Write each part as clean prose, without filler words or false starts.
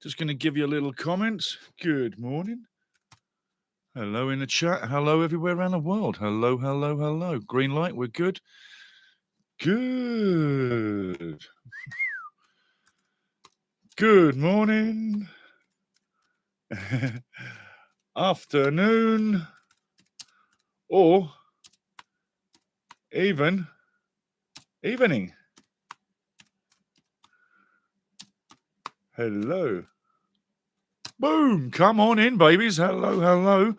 Just going to give you a little comment. Good morning. Hello in the chat. Hello everywhere around the world. Hello, hello, hello. Green light, we're good. Good. Good morning. Afternoon. Or even evening. Hello. Boom. Come on in, babies. Hello, hello.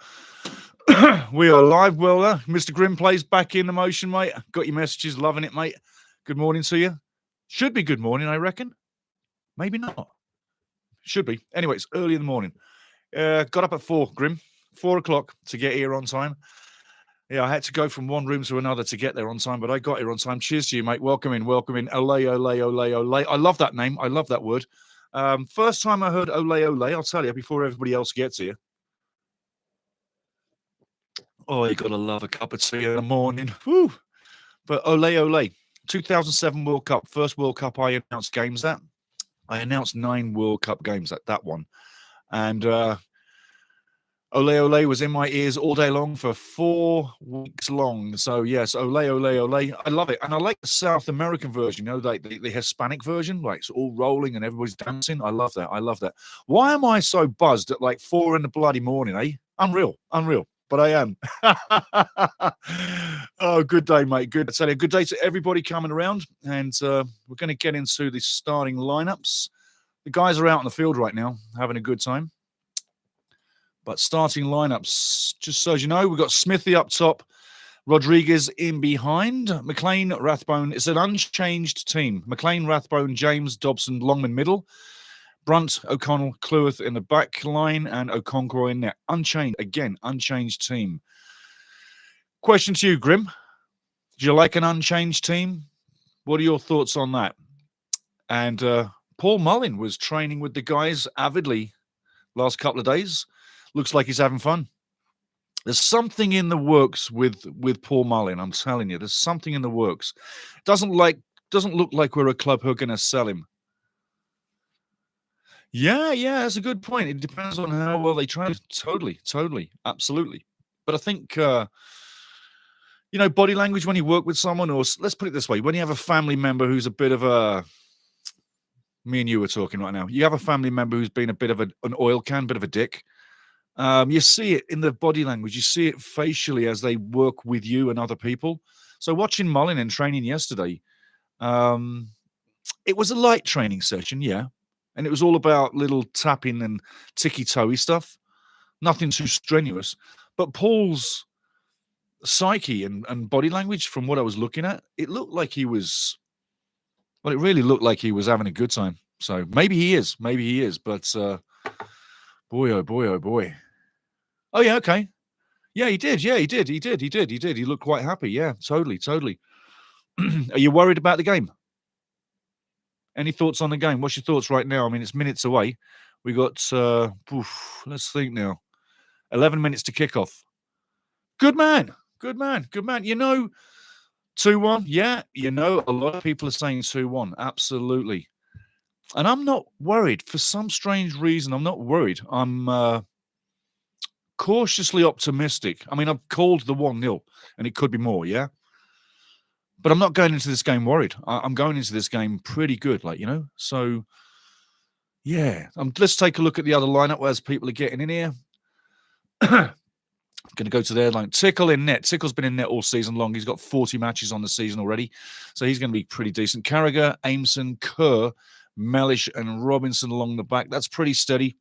We are live. Well, Mr. Grimplay's back in the motion, mate. Got your messages. Loving it, mate. Good morning to you. Should be good morning, I reckon. Maybe not. Should be. Anyway, it's early in the morning. Got up at 4, Grim. 4 o'clock to get here on time. Yeah, I had to go from one room to another to get there on time, but I got here on time. Cheers to you, mate. Welcome in, welcome in. Ole, ole, ole, ole. I love that name. I love that word. First time I heard ole, ole, I'll tell you before everybody else gets here. Oh, you got to love a cup of tea in the morning. Woo. But ole, ole. 2007 World Cup. First World Cup I announced games at. I announced 9 World Cup games at that one. And ole, ole was in my ears all day long for 4 weeks long. So, yes, ole, ole, ole. I love it. And I like the South American version, you know, like the Hispanic version. Like, it's all rolling and everybody's dancing. I love that. I love that. Why am I so buzzed at like 4 in the bloody morning, eh? Unreal. Unreal. But I am. Oh, good day, mate. Good. I tell you, good day to everybody coming around. And we're going to get into the starting lineups. The guys are out on the field right now, having a good time. But starting lineups, just so as you know, we've got Smithy up top, Rodriguez in behind, McLean, Rathbone. It's an unchanged team. McLean, Rathbone, James, Dobson, Longman middle. Brunt, O'Connell, Cleworth in the back line, and Okonkwo in there. Unchanged. Again, unchanged team. Question to you, Grim. Do you like an unchanged team? What are your thoughts on that? And Paul Mullin was training with the guys avidly last couple of days. Looks like he's having fun. There's something in the works with Paul Mullin. I'm telling you, there's something in the works. Doesn't look like we're a club who are going to sell him. Yeah, that's a good point. It depends on how well they train. Totally, absolutely. But I think, body language when you work with someone, or let's put it this way, when you have a family member who's a bit of a, me and you are talking right now, you have a family member who's been a bit of an oil can, bit of a dick. You see it in the body language. You see it facially as they work with you and other people. So watching Mullin in training yesterday, it was a light training session, yeah. And it was all about little tapping and ticky-toey stuff. Nothing too strenuous. But Paul's psyche and body language, from what I was looking at, it looked like he was... Well, it really looked like he was having a good time. So maybe he is. But boy, oh boy, oh boy. Oh, yeah, okay. Yeah, he did. He looked quite happy. Yeah, totally. Are you worried about the game? Any thoughts on the game? What's your thoughts right now? I mean, it's minutes away. We got, let's think now, 11 minutes to kick off. Good man. 2-1. Yeah, a lot of people are saying 2-1. Absolutely. And I'm not worried. For some strange reason, I'm not worried. I'm cautiously optimistic. I mean, I've called the 1-0, and it could be more, yeah? But I'm not going into this game worried. I'm going into this game pretty good, So, yeah. Let's take a look at the other lineup as people are getting in here. Going to go to their line. Tickle in net. Tickle's been in net all season long. He's got 40 matches on the season already. So he's going to be pretty decent. Carragher, Aimson, Kerr, Mellish, and Robinson along the back. That's pretty steady.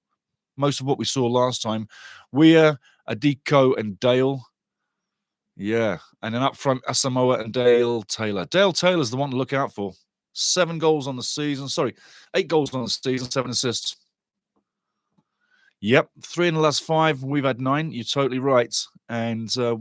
Most of what we saw last time. Weir, Adiko, and Dale. Yeah, and then up front, Asamoah and Dale Taylor. Dale Taylor's the one to look out for. 7 goals on the season. 8 goals on the season, 7 assists. Yep, 3 in the last 5. We've had 9. You're totally right. And the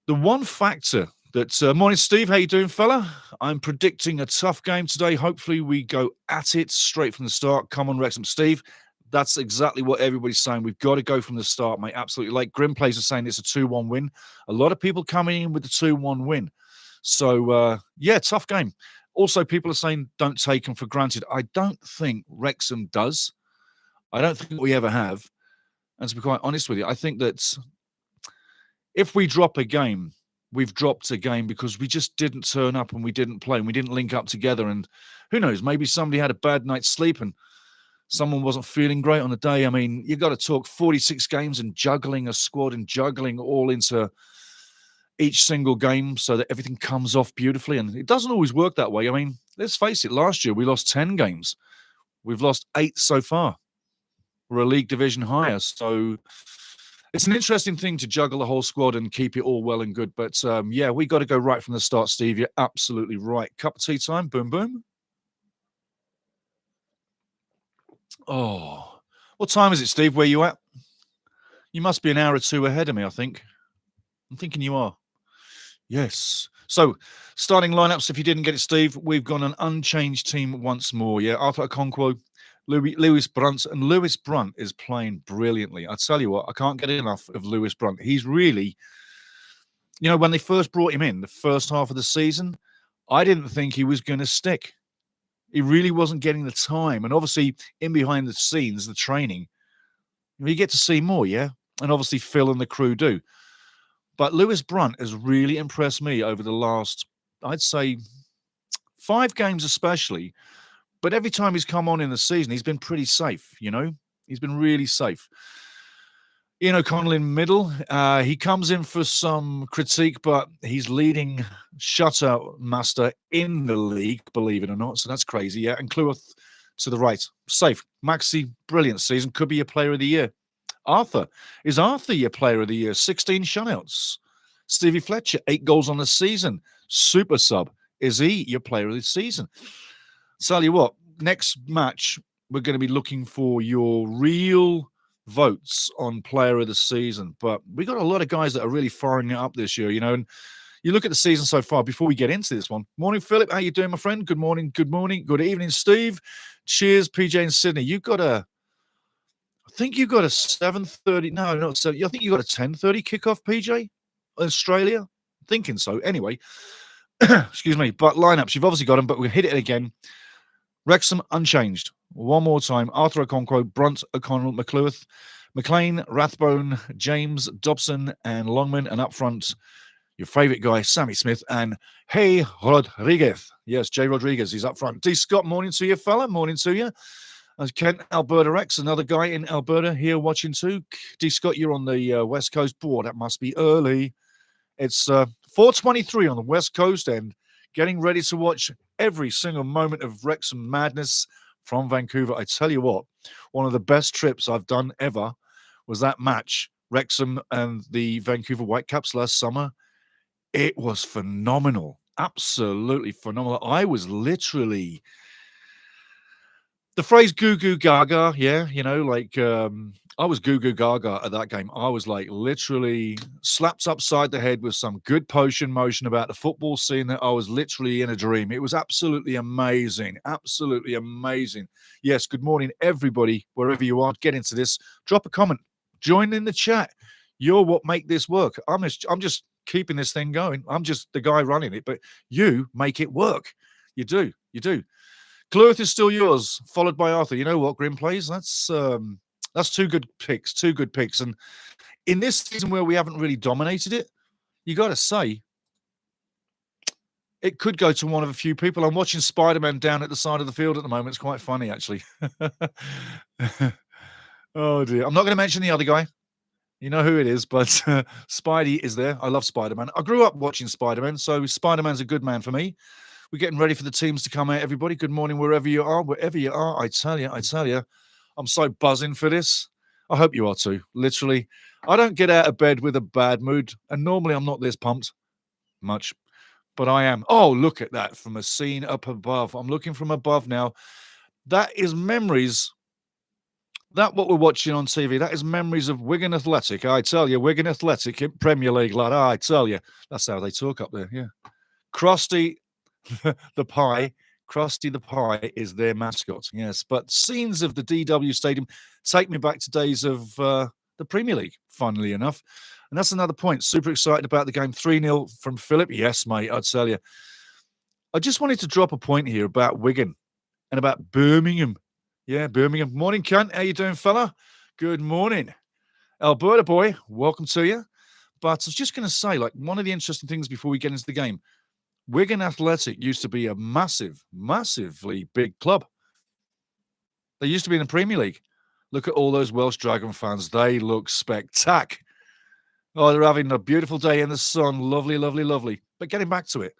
one factor that... morning, Steve. How you doing, fella? I'm predicting a tough game today. Hopefully we go at it straight from the start. Come on, Wrexham. Steve, that's exactly what everybody's saying. We've got to go from the start, mate. Absolutely. Like Grim Plays are saying, it's a 2-1 win. A lot of people coming in with the 2-1 win. So, yeah, tough game. Also, people are saying don't take them for granted. I don't think Wrexham does. I don't think we ever have. And to be quite honest with you, I think that if we drop a game, we've dropped a game because we just didn't turn up and we didn't play and we didn't link up together. And who knows, maybe somebody had a bad night's sleep and someone wasn't feeling great on the day. I mean, you've got to talk 46 games and juggling a squad and juggling all into each single game so that everything comes off beautifully. And it doesn't always work that way. I mean, let's face it, last year we lost 10 games. We've lost 8 so far. We're a league division higher. So it's an interesting thing to juggle the whole squad and keep it all well and good. But yeah, we got to go right from the start, Steve. You're absolutely right. Cup of tea time. Boom, boom. Oh, what time is it, Steve? Where you at? You must be an hour or two ahead of me, I think. I'm thinking you are. Yes. So, starting lineups, if you didn't get it, Steve, we've got an unchanged team once more. Yeah, Arthur Okonkwo, Lewis Brunt, and Lewis Brunt is playing brilliantly. I tell you what, I can't get enough of Lewis Brunt. He's really, you know, when they first brought him in, the first half of the season, I didn't think he was going to stick. He really wasn't getting the time. And obviously, in behind the scenes, the training, you get to see more, yeah? And obviously, Phil and the crew do. But Lewis Brunt has really impressed me over the last, I'd say, 5 games especially. But every time he's come on in the season, he's been pretty safe, you know? He's been really safe. Ian O'Connell in middle. He comes in for some critique, but he's leading shutout master in the league, believe it or not. So that's crazy, yeah. And Cleworth to the right. Safe. Maxi, brilliant season. Could be your player of the year. Arthur. Is Arthur your player of the year? 16 shutouts. Stevie Fletcher, 8 goals on the season. Super sub. Is he your player of the season? Tell you what, next match, we're going to be looking for your real votes on player of the season. But we got a lot of guys that are really firing it up this year, you know, and you look at the season so far before we get into this one. Morning, Philip. How you doing, my friend? Good morning. Good morning. Good evening, Steve. Cheers, PJ in Sydney. You've got a, I think you've got a 7:30. No, not 7. I think you got a 10:30 kickoff, PJ, Australia. I'm thinking so. Anyway, excuse me. But lineups, you've obviously got them, but we'll hit it again. Wrexham unchanged. One more time. Arthur Okonkwo, Brunt, O'Connell, McCleworth, McLean, Rathbone, James, Dobson, and Longman. And up front, your favourite guy, Sammy Smith, and Hey Rodriguez. Yes, Jay Rodriguez, he's up front. D. Scott, morning to you, fella. Morning to you. Kent, Alberta Rex, another guy in Alberta here watching too. D. Scott, you're on the West Coast. Boy, that must be early. It's 4:23 on the West Coast and getting ready to watch every single moment of Wrexham madness from Vancouver. I tell you what, one of the best trips I've done ever was that match, Wrexham and the Vancouver Whitecaps last summer. It was phenomenal. Absolutely phenomenal. I was literally, the phrase goo goo gaga, yeah, you know, like I was goo goo gaga at that game. I was like literally slapped upside the head with some good potion motion about the football scene that I was literally in a dream. It was absolutely amazing. Absolutely amazing. Yes, good morning, everybody, wherever you are. Get into this. Drop a comment. Join in the chat. You're what make this work. I'm just keeping this thing going. I'm just the guy running it, but you make it work. You do. You do. Cleworth is still yours, followed by Arthur. You know what, Grim plays? That's 2 good picks, 2 good picks. And in this season where we haven't really dominated it, you got to say, it could go to one of a few people. I'm watching Spider-Man down at the side of the field at the moment. It's quite funny, actually. Oh, dear. I'm not going to mention the other guy. You know who it is, but Spidey is there. I love Spider-Man. I grew up watching Spider-Man, so Spider-Man's a good man for me. We're getting ready for the teams to come out, everybody. Good morning, wherever you are. I tell you, I'm so buzzing for this. I hope you are too. Literally, I don't get out of bed with a bad mood, and normally I'm not this pumped much, but I am. Oh, look at that from a scene up above. I'm looking from above now. That is memories. That what we're watching on TV, that is memories of Wigan Athletic. I tell you, Wigan Athletic in Premier League, lad. I tell you, that's how they talk up there, yeah. Krusty the Pie. Krusty the Pie is their mascot, yes. But scenes of the DW Stadium take me back to days of the Premier League, funnily enough. And that's another point. Super excited about the game. 3-0 from Philip. Yes, mate, I tell you. I just wanted to drop a point here about Wigan and about Birmingham. Yeah, Birmingham. Morning, cunt. How you doing, fella? Good morning. Alberta boy, welcome to you. But I was just going to say, like, one of the interesting things before we get into the game, Wigan Athletic used to be a massively big club. They used to be in the Premier League. Look at all those Welsh Dragon fans. They look spectac. Oh, they're having a beautiful day in the sun. Lovely, lovely, lovely. But getting back to it,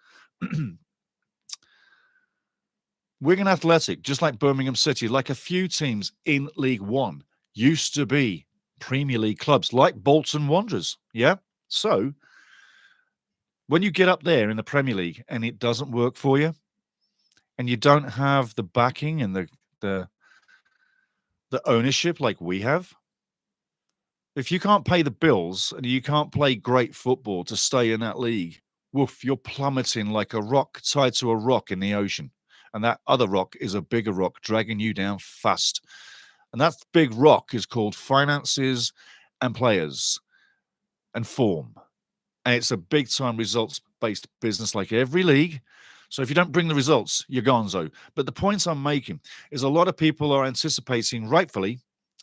Wigan Athletic, just like Birmingham City, like a few teams in League One, used to be Premier League clubs, like Bolton Wanderers. Yeah? So, when you get up there in the Premier League and it doesn't work for you, and you don't have the backing and the ownership like we have, if you can't pay the bills and you can't play great football to stay in that league, woof, you're plummeting like a rock tied to a rock in the ocean. And that other rock is a bigger rock dragging you down fast. And that big rock is called finances and players and form. And it's a big-time results-based business like every league. So if you don't bring the results, you're gonzo. But the points I'm making is a lot of people are anticipating rightfully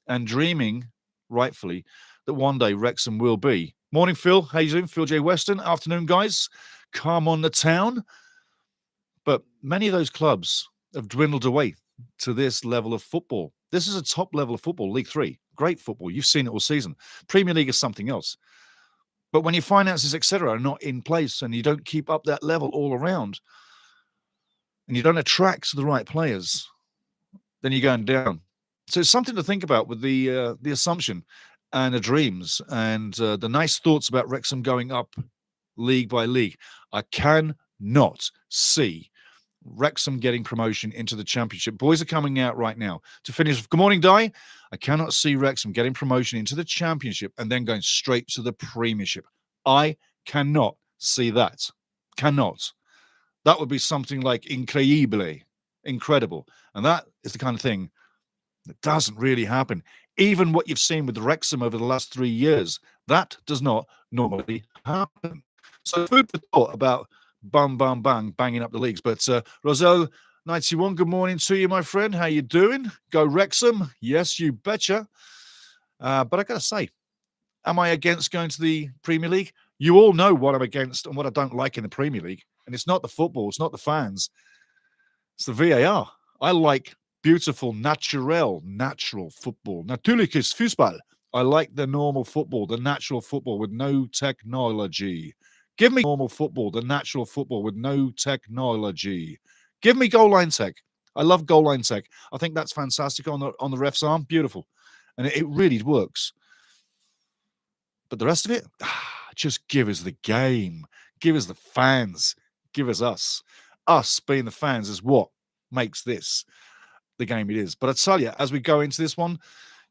and dreaming rightfully that one day Wrexham will be. Morning, Phil. How you doing? Phil J. Weston. Afternoon, guys. Calm on the town. But many of those clubs have dwindled away to this level of football. This is a top level of football, League 3. Great football. You've seen it all season. Premier League is something else. But when your finances, etc., are not in place and you don't keep up that level all around and you don't attract the right players, then you're going down. So it's something to think about with the assumption and the dreams and the nice thoughts about Wrexham going up league by league. I cannot see Wrexham getting promotion into the Championship. Boys are coming out right now to finish. Good morning, Di. I cannot see Wrexham getting promotion into the Championship and then going straight to the Premiership. I cannot see that. Cannot. That would be something like incredible. And that is the kind of thing that doesn't really happen. Even what you've seen with Wrexham over the last 3 years, that does not normally happen. So food for thought about banging up the leagues. But Roselle 91, good morning to you, my friend. How you doing? Go Wrexham. Yes, you betcha. But I got to say, am I against going to the Premier League? You all know what I'm against and what I don't like in the Premier League. And it's not the football. It's not the fans. It's the VAR. I like beautiful, natural football. Natürliches Fußball. I like the normal football, the natural football with no technology. Give me normal football, the natural football with no technology. Give me goal line tech. I love goal line tech. I think that's fantastic on the ref's arm. Beautiful. And it really works. But the rest of it, just give us the game. Give us the fans. Give us us. Us being the fans is what makes this the game it is. But I tell you, as we go into this one,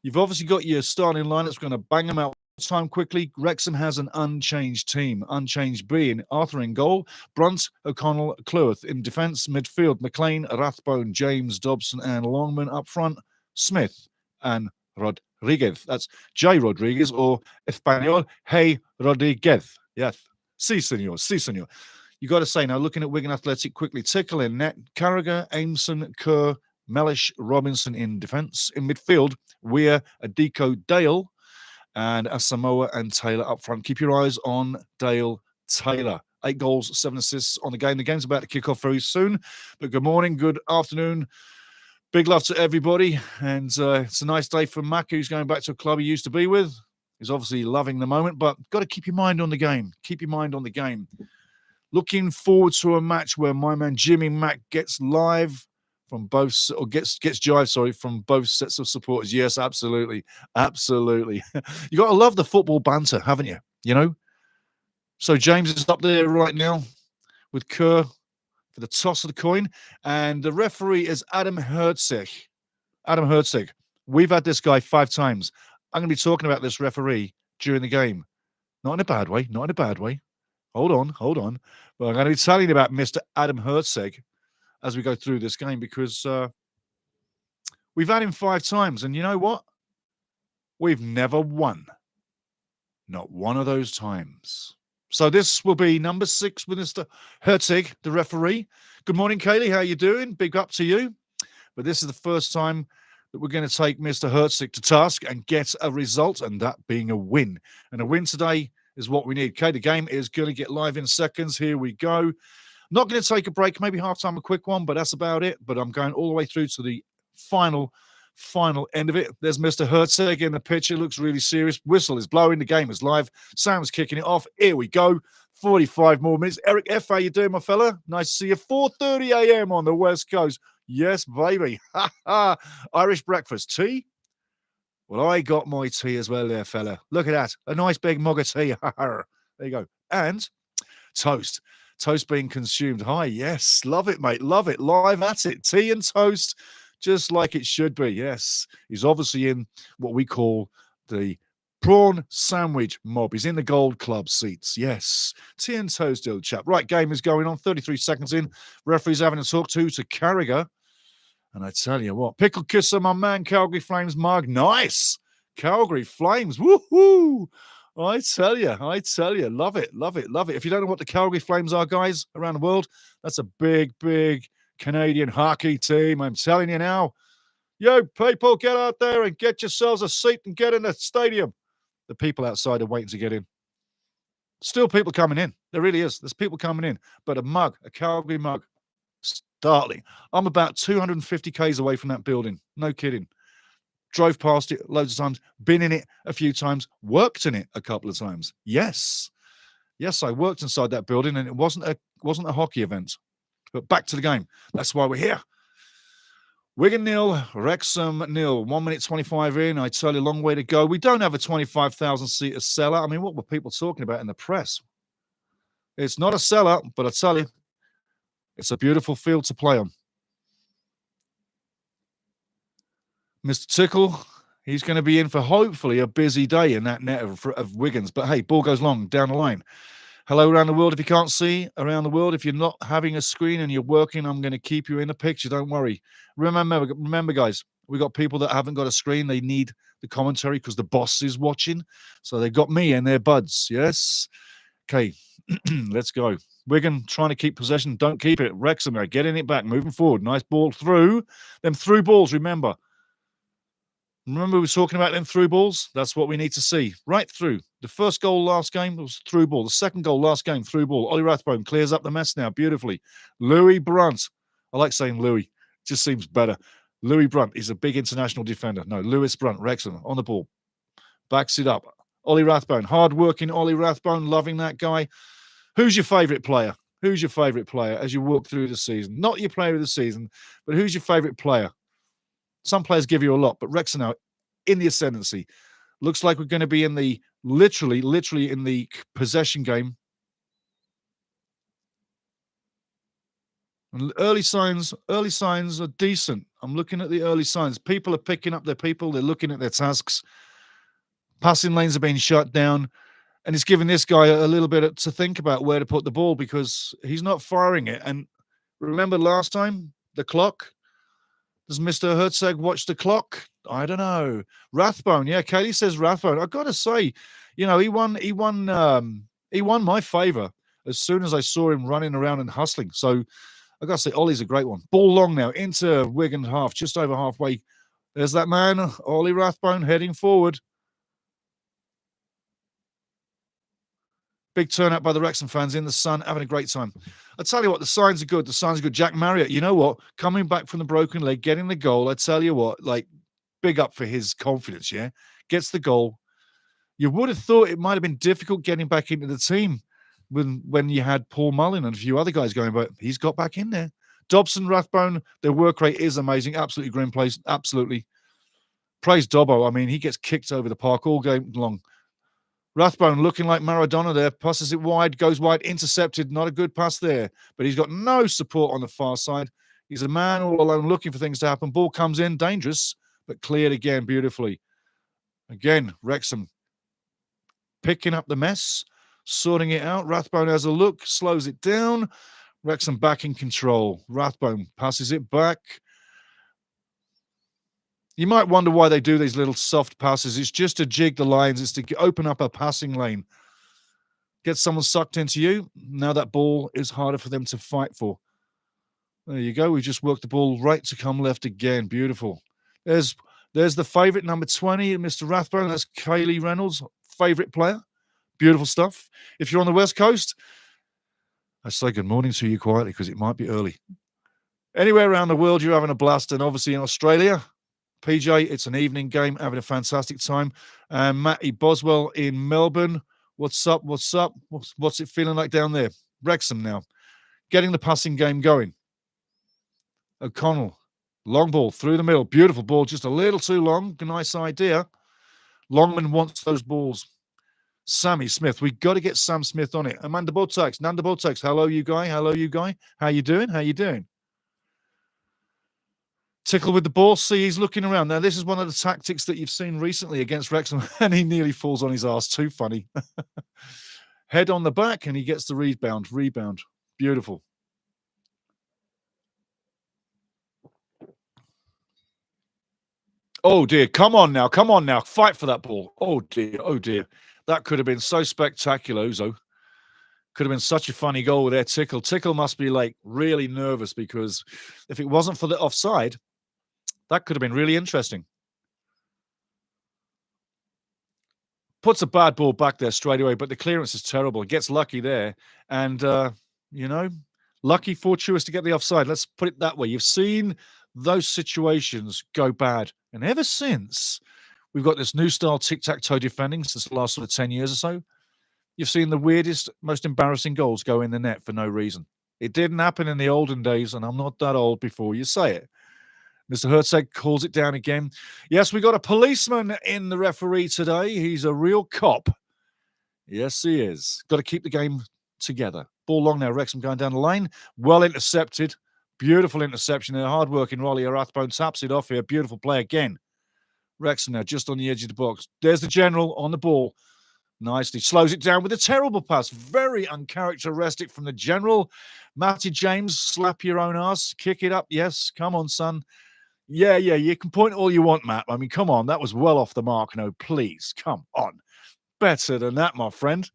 you've obviously got your starting lineups. We're going to bang them out time quickly. Wrexham has an unchanged team. Unchanged being Arthur in goal, Brunt, O'Connell, Cleworth in defence, midfield, McLean, Rathbone, James, Dobson and Longman up front, Smith and Rodriguez. That's J. Rodriguez or Espanol, Hey Rodriguez. Yes. Si, senor. Si, senor. You got to say now, looking at Wigan Athletic quickly, Tickle in net, Carragher, Aimson, Kerr, Mellish, Robinson in defence. In midfield, Weir, Adiko, Dale, and Asamoah and Taylor up front. Keep your eyes on Dale Taylor. 8 goals, 7 assists on the game. The game's about to kick off very soon. But good morning, good afternoon. Big love to everybody. And it's a nice day for Mac, who's going back to a club he used to be with. He's obviously loving the moment, but got to keep your mind on the game. Keep your mind on the game. Looking forward to a match where my man Jimmy Mack gets live from both, or gets jive, sorry, from both sets of supporters. Yes, absolutely. Absolutely. You got to love the football banter, haven't you? You know? So James is up there right now with Kerr for the toss of the coin. And the referee is Adam Herzig. Adam Herzig. We've had this guy 5 times. I'm going to be talking about this referee during the game. Not in a bad way. Not in a bad way. Hold on. But I'm going to be telling you about Mr. Adam Herzig as we go through this game, because we've had him 5 times. And you know what? We've never won. Not one of those times. So this will be number 6 with Mr. Herzig, the referee. Good morning, Kaylee. How you doing? Big up to you. But this is the first time that we're going to take Mr. Hertzig to task and get a result, and that being a win. And a win today is what we need. Okay, the game is going to get live in seconds. Here we go. Not going to take a break, maybe halftime, a quick one, but that's about it. But I'm going all the way through to the final end of it. There's Mr. Hertzig in the pitch. It looks really serious. Whistle is blowing. The game is live. Sam's kicking it off. Here we go. 45 more minutes. Eric F., how you doing, my fella? Nice to see you. 4:30 a.m. on the West Coast. Yes, baby. Ha ha. Irish breakfast. Tea? Well, I got my tea as well there, fella. Look at that. A nice big mug of tea. There you go. And toast. Toast being consumed. Hi, yes. Love it, mate. Love it. Live at it. Tea and toast, just like it should be. Yes. He's obviously in what we call the prawn sandwich mob. He's in the gold club seats. Yes. Tea and toast, old chap. Right, game is going on. 33 seconds in. Referee's having a talk to Carragher. And I tell you what, pickle kisser, my man, Calgary Flames mug. Nice. Calgary Flames. Woohoo. I tell you, love it, love it, love it. If you don't know what the Calgary Flames are, guys, around the world, that's a big, big Canadian hockey team. I'm telling you now. Yo, people, get out there and get yourselves a seat and get in the stadium. The people outside are waiting to get in. Still people coming in. There really is. There's people coming in. But a mug, a Calgary mug, startling. I'm about 250 k's away from that building. No kidding. Drove past it loads of times, been in it a few times, worked in it a couple of times. Yes, I worked inside that building, and it wasn't a hockey event. But back to the game. That's why we're here. Wigan 0, Wrexham 0. 1 minute 25 in. I tell you, a long way to go. We don't have a 25,000-seater sellout. I mean, what were people talking about in the press? It's not a sellout, but I tell you, it's a beautiful field to play on. Mr. Tickle, he's going to be in for hopefully a busy day in that net of Wigan's. But hey, ball goes long down the line. Hello around the world. If you can't see around the world, if you're not having a screen and you're working, I'm going to keep you in the picture. Don't worry. Remember, guys, we got people that haven't got a screen. They need the commentary because the boss is watching. So they got me and their buds. Yes. Okay, let's go. Wigan trying to keep possession. Don't keep it. Wrexham are getting it back, moving forward. Nice ball through. Them through balls, remember we were talking about them through balls? That's what we need to see. Right through. The first goal last game was through ball. The second goal last game, through ball. Ollie Rathbone clears up the mess now beautifully. Louis Brunt. I like saying Louis. It just seems better. Louis Brunt is a big international defender. No, Lewis Brunt, Wrexham, on the ball. Backs it up. Ollie Rathbone. Hard-working Ollie Rathbone. Loving that guy. Who's your favourite player? Who's your favourite player as you walk through the season? Not your player of the season, but who's your favourite player? Some players give you a lot, but Wrexham now in the ascendancy. Looks like we're going to be in the literally in the possession game. And early signs are decent. I'm looking at the early signs. People are picking up their people. They're looking at their tasks. Passing lanes are being shut down. And it's giving this guy a little bit to think about where to put the ball because he's not firing it. And remember last time, the clock? Does Mr. Hertzog watch the clock? I don't know. Rathbone, yeah. Kaylee says Rathbone. I've got to say, you know, he won my favour as soon as I saw him running around and hustling. So I got to say, Ollie's a great one. Ball long now into Wigan half, just over halfway. There's that man, Ollie Rathbone, heading forward. Big turnout by the Wrexham fans in the sun, having a great time. I tell you what, the signs are good. The signs are good. Jack Marriott, you know what? Coming back from the broken leg, getting the goal. I tell you what, like, big up for his confidence, yeah? Gets the goal. You would have thought it might have been difficult getting back into the team when you had Paul Mullin and a few other guys going, but he's got back in there. Dobson, Rathbone, their work rate is amazing. Absolutely grim place. Absolutely. Praise Dobbo. I mean, he gets kicked over the park all game long. Rathbone looking like Maradona there, passes it wide, goes wide, intercepted. Not a good pass there, but he's got no support on the far side. He's a man all alone looking for things to happen. Ball comes in, dangerous, but cleared again beautifully. Again, Wrexham picking up the mess, sorting it out. Rathbone has a look, slows it down. Wrexham back in control. Rathbone passes it back. You might wonder why they do these little soft passes. It's just to jig the lines. It's to open up a passing lane. Get someone sucked into you. Now that ball is harder for them to fight for. There you go. We just worked the ball right to come left again. Beautiful. There's the favourite, number 20, Mr. Rathbone. That's Kaylee Reynolds, favourite player. Beautiful stuff. If you're on the West Coast, I say good morning to you quietly because it might be early. Anywhere around the world, you're having a blast. And obviously in Australia, PJ, it's an evening game, having a fantastic time. Matty Boswell in Melbourne. What's up? What's up? What's it feeling like down there? Wrexham now. Getting the passing game going. O'Connell. Long ball through the middle. Beautiful ball. Just a little too long. Nice idea. Longman wants those balls. Sammy Smith. We got to get Sam Smith on it. Amanda Botax. Nanda Botax. Hello, you guy. Hello, you guy. How you doing? How you doing? Tickle with the ball. See, he's looking around. Now, this is one of the tactics that you've seen recently against Wrexham, and he nearly falls on his ass. Too funny. Head on the back, and he gets the rebound. Rebound. Beautiful. Oh, dear. Come on now. Come on now. Fight for that ball. Oh, dear. Oh, dear. That could have been so spectacular, Uzo. Could have been such a funny goal with their Tickle. Tickle must be, like, really nervous because if it wasn't for the offside, that could have been really interesting. Puts a bad ball back there straight away, but the clearance is terrible. Gets lucky there. And, you know, lucky, fortuitous to get the offside. Let's put it that way. You've seen those situations go bad. And ever since we've got this new style tic-tac-toe defending since the last sort of 10 years or so, you've seen the weirdest, most embarrassing goals go in the net for no reason. It didn't happen in the olden days, and I'm not that old before you say it. Mr. Herzog calls it down again. Yes, we got a policeman in the referee today. He's a real cop. Yes, he is. Got to keep the game together. Ball long now. Wrexham going down the lane. Well intercepted. Beautiful interception there. Hard-working Rolly Rathbone taps it off here. Beautiful play again. Wrexham now just on the edge of the box. There's the general on the ball. Nicely slows it down with a terrible pass. Very uncharacteristic from the general. Matty James, slap your own ass. Kick it up. Yes, come on, son. Yeah, you can point all you want, Matt. I mean, come on. That was well off the mark. No, please, come on. Better than that, my friend.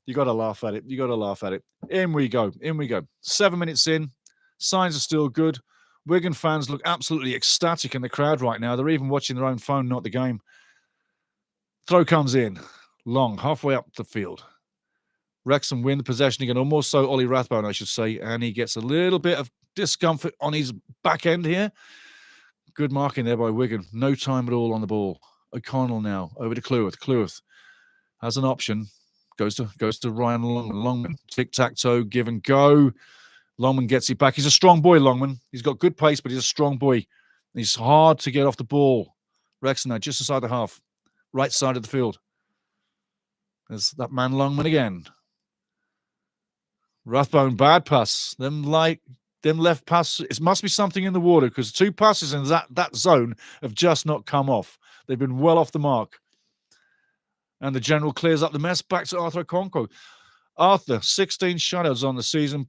You got to laugh at it. You got to laugh at it. In we go. In we go. 7 minutes in. Signs are still good. Wigan fans look absolutely ecstatic in the crowd right now. They're even watching their own phone, not the game. Throw comes in. Long, halfway up the field. Wrexham win the possession again, or more so Ollie Rathbone, I should say, and he gets a little bit of discomfort on his back end here. Good marking there by Wigan. No time at all on the ball. O'Connell now over to Cleworth. Cleworth has an option. Goes to Ryan Longman. Longman, tic-tac-toe, give and go. Longman gets it back. He's a strong boy, Longman. He's got good pace, but he's a strong boy. He's hard to get off the ball. Wrexham now just inside the half. Right side of the field. There's that man Longman again. Rathbone, bad pass. Them left pass. It must be something in the water because 2 passes in that zone have just not come off. They've been well off the mark. And the general clears up the mess. Back to Arthur Okonkwo. Arthur, 16 shutouts on the season.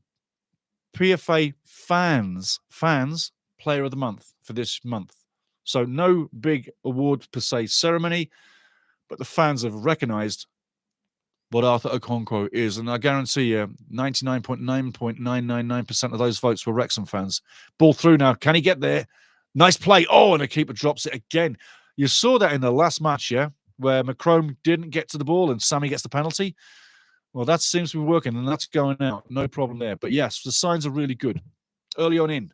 PFA fans, player of the month for this month. So no big award per se ceremony, but the fans have recognised what Arthur Okonkwo is. And I guarantee you, 99.999% of those votes were Wrexham fans. Ball through now. Can he get there? Nice play. Oh, and the keeper drops it again. You saw that in the last match, yeah, where Macrome didn't get to the ball and Sammy gets the penalty. Well, that seems to be working, and that's going out. No problem there. But yes, the signs are really good. Early on in.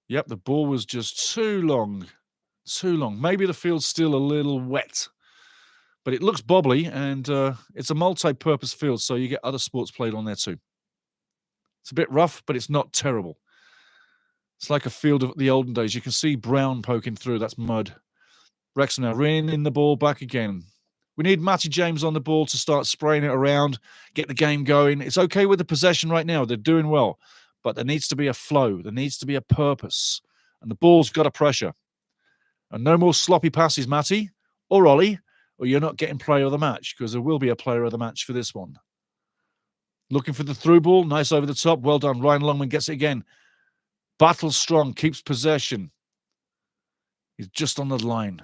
Yep, the ball was just too long. Too long. Maybe the field's still a little wet. But it looks bobbly, and it's a multi-purpose field, so you get other sports played on there too. It's a bit rough, but it's not terrible. It's like a field of the olden days. You can see brown poking through. That's mud. Wrexham now reining the ball back again. We need Matty James on the ball to start spraying it around, get the game going. It's okay with the possession right now. They're doing well. But there needs to be a flow. There needs to be a purpose. And the ball's got a pressure. And no more sloppy passes, Matty or Ollie, or you're not getting player of the match, because there will be a player of the match for this one. Looking for the through ball. Nice over the top. Well done. Ryan Longman gets it again. Battles strong. Keeps possession. He's just on the line.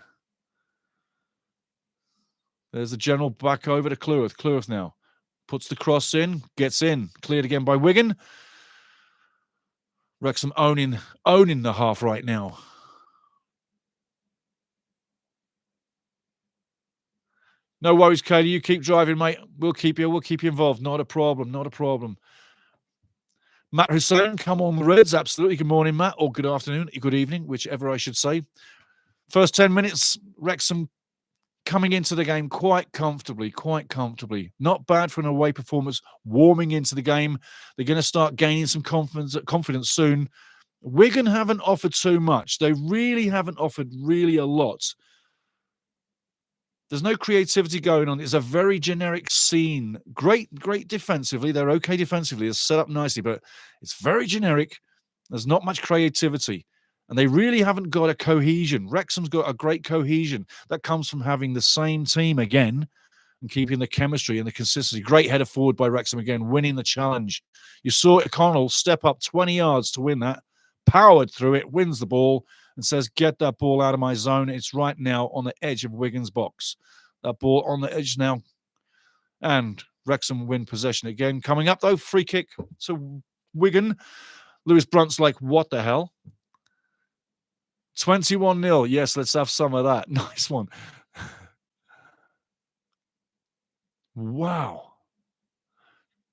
There's the general back over to Cleworth. Cleworth now puts the cross in, gets in, cleared again by Wigan. Wrexham owning the half right now. No worries, Katie. You keep driving, mate. We'll keep you involved. Not a problem. Not a problem. Matt Hussein, come on the Reds. Absolutely. Good morning, Matt, or good afternoon, good evening, whichever I should say. First 10 minutes, Wrexham coming into the game quite comfortably. Not bad for an away performance, warming into the game. They're going to start gaining some confidence soon. Wigan haven't offered too much. They really haven't offered a lot. There's no creativity going on. It's a very generic scene. Great defensively. They're okay defensively. It's set up nicely, but it's very generic. There's not much creativity. And they really haven't got a cohesion. Wrexham's got a great cohesion that comes from having the same team again and keeping the chemistry and the consistency. Great header forward by Wrexham again, winning the challenge. You saw O'Connell step up 20 yards to win that, powered through it, wins the ball, and says, get that ball out of my zone. It's right now on the edge of Wigan's box. That ball on the edge now. And Wrexham win possession again. Coming up, though, free kick to Wigan. Lewis Brunt's like, what the hell? 21-0. Yes, let's have some of that. Nice one. Wow.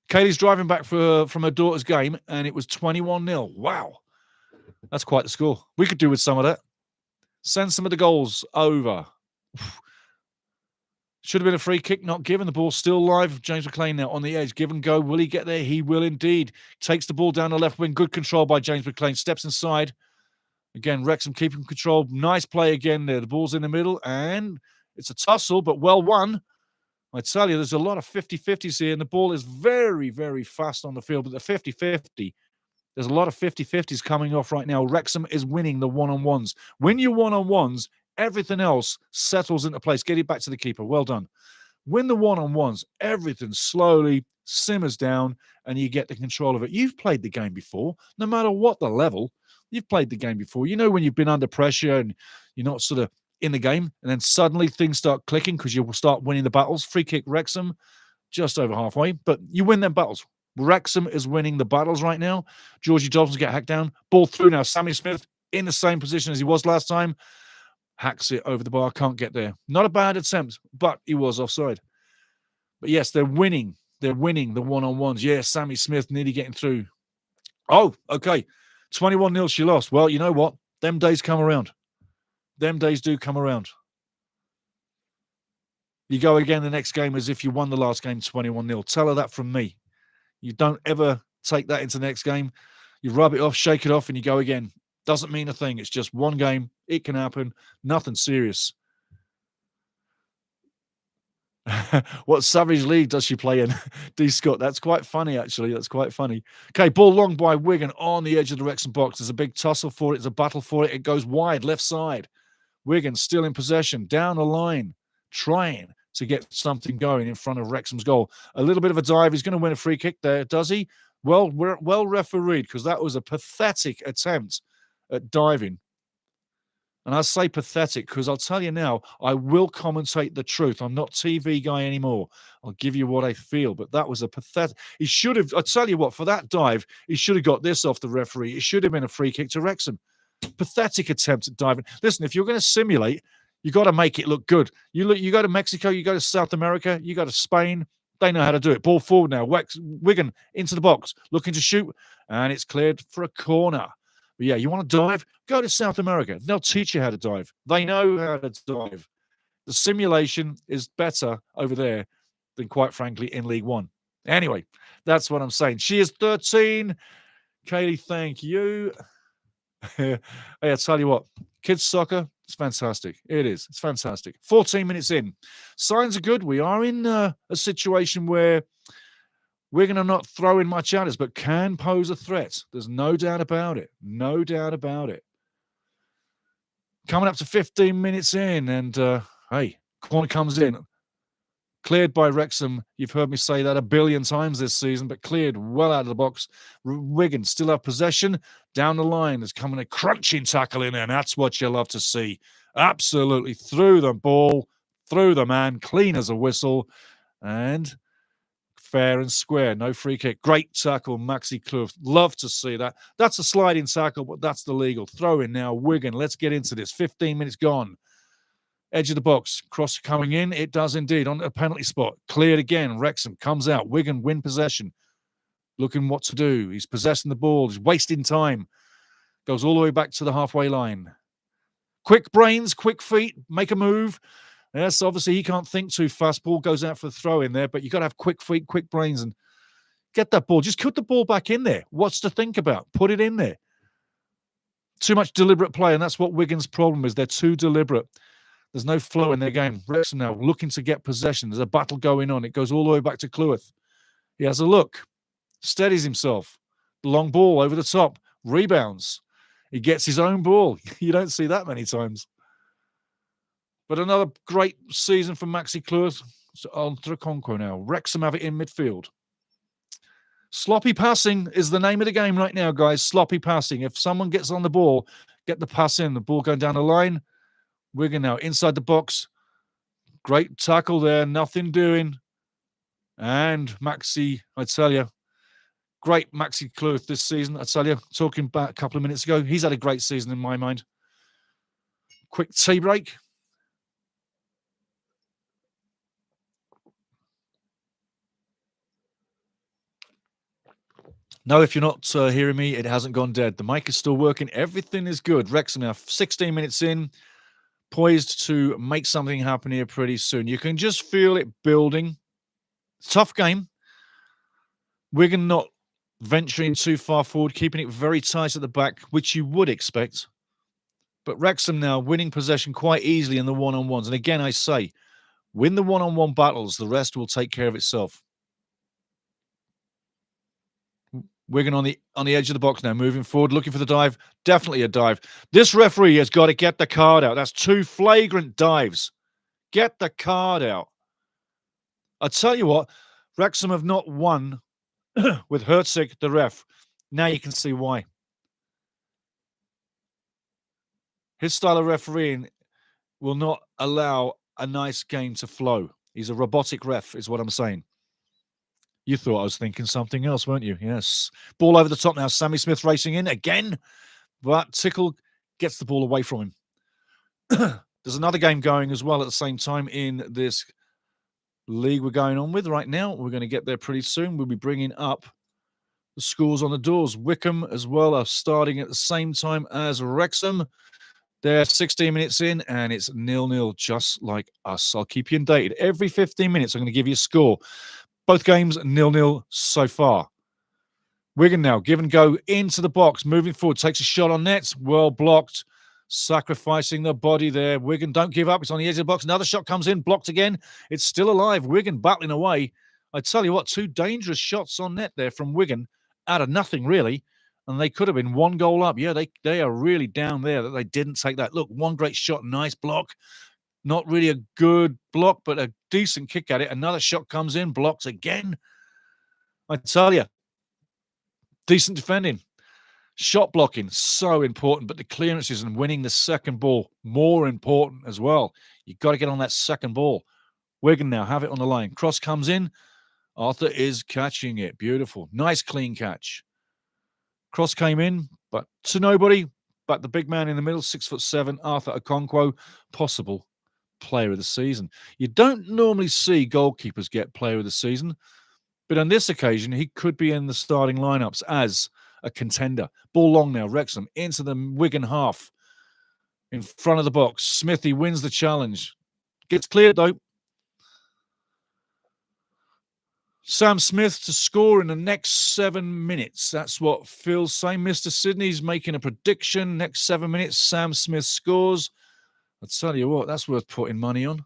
Katie's driving back from her daughter's game, and it was 21-0. Wow. That's quite the score. We could do with some of that. Send some of the goals over. Should have been a free kick, not given. The ball still live. James McLean now on the edge. Give and go. Will he get there? He will indeed. Takes the ball down the left wing. Good control by James McLean. Steps inside. Again, Wrexham keeping control. Nice play again there. The ball's in the middle, and it's a tussle, but well won. I tell you, there's a lot of 50-50s here, and the ball is very, very fast on the field. But the 50-50, there's a lot of 50-50s coming off right now. Wrexham is winning the one-on-ones. Win your one-on-ones, everything else settles into place. Get it back to the keeper. Well done. Win the one-on-ones, everything slowly simmers down, and you get the control of it. You've played the game before, no matter what the level. You've played the game before. You know when you've been under pressure and you're not sort of in the game, and then suddenly things start clicking because you will start winning the battles. Free kick Wrexham, just over halfway, but you win them battles. Wrexham is winning the battles right now. Georgie Dobson get hacked down. Ball through now. Sammy Smith in the same position as he was last time. Hacks it over the bar. Can't get there. Not a bad attempt, but he was offside. But yes, they're winning. They're winning the one-on-ones. Yeah, Sammy Smith nearly getting through. Oh, okay. 21-0 she lost. Well, you know what? Them days come around. Them days do come around. You go again the next game as if you won the last game 21-0. Tell her that from me. You don't ever take that into the next game. You rub it off, shake it off, and you go again. Doesn't mean a thing. It's just one game. It can happen. Nothing serious. What Savage League does she play in? D. Scott. That's quite funny, actually. That's quite funny. Okay, ball long by Wigan on the edge of the Wrexham box. There's a big tussle for it. There's a battle for it. It goes wide, left side. Wigan still in possession, down the line, trying to get something going in front of Wrexham's goal. A little bit of a dive. He's going to win a free kick there, does he? Well refereed, because that was a pathetic attempt at diving. And I say pathetic because I'll tell you now, I will commentate the truth. I'm not TV guy anymore. I'll give you what I feel. But that was a pathetic. He should have, I'll tell you what, for that dive, he should have got this off the referee. It should have been a free kick to Wrexham. Pathetic attempt at diving. Listen, if you're going to simulate, you got to make it look good. You go to Mexico, you go to South America, you go to Spain. They know how to do it. Ball forward now. Wigan into the box, looking to shoot, and it's cleared for a corner. But yeah, you want to dive? Go to South America. They'll teach you how to dive. They know how to dive. The simulation is better over there than, quite frankly, in League One. Anyway, that's what I'm saying. She is 13. Kaylee, thank you. Hey, I tell you what, kids soccer, it's fantastic. It is. It's fantastic. 14 minutes in. Signs are good. We are in a situation where we're going to not throw in much at us, but can pose a threat. There's no doubt about it. No doubt about it. Coming up to 15 minutes in, and hey, corner comes in. Cleared by Wrexham. You've heard me say that a billion times this season, but cleared well out of the box. Wigan still have possession. Down the line, there's coming a crunching tackle in there, and that's what you love to see. Absolutely threw the ball through the man, clean as a whistle, and fair and square. No free kick. Great tackle, Maxi Clough. Love to see that. That's a sliding tackle, but that's the legal. Throw in now, Wigan. Let's get into this. 15 minutes gone. Edge of the box. Cross coming in. It does indeed. On a penalty spot. Cleared again. Wrexham comes out. Wigan win possession. Looking what to do. He's possessing the ball. He's wasting time. Goes all the way back to the halfway line. Quick brains, quick feet. Make a move. Yes, obviously he can't think too fast. Ball goes out for the throw in there, but you've got to have quick feet, quick brains, and get that ball. Just put the ball back in there. What's to think about? Put it in there. Too much deliberate play, and that's what Wigan's problem is. They're too deliberate. There's no flow in their game. Wrexham now looking to get possession. There's a battle going on. It goes all the way back to Clough. He has a look. Steadies himself. The long ball over the top. Rebounds. He gets his own ball. You don't see that many times. But another great season for Maxi Clough. So on to the Conquo now. Wrexham have it in midfield. Sloppy passing is the name of the game right now, guys. Sloppy passing. If someone gets on the ball, get the pass in. The ball going down the line. Wigan now inside the box. Great tackle there. Nothing doing. And Maxi, I tell you, great Maxi Clough this season. I tell you, talking about a couple of minutes ago, he's had a great season in my mind. Quick tea break. No, if you're not hearing me, it hasn't gone dead. The mic is still working. Everything is good. Wrexham now 16 minutes in, poised to make something happen here pretty soon. You can just feel it building. Tough game. Wigan not venturing too far forward, keeping it very tight at the back, which you would expect. But Wrexham now winning possession quite easily in the one-on-ones. And again, I say, win the one-on-one battles. The rest will take care of itself. Wigan on the edge of the box now, moving forward, looking for the dive. Definitely a dive. This referee has got to get the card out. That's two flagrant dives. Get the card out. I tell you what, Wrexham have not won with Herzig, the ref. Now you can see why. His style of refereeing will not allow a nice game to flow. He's a robotic ref, is what I'm saying. You thought I was thinking something else, weren't you? Yes. Ball over the top now. Sammy Smith racing in again. But Tickle gets the ball away from him. There's another game going as well at the same time in this league we're going on with right now. We're going to get there pretty soon. We'll be bringing up the scores on the doors. Wickham as well are starting at the same time as Wrexham. They're 16 minutes in, and it's 0-0, just like us. I'll keep you updated. Every 15 minutes, I'm going to give you a score. Both games 0-0 so far. Wigan now, give and go into the box, moving forward, takes a shot on net, well blocked, sacrificing the body there. Wigan don't give up, it's on the edge of the box. Another shot comes in, blocked again. It's still alive. Wigan battling away. I tell you what, two dangerous shots on net there from Wigan, out of nothing really, and they could have been one goal up. Yeah, they are really down there that they didn't take that. Look, one great shot, nice block. Not really a good block, but a decent kick at it. Another shot comes in, blocks again. I tell you, decent defending. Shot blocking, so important, but the clearances and winning the second ball, more important as well. You've got to get on that second ball. Wigan now have it on the line. Cross comes in. Arthur is catching it. Beautiful. Nice clean catch. Cross came in, but to nobody. But the big man in the middle, 6'7", Arthur Okonkwo, possible player of the season. You don't normally see goalkeepers get player of the season, but on this occasion, he could be in the starting lineups as a contender. Ball long now, Wrexham into the Wigan half. In front of the box, Smithy wins the challenge. Gets cleared though. Sam Smith to score in the next 7 minutes. That's what Phil's saying. Mr. Sydney's making a prediction. Next 7 minutes, Sam Smith scores. I'll tell you what, that's worth putting money on.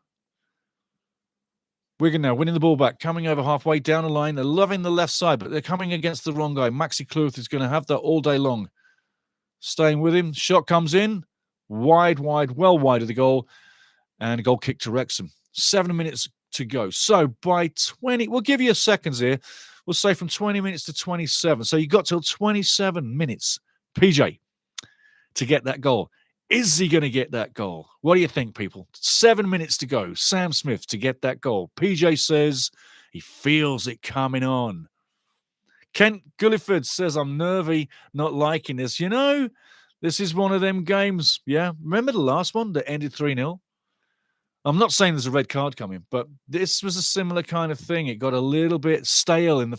Wigan now winning the ball back, coming over halfway down the line. They're loving the left side, but they're coming against the wrong guy. Maxi Clough is going to have that all day long. Staying with him. Shot comes in. Wide, well wide of the goal. And a goal kick to Wrexham. 7 minutes to go. So by 20, we'll give you a seconds here. We'll say from 20 minutes to 27. So you got till 27 minutes, PJ, to get that goal. Is he going to get that goal? What do you think, people? 7 minutes to go. Sam Smith to get that goal. PJ says he feels it coming on. Kent Gulliford says, I'm nervy, not liking this. You know, this is one of them games. Yeah. Remember the last one that ended 3-0? I'm not saying there's a red card coming, but this was a similar kind of thing. It got a little bit stale in the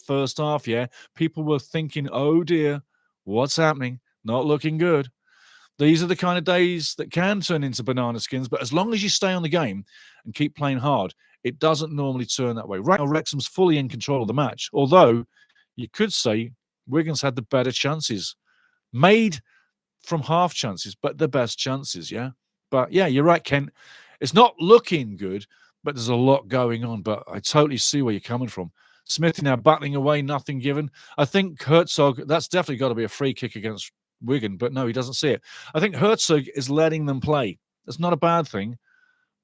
first half, yeah. People were thinking, oh dear, what's happening? Not looking good. These are the kind of days that can turn into banana skins, but as long as you stay on the game and keep playing hard, it doesn't normally turn that way. Right now, Wrexham's fully in control of the match, although you could say Wigan's had the better chances. Made from half chances, but the best chances, yeah? But yeah, you're right, Kent. It's not looking good, but there's a lot going on. But I totally see where you're coming from. Smith now battling away, nothing given. I think Herzog, that's definitely got to be a free kick against Wigan, but no, he doesn't see it. I think Herzog is letting them play. That's not a bad thing.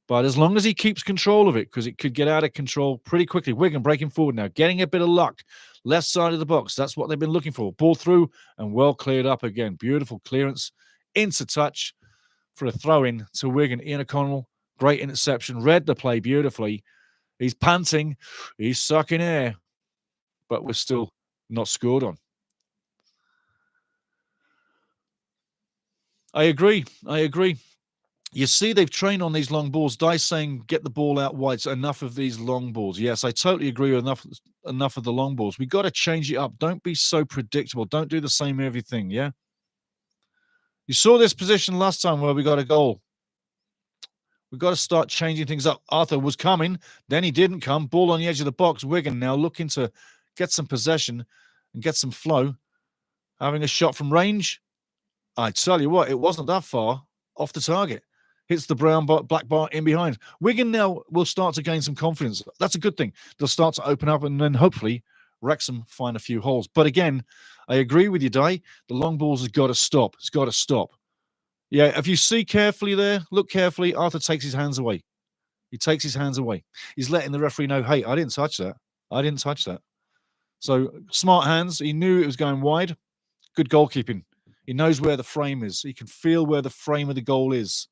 But as long as he keeps control of it, because it could get out of control pretty quickly. Wigan breaking forward now, getting a bit of luck. Left side of the box. That's what they've been looking for. Ball through and well cleared up again. Beautiful clearance into touch for a throw-in to Wigan. Ian O'Connell, great interception. Read the play beautifully. He's panting. He's sucking air. But we're still not scored on. I agree. You see, they've trained on these long balls. Dice saying, get the ball out wide. So enough of these long balls. Yes, I totally agree with enough of the long balls. We got to change it up. Don't be so predictable. Don't do the same everything, yeah? You saw this position last time where we got a goal. We've got to start changing things up. Arthur was coming. Then he didn't come. Ball on the edge of the box. Wigan now looking to get some possession and get some flow. Having a shot from range. I tell you what, it wasn't that far off the target. Hits the black bar in behind. Wigan now will start to gain some confidence. That's a good thing. They'll start to open up, and then hopefully Wrexham find a few holes. But again, I agree with you, Dai. The long balls has got to stop. It's got to stop. Yeah, if you see carefully there, look carefully, Arthur takes his hands away. He takes his hands away. He's letting the referee know, hey, I didn't touch that. I didn't touch that. So smart hands. He knew it was going wide. Good goalkeeping. He knows where the frame is. He can feel where the frame of the goal is.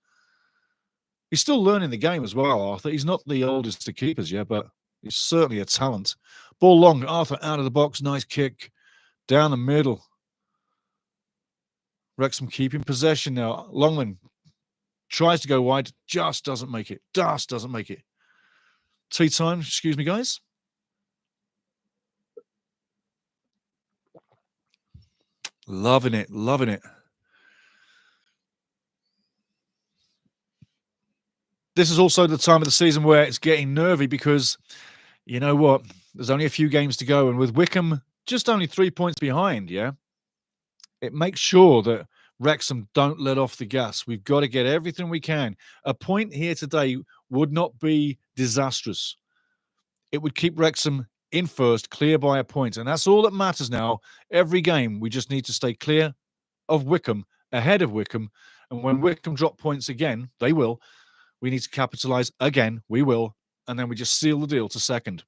He's still learning the game as well, Arthur. He's not the oldest of keepers yet, but he's certainly a talent. Ball long. Arthur out of the box. Nice kick. Down the middle. Wrexham keeping possession now. Longman tries to go wide. Just doesn't make it. Tea time. Excuse me, guys. Loving it. This is also the time of the season where it's getting nervy because, you know what, there's only a few games to go. And with Wycombe just only 3 points behind, yeah, it makes sure that Wrexham don't let off the gas. We've got to get everything we can. A point here today would not be disastrous. It would keep Wrexham in first, clear by a point. And that's all that matters now. Every game, we just need to stay clear of Wycombe, ahead of Wycombe. And when Wycombe drop points again, they will. We need to capitalise again. We will. And then we just seal the deal to second.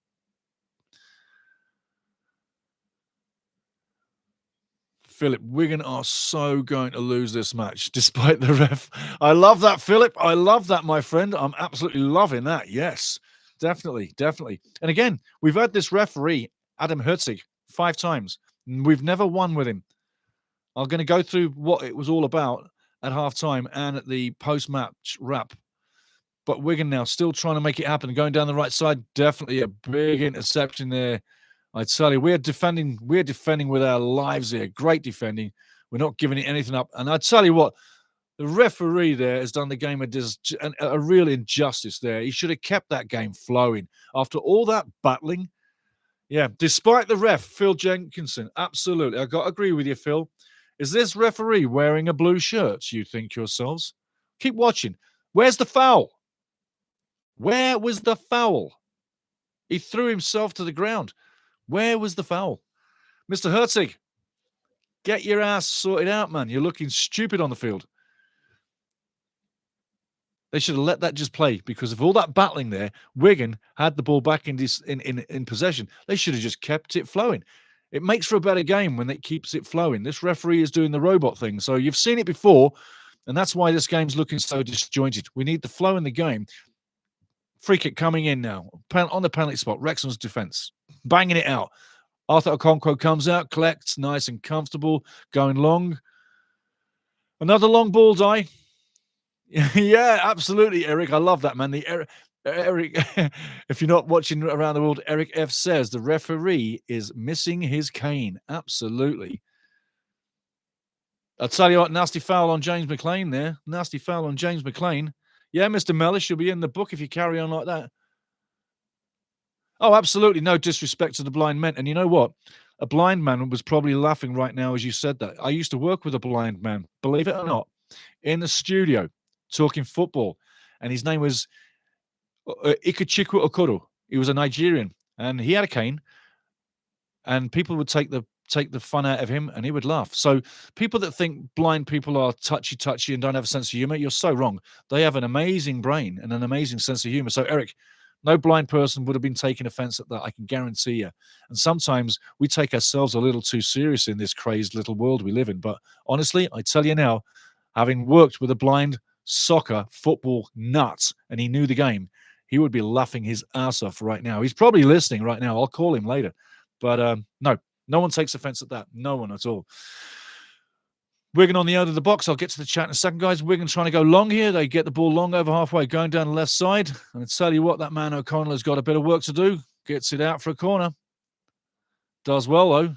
Philip, Wigan are so going to lose this match despite the ref. I love that, Philip. I love that, my friend. I'm absolutely loving that. Yes, definitely. And again, we've had this referee, Adam Herzog, 5 times. We've never won with him. I'm going to go through what it was all about at halftime and at the post-match wrap. But Wigan now still trying to make it happen. Going down the right side, definitely a big interception there. I tell you, we're defending with our lives here. Great defending. We're not giving anything up. And I tell you what, the referee there has done the game a real injustice there. He should have kept that game flowing after all that battling. Yeah, despite the ref, Phil Jenkinson, absolutely. I got to agree with you, Phil. Is this referee wearing a blue shirt, you think yourselves? Keep watching. Where's the foul? Where was the foul? He threw himself to the ground. Where was the foul? Mr. Herzog, get your ass sorted out, man. You're looking stupid on the field. They should have let that just play because of all that battling there. Wigan had the ball back in possession. They should have just kept it flowing. It makes for a better game when it keeps it flowing. This referee is doing the robot thing. So you've seen it before, and that's why this game's looking so disjointed. We need the flow in the game. Free kick coming in now. On the penalty spot, Wrexham's defence. Banging it out. Arthur Okonkwo comes out, collects, nice and comfortable, going long. Another long ball, Di. Yeah, absolutely, Eric. I love that, man. Eric, if you're not watching around the world, Eric F says the referee is missing his cane. Absolutely. I'll tell you what, nasty foul on James McLean there. Nasty foul on James McLean. Yeah, Mr. Mellish, you'll be in the book if you carry on like that. Oh, absolutely. No disrespect to the blind men. And you know what? A blind man was probably laughing right now as you said that. I used to work with a blind man, believe it or not, in the studio talking football. And his name was Ikechukwu Okoro. He was a Nigerian and he had a cane. And people would take the fun out of him and he would laugh. So people that think blind people are touchy and don't have a sense of humor, you're so wrong. They have an amazing brain and an amazing sense of humor. So, Eric, no blind person would have been taking offense at that, I can guarantee you. And sometimes we take ourselves a little too seriously in this crazed little world we live in. But honestly, I tell you now, having worked with a blind soccer football nut and he knew the game, he would be laughing his ass off right now. He's probably listening right now. I'll call him later. But no one takes offense at that. No one at all. Wigan on the out of the box. I'll get to the chat in a second, guys. Wigan trying to go long here. They get the ball long over halfway, going down the left side. And I tell you what, that man O'Connell has got a bit of work to do. Gets it out for a corner. Does well, though.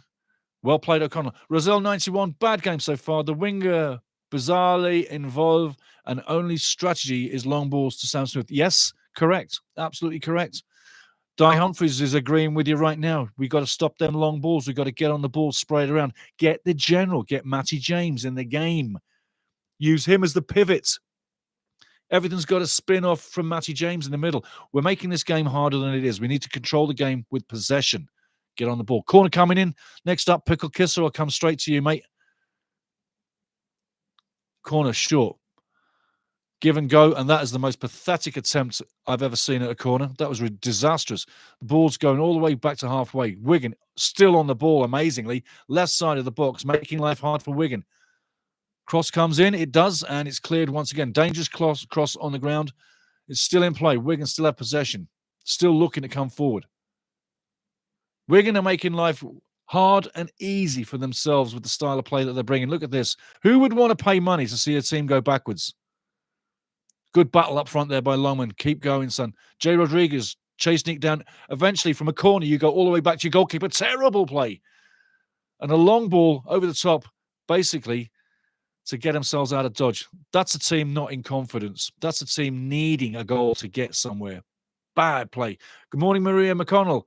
Well played, O'Connell. Roselle 91, bad game so far. The winger bizarrely involved, and only strategy is long balls to Sam Smith. Yes, correct. Absolutely correct. Di Humphries is agreeing with you right now. We've got to stop them long balls. We've got to get on the ball, spray it around. Get the general. Get Matty James in the game. Use him as the pivot. Everything's got to spin off from Matty James in the middle. We're making this game harder than it is. We need to control the game with possession. Get on the ball. Corner coming in. Next up, Pickle Kisser will come straight to you, mate. Corner short. Give and go, and that is the most pathetic attempt I've ever seen at a corner. That was disastrous. The ball's going all the way back to halfway. Wigan still on the ball, amazingly. Left side of the box, making life hard for Wigan. Cross comes in, it does, and it's cleared once again. Dangerous cross on the ground. It's still in play. Wigan still have possession. Still looking to come forward. Wigan are making life hard and easy for themselves with the style of play that they're bringing. Look at this. Who would want to pay money to see a team go backwards? Good battle up front there by Longman. Keep going, son. Jay Rodriguez chasing it down. Eventually, from a corner, you go all the way back to your goalkeeper. Terrible play. And a long ball over the top, basically, to get themselves out of dodge. That's a team not in confidence. That's a team needing a goal to get somewhere. Bad play. Good morning, Maria McConnell.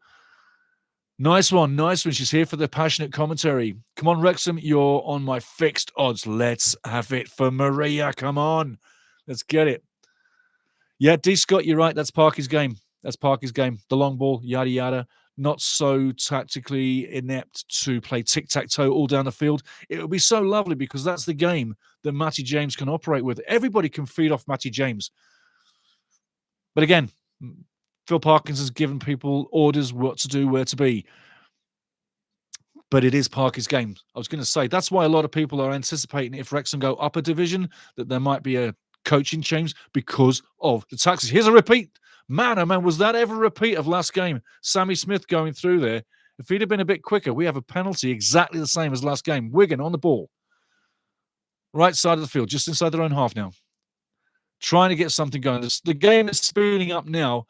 Nice one. Nice one. She's here for the passionate commentary. Come on, Wrexham. You're on my fixed odds. Let's have it for Maria. Come on. Let's get it. Yeah, D. Scott, you're right. That's Parky's game. That's Parky's game. The long ball, yada, yada. Not so tactically inept to play tic-tac-toe all down the field. It would be so lovely because that's the game that Matty James can operate with. Everybody can feed off Matty James. But again, Phil Parkinson's given people orders what to do, where to be. But it is Parky's game. I was going to say, that's why a lot of people are anticipating if Wrexham go up a division, that there might be a coaching change because of the taxes. Here's a repeat. Man, oh man, was that ever a repeat of last game? Sammy Smith going through there. If he'd have been a bit quicker, we have a penalty exactly the same as last game. Wigan on the ball. Right side of the field, just inside their own half now. Trying to get something going. The game is spooning up now,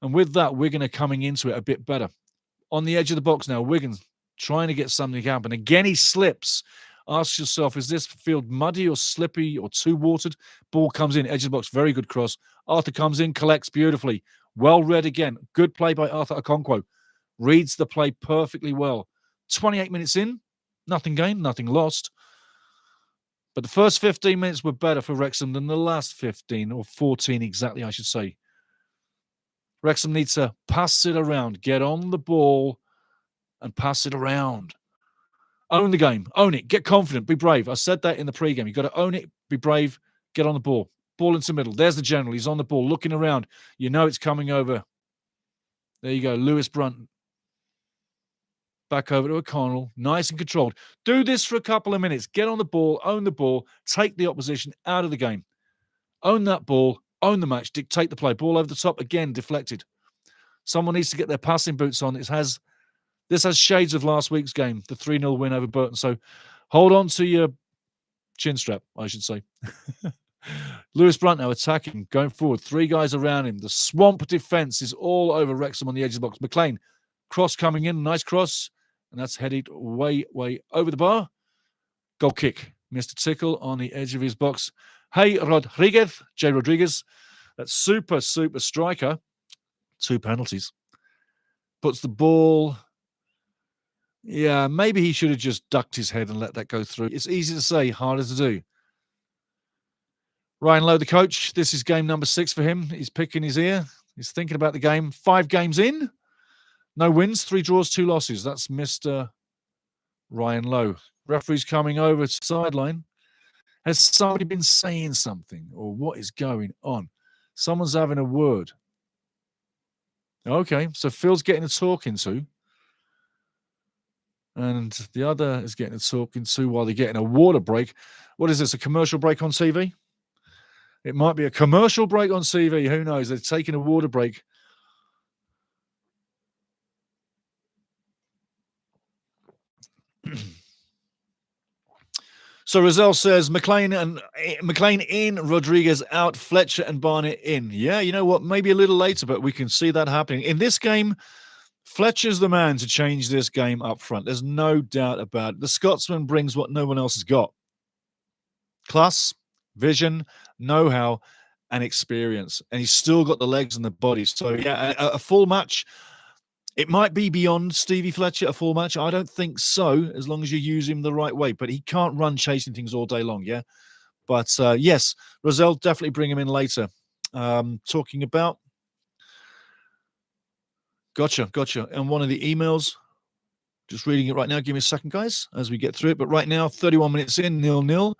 and with that, Wigan are coming into it a bit better. On the edge of the box now, Wigan trying to get something to happen. Again, he slips. Ask yourself, is this field muddy or slippy or too watered? Ball comes in, edge of the box, very good cross. Arthur comes in, collects beautifully. Well read again. Good play by Arthur Okonkwo. Reads the play perfectly well. 28 minutes in, nothing gained, nothing lost. But the first 15 minutes were better for Wrexham than the last 15, or 14 exactly, I should say. Wrexham needs to pass it around, get on the ball and pass it around. Own the game. Own it. Get confident. Be brave. I said that in the pregame. You've got to own it. Be brave. Get on the ball. Ball into the middle. There's the general. He's on the ball, looking around. You know it's coming over. There you go. Lewis Brunt. back over to O'Connell, nice and controlled. Do this for a couple of minutes. Get on the ball, own the ball, take the opposition out of the game. Own that ball, own the match, dictate the play. Ball over the top, again, deflected. Someone needs to get their passing boots on. This has shades of last week's game, the 3-0 win over Burton. So hold on to your chin strap, I should say. Lewis Brunt now attacking, going forward. 3 guys around him. The swamp defence is all over Wrexham on the edge of the box. McLean, cross coming in, nice cross. And that's headed way, way over the bar. Goal kick. Missed a tickle on the edge of his box. Hey, Rodriguez, Jay Rodriguez, that super striker. 2 penalties. Puts the ball... Yeah, maybe he should have just ducked his head and let that go through. It's easy to say, harder to do. Ryan Lowe, the coach, this is game number 6 for him. He's picking his ear. He's thinking about the game. 5 games in. No wins, 3 draws, 2 losses. That's Mr. Ryan Lowe. Referee's coming over to the sideline. Has somebody been saying something? Or what is going on? Someone's having a word. Okay, so Phil's getting a talking to. And the other is getting a talking to while they're getting a water break. What is this, a commercial break on TV? It might be a commercial break on TV. Who knows? They're taking a water break. So Rozelle says McLean in, Rodriguez out, Fletcher and Barnett in. Yeah, you know what? Maybe a little later, but we can see that happening. In this game, Fletcher's the man to change this game up front. There's no doubt about it. The Scotsman brings what no one else has got. Class, vision, know-how, and experience. And he's still got the legs and the body. So, yeah, a full match. It might be beyond Stevie Fletcher, a full match. I don't think so, as long as you use him the right way. But he can't run chasing things all day long, yeah? But, yes, Rozelle, definitely bring him in later. Talking about... Gotcha. And one of the emails, just reading it right now. Give me a second, guys, as we get through it. But right now, 31 minutes in, 0-0.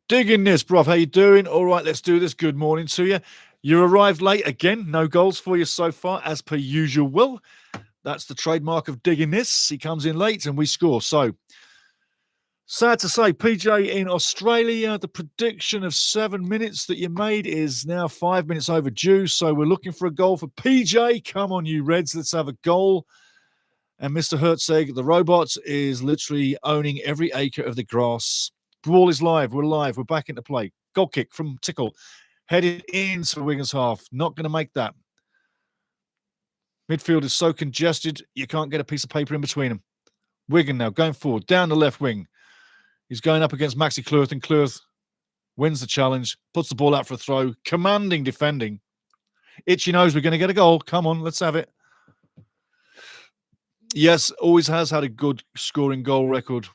Digging this, bruv. How you doing? All right, let's do this. Good morning to you. You arrived late again. No goals for you so far, as per usual. That's the trademark of digging this. He comes in late and we score. So, sad to say, PJ in Australia, the prediction of 7 minutes that you made is now 5 minutes overdue. So we're looking for a goal for PJ. Come on, you Reds. Let's have a goal. And Mr. Herzeg, the robot, is literally owning every acre of the grass. Ball is live. We're live. We're back into play. Goal kick from Tickle. Headed into Wigan's half. Not going to make that. Midfield is so congested, you can't get a piece of paper in between them. Wigan now going forward, down the left wing. He's going up against Maxi Klurth, and Klurth wins the challenge, puts the ball out for a throw, commanding defending. Itchy knows we're going to get a goal. Come on, let's have it. Yes, always has had a good scoring goal record.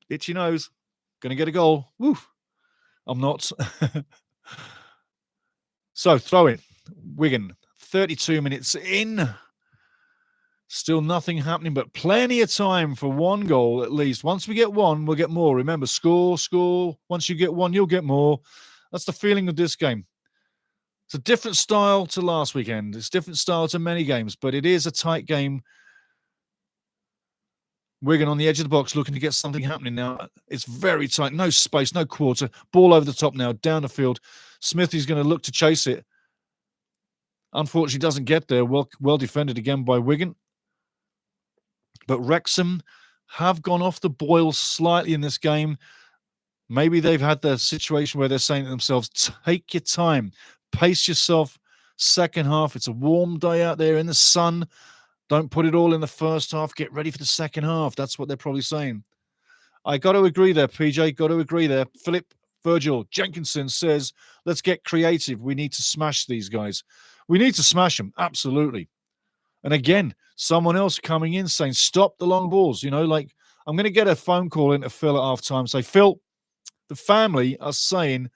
Itchy knows. Going to get a goal. Woo. I'm not. So, throw in. Wigan, 32 minutes in. Still nothing happening, but plenty of time for one goal at least. Once we get one, we'll get more. Remember, score. Once you get one, you'll get more. That's the feeling of this game. It's a different style to last weekend. It's a different style to many games, but it is a tight game. Wigan on the edge of the box looking to get something happening now. It's very tight. No space, no quarter. Ball over the top now, down the field. Smithy's going to look to chase it. Unfortunately, doesn't get there. Well defended again by Wigan. But Wrexham have gone off the boil slightly in this game. Maybe they've had the situation where they're saying to themselves, take your time. Pace yourself. Second half. It's a warm day out there in the sun. Don't put it all in the first half. Get ready for the second half. That's what they're probably saying. I got to agree there, PJ. Got to agree there. Philip Virgil Jenkinson says, let's get creative. We need to smash these guys. We need to smash them. Absolutely. And again, someone else coming in saying, stop the long balls. You know, like I'm going to get a phone call into Phil at halftime. Say, Phil, the family are saying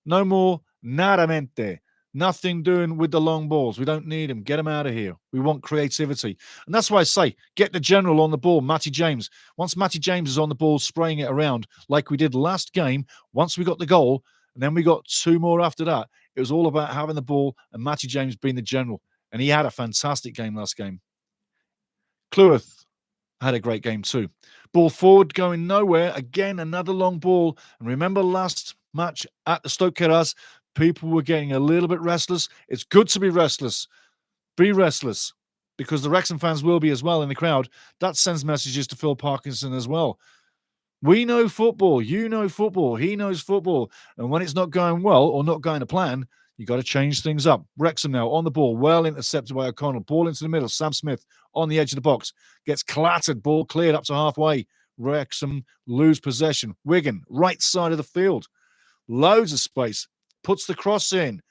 no more naramente. Nothing doing with the long balls. We don't need them. Get them out of here. We want creativity. And that's why I say, get the general on the ball, Matty James. Once Matty James is on the ball, spraying it around like we did last game, once we got the goal, and then we got 2 more after that, it was all about having the ball and Matty James being the general. And he had a fantastic game last game. Cleworth had a great game too. Ball forward, going nowhere. Again, another long ball. And remember last match at the Stoke Keras, people were getting a little bit restless. It's good to be restless. Be restless, because the Wrexham fans will be as well in the crowd. That sends messages to Phil Parkinson as well. We know football. You know football. He knows football. And when it's not going well or not going to plan, you got to change things up. Wrexham now on the ball, well intercepted by O'Connell. Ball into the middle. Sam Smith on the edge of the box. Gets clattered. Ball cleared up to halfway. Wrexham lose possession. Wigan, right side of the field. Loads of space. Puts the cross in.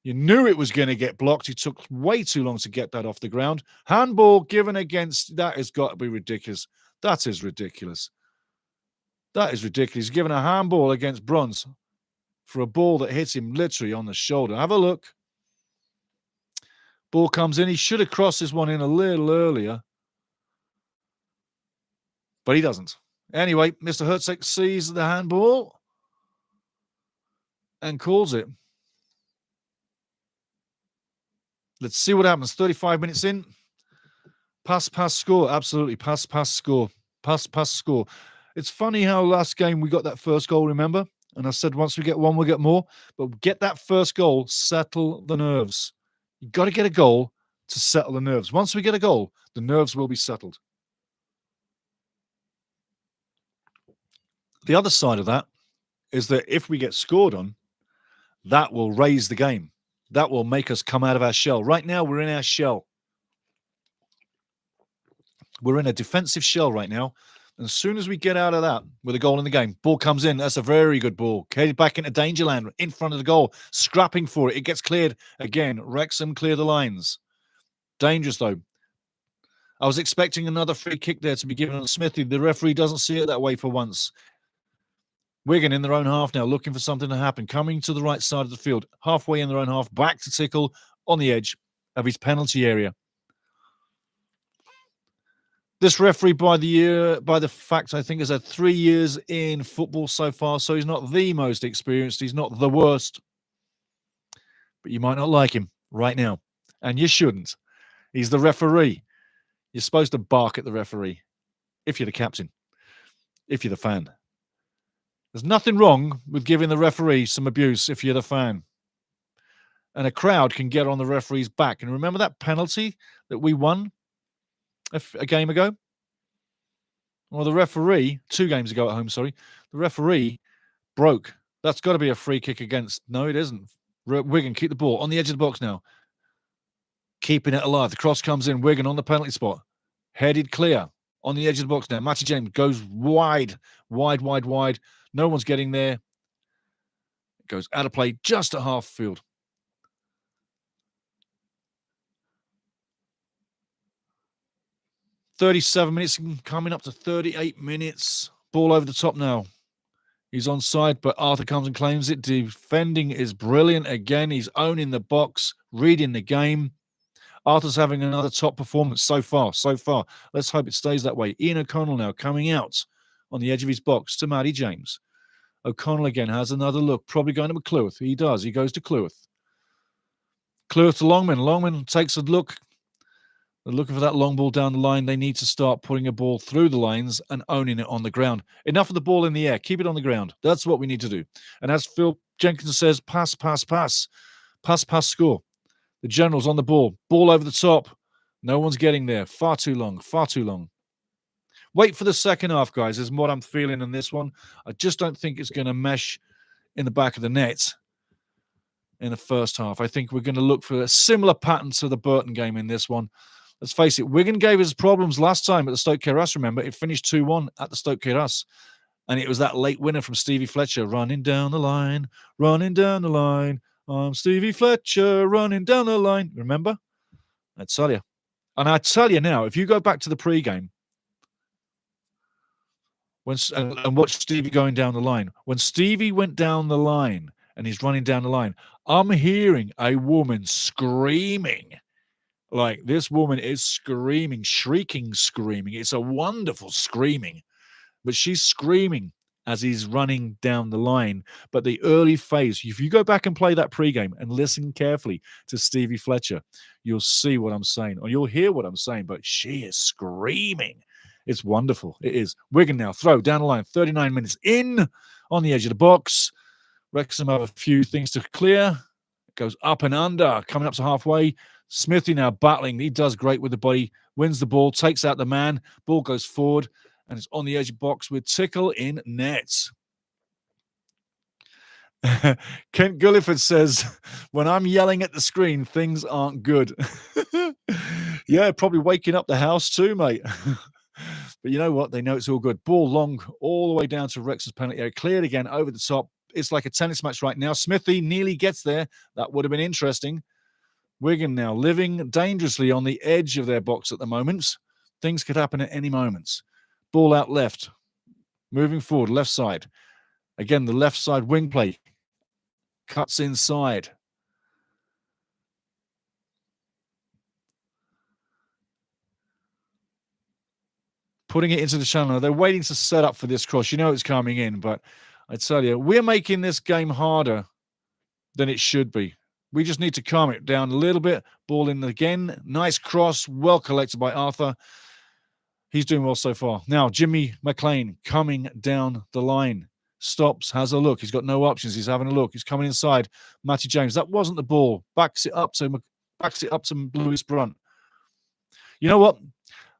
You knew it was going to get blocked. It took way too long to get that off the ground. Handball given against... That has got to be ridiculous. That is ridiculous. That is ridiculous. He's given a handball against Bruns for a ball that hits him literally on the shoulder. Have a look. Ball comes in. He should have crossed this one in a little earlier, but he doesn't. Anyway, Mr. Hertzek sees the handball and calls it. Let's see what happens. 35 minutes in. Pass, score. Absolutely. Pass, score. Pass, score. It's funny how last game we got that first goal, remember? And I said once we get one, we'll get more. But get that first goal, settle the nerves. You've got to get a goal to settle the nerves. Once we get a goal, the nerves will be settled. The other side of that is that if we get scored on, that will raise the game. That will make us come out of our shell. Right now, we're in our shell. We're in a defensive shell right now. And as soon as we get out of that with a goal in the game, ball comes in. That's a very good ball. Headed back into danger land in front of the goal, scrapping for it. It gets cleared again. Wrexham clear the lines. Dangerous, though. I was expecting another free kick there to be given on Smithy. The referee doesn't see it that way for once. Wigan in their own half now, looking for something to happen. Coming to the right side of the field, halfway in their own half, back to Tickle on the edge of his penalty area. This referee, by the fact, I think, has had 3 years in football so far, so he's not the most experienced. He's not the worst. But you might not like him right now, and you shouldn't. He's the referee. You're supposed to bark at the referee if you're the captain, if you're the fan. There's nothing wrong with giving the referee some abuse if you're the fan. And a crowd can get on the referee's back. And remember that penalty that we won a game ago? Well, the referee, 2 games ago at home, sorry, the referee broke. That's got to be a free kick against. No, it isn't. Wigan keep the ball on the edge of the box now. Keeping it alive. The cross comes in. Wigan on the penalty spot. Headed clear on the edge of the box now. Matty James goes wide. No one's getting there. It goes out of play just at half field. "37 minutes, coming up to 38 minutes. Ball over the top now. He's onside, but Arthur comes and claims it. Defending is brilliant again. He's owning the box, reading the game. Arthur's having another top performance so far. Let's hope it stays that way. Ian O'Connell now coming out on the edge of his box to Matty James. O'Connell again has another look, probably going to Cleworth. He does. He goes to Cleworth. Cleworth to Longman. Longman takes a look. They're looking for that long ball down the line. They need to start putting a ball through the lines and owning it on the ground. Enough of the ball in the air. Keep it on the ground. That's what we need to do. And as Phil Jenkins says, pass. Pass, score. The General's on the ball. Ball over the top. No one's getting there. Far too long. Wait for the second half, guys, is what I'm feeling in this one. I just don't think it's going to mesh in the back of the net in the first half. I think we're going to look for a similar pattern to the Burton game in this one. Let's face it, Wigan gave us problems last time at the Stoke Keras, remember? It finished 2-1 at the Stoke Keras. And it was that late winner from Stevie Fletcher, running down the line. I'm Stevie Fletcher, running down the line. Remember? I tell you. And I tell you now, if you go back to the pre-game, and watch Stevie going down the line. When Stevie went down the line and he's running down the line, I'm hearing a woman screaming. Like, this woman is screaming, shrieking, screaming. It's a wonderful screaming. But she's screaming as he's running down the line. But the early phase, if you go back and play that pregame and listen carefully to Stevie Fletcher, you'll see what I'm saying, or you'll hear what I'm saying. But she is screaming. It's wonderful. It is. Wigan now throw down the line, 39 minutes in on the edge of the box. Wrexham have a few things to clear. It goes up and under, coming up to halfway. Smithy now battling. He does great with the body, wins the ball, takes out the man. Ball goes forward, and it's on the edge of the box with Tickle in net. Kent Gulliford says, when I'm yelling at the screen, things aren't good. Yeah, probably waking up the house too, mate. But you know what? They know it's all good. Ball long all the way down to Wrexham's penalty area. Cleared again over the top. It's like a tennis match right now. Smithy nearly gets there. That would have been interesting. Wigan now living dangerously on the edge of their box at the moment. Things could happen at any moment. Ball out left. Moving forward, left side. Again, the left side wing play. Cuts inside. Putting it into the channel. They're waiting to set up for this cross. You know it's coming in, but I tell you, we're making this game harder than it should be. We just need to calm it down a little bit. Ball in again. Nice cross. Well collected by Arthur. He's doing well so far. Now, Jimmy McLean coming down the line. Stops, has a look. He's got no options. He's having a look. He's coming inside. Matty James. That wasn't the ball. Backs it up to Lewis Brunt. You know what?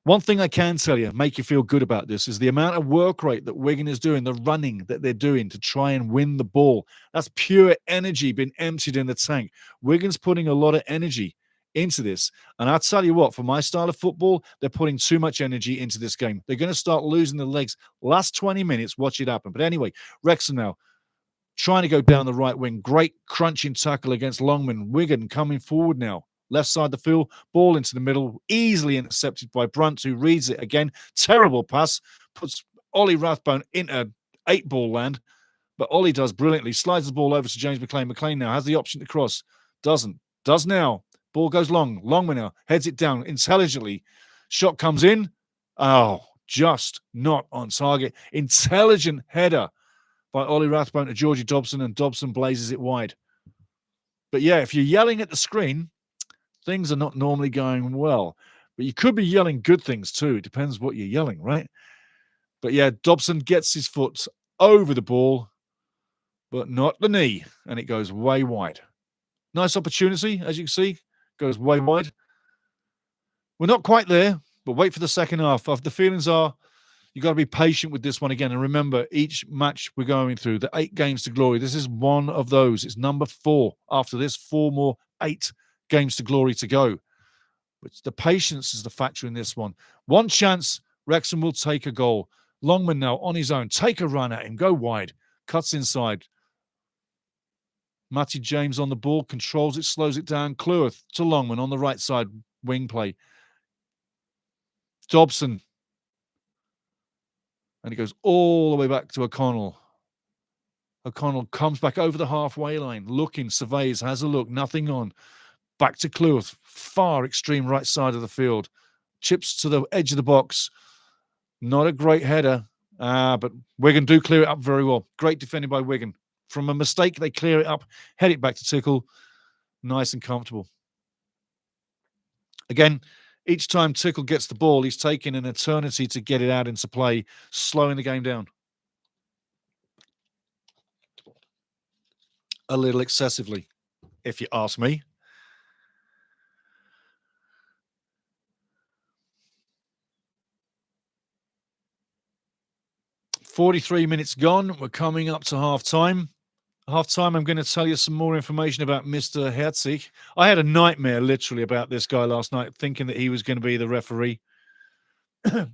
One thing I can tell you, make you feel good about this, is the amount of work rate that Wigan is doing, the running that they're doing to try and win the ball. That's pure energy being emptied in the tank. Wigan's putting a lot of energy into this. And I'll tell you what, for my style of football, they're putting too much energy into this game. They're going to start losing the legs. Last 20 minutes, watch it happen. But anyway, Wrexham now trying to go down the right wing. Great crunching tackle against Longman. Wigan coming forward now. Left side of the field, ball into the middle, easily intercepted by Brunt, who reads it again. Terrible pass, puts Ollie Rathbone into 8-ball land, but Ollie does brilliantly, slides the ball over to James McLean. McLean now has the option to cross, does now. Ball goes long, Longman now heads it down intelligently. Shot comes in, just not on target. Intelligent header by Ollie Rathbone to Georgie Dobson, and Dobson blazes it wide. But yeah, if you're yelling at the screen, things are not normally going well, but you could be yelling good things too. It depends what you're yelling, right? But yeah, Dobson gets his foot over the ball, but not the knee, and it goes way wide. Nice opportunity, as you can see, goes way wide. We're not quite there, but wait for the second half. The feelings are you've got to be patient with this one again. And remember, each match we're going through, the 8 games to glory, this is one of those. It's number 4. After this, 4 more 8 games to glory to go. But the patience is the factor in this one. One chance, Wrexham will take a goal. Longman now on his own. Take a run at him. Go wide. Cuts inside. Matty James on the ball. Controls it. Slows it down. Cleworth to Longman on the right side. Wing play. Dobson. And he goes all the way back to O'Connell. O'Connell comes back over the halfway line. Looking. Surveys. Has a look. Nothing on. Back to Cleworth, far extreme right side of the field. Chips to the edge of the box. Not a great header, but Wigan do clear it up very well. Great defending by Wigan. From a mistake, they clear it up, head it back to Tickle. Nice and comfortable. Again, each time Tickle gets the ball, he's taking an eternity to get it out into play, slowing the game down. A little excessively, if you ask me. 43 minutes gone. We're coming up to half-time. Half-time, I'm going to tell you some more information about Mr. Herzig. I had a nightmare, literally, about this guy last night, thinking that he was going to be the referee.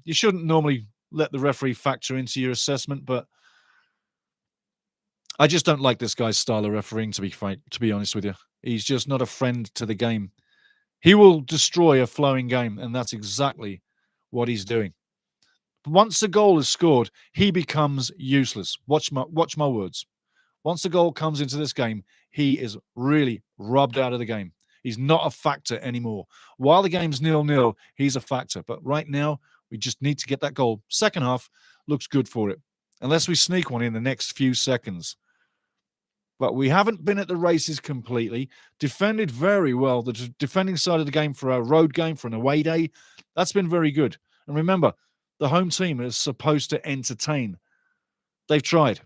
You shouldn't normally let the referee factor into your assessment, but I just don't like this guy's style of refereeing, to be honest with you. He's just not a friend to the game. He will destroy a flowing game, and that's exactly what he's doing. Once a goal is scored, he becomes useless. Watch my words. Once a goal comes into this game, he is really rubbed out of the game. He's not a factor anymore. While the game's 0-0, he's a factor. But right now, we just need to get that goal. Second half looks good for it. unless we sneak one in the next few seconds. But we haven't been at the races completely. Defended very well. The defending side of the game for a road game, for an away day, that's been very good. And remember, the home team is supposed to entertain. They've tried,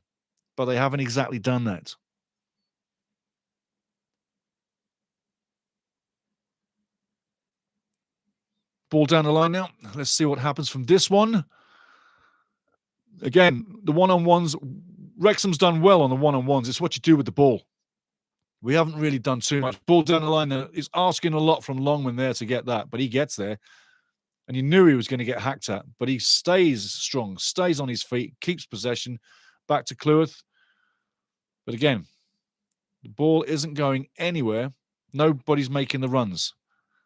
but they haven't exactly done that. Ball down the line now. Let's see what happens from this one. Again, the one-on-ones. Wrexham's done well on the one-on-ones. It's what you do with the ball. We haven't really done too much. Ball down the line. He's asking a lot from Longman there to get that, but he gets there. And you knew he was going to get hacked at, but he stays strong, stays on his feet, keeps possession. Back to Cleworth. But again, the ball isn't going anywhere. Nobody's making the runs.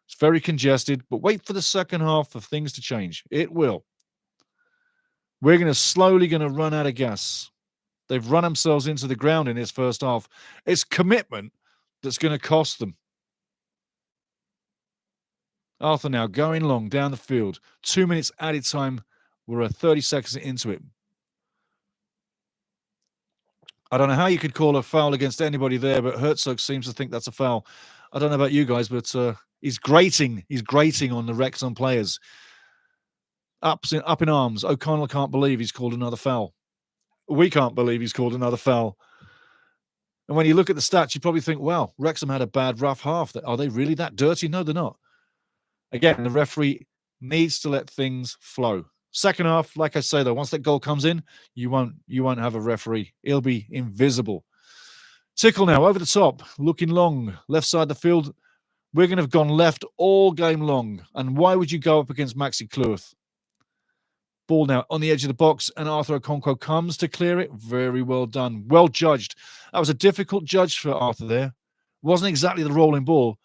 It's very congested, but wait for the second half for things to change. It will. We're slowly going to run out of gas. They've run themselves into the ground in this first half. It's commitment that's going to cost them. Arthur now going long down the field. 2 minutes added time. We're 30 seconds into it. I don't know how you could call a foul against anybody there, but Herzog seems to think that's a foul. I don't know about you guys, but he's grating. He's grating on the Wrexham players. Up in arms. O'Connell can't believe he's called another foul. We can't believe he's called another foul. And when you look at the stats, you probably think, wow, Wrexham had a bad rough half. Are they really that dirty? No, they're not. Again, the referee needs to let things flow. Second half, like I say, though, once that goal comes in, you won't have a referee. He'll be invisible. Tickle now, over the top, looking long, left side of the field. We're going to have gone left all game long. And why would you go up against Maxi Cleworth? Ball now on the edge of the box, and Arthur Okonkwo comes to clear it. Very well done. Well judged. That was a difficult judge for Arthur there. Wasn't exactly the rolling ball,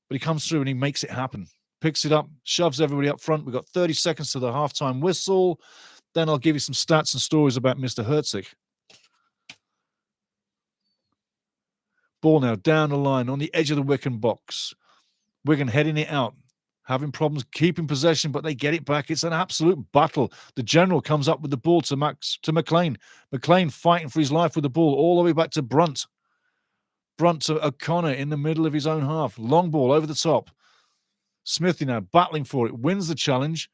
but he comes through and he makes it happen. Picks it up, shoves everybody up front. We've got 30 seconds to the halftime whistle. Then I'll give you some stats and stories about Mr. Herzog. Ball now down the line on the edge of the Wigan box. Wigan heading it out. Having problems keeping possession, but they get it back. It's an absolute battle. The general comes up with the ball to McLean. McLean fighting for his life with the ball all the way back to Brunt. Brunt to O'Connor in the middle of his own half. Long ball over the top. Smithy now battling for it. Wins the challenge.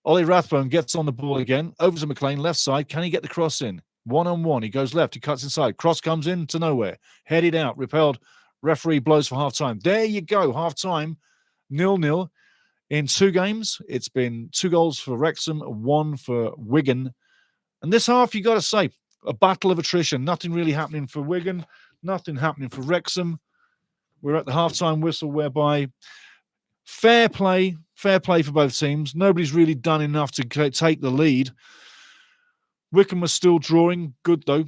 Ollie Rathbone gets on the ball again. Over to McLean, left side. Can he get the cross in? One-on-one. He goes left. He cuts inside. Cross comes in to nowhere. Headed out. Repelled. Referee blows for half-time. There you go. Half-time. 0-0 in 2 games. It's been 2 goals for Wrexham, 1 for Wigan. And this half, you got to say, a battle of attrition. Nothing really happening for Wigan. Nothing happening for Wrexham. We're at the halftime whistle whereby fair play for both teams. Nobody's really done enough to take the lead. Wycombe was still drawing. Good though.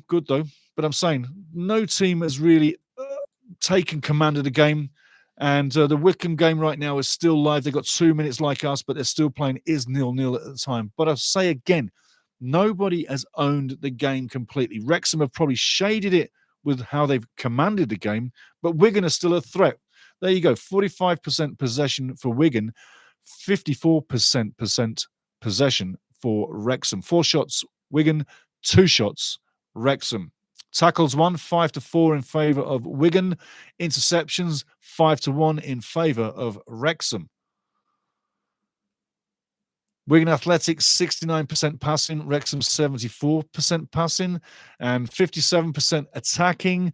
But I'm saying no team has really taken command of the game. And the Wycombe game right now is still live. They've got 2 minutes like us, but they're still playing is 0-0 at the time. But I'll say again, nobody has owned the game completely. Wrexham have probably shaded it with how they've commanded the game, but Wigan are still a threat. There you go, 45% possession for Wigan, 54% possession for Wrexham. 4 shots Wigan, 2 shots Wrexham. Tackles 1, 5-4 in favour of Wigan. Interceptions 5-1 in favour of Wrexham. Wigan Athletics 69% passing, Wrexham 74% passing, and 57% attacking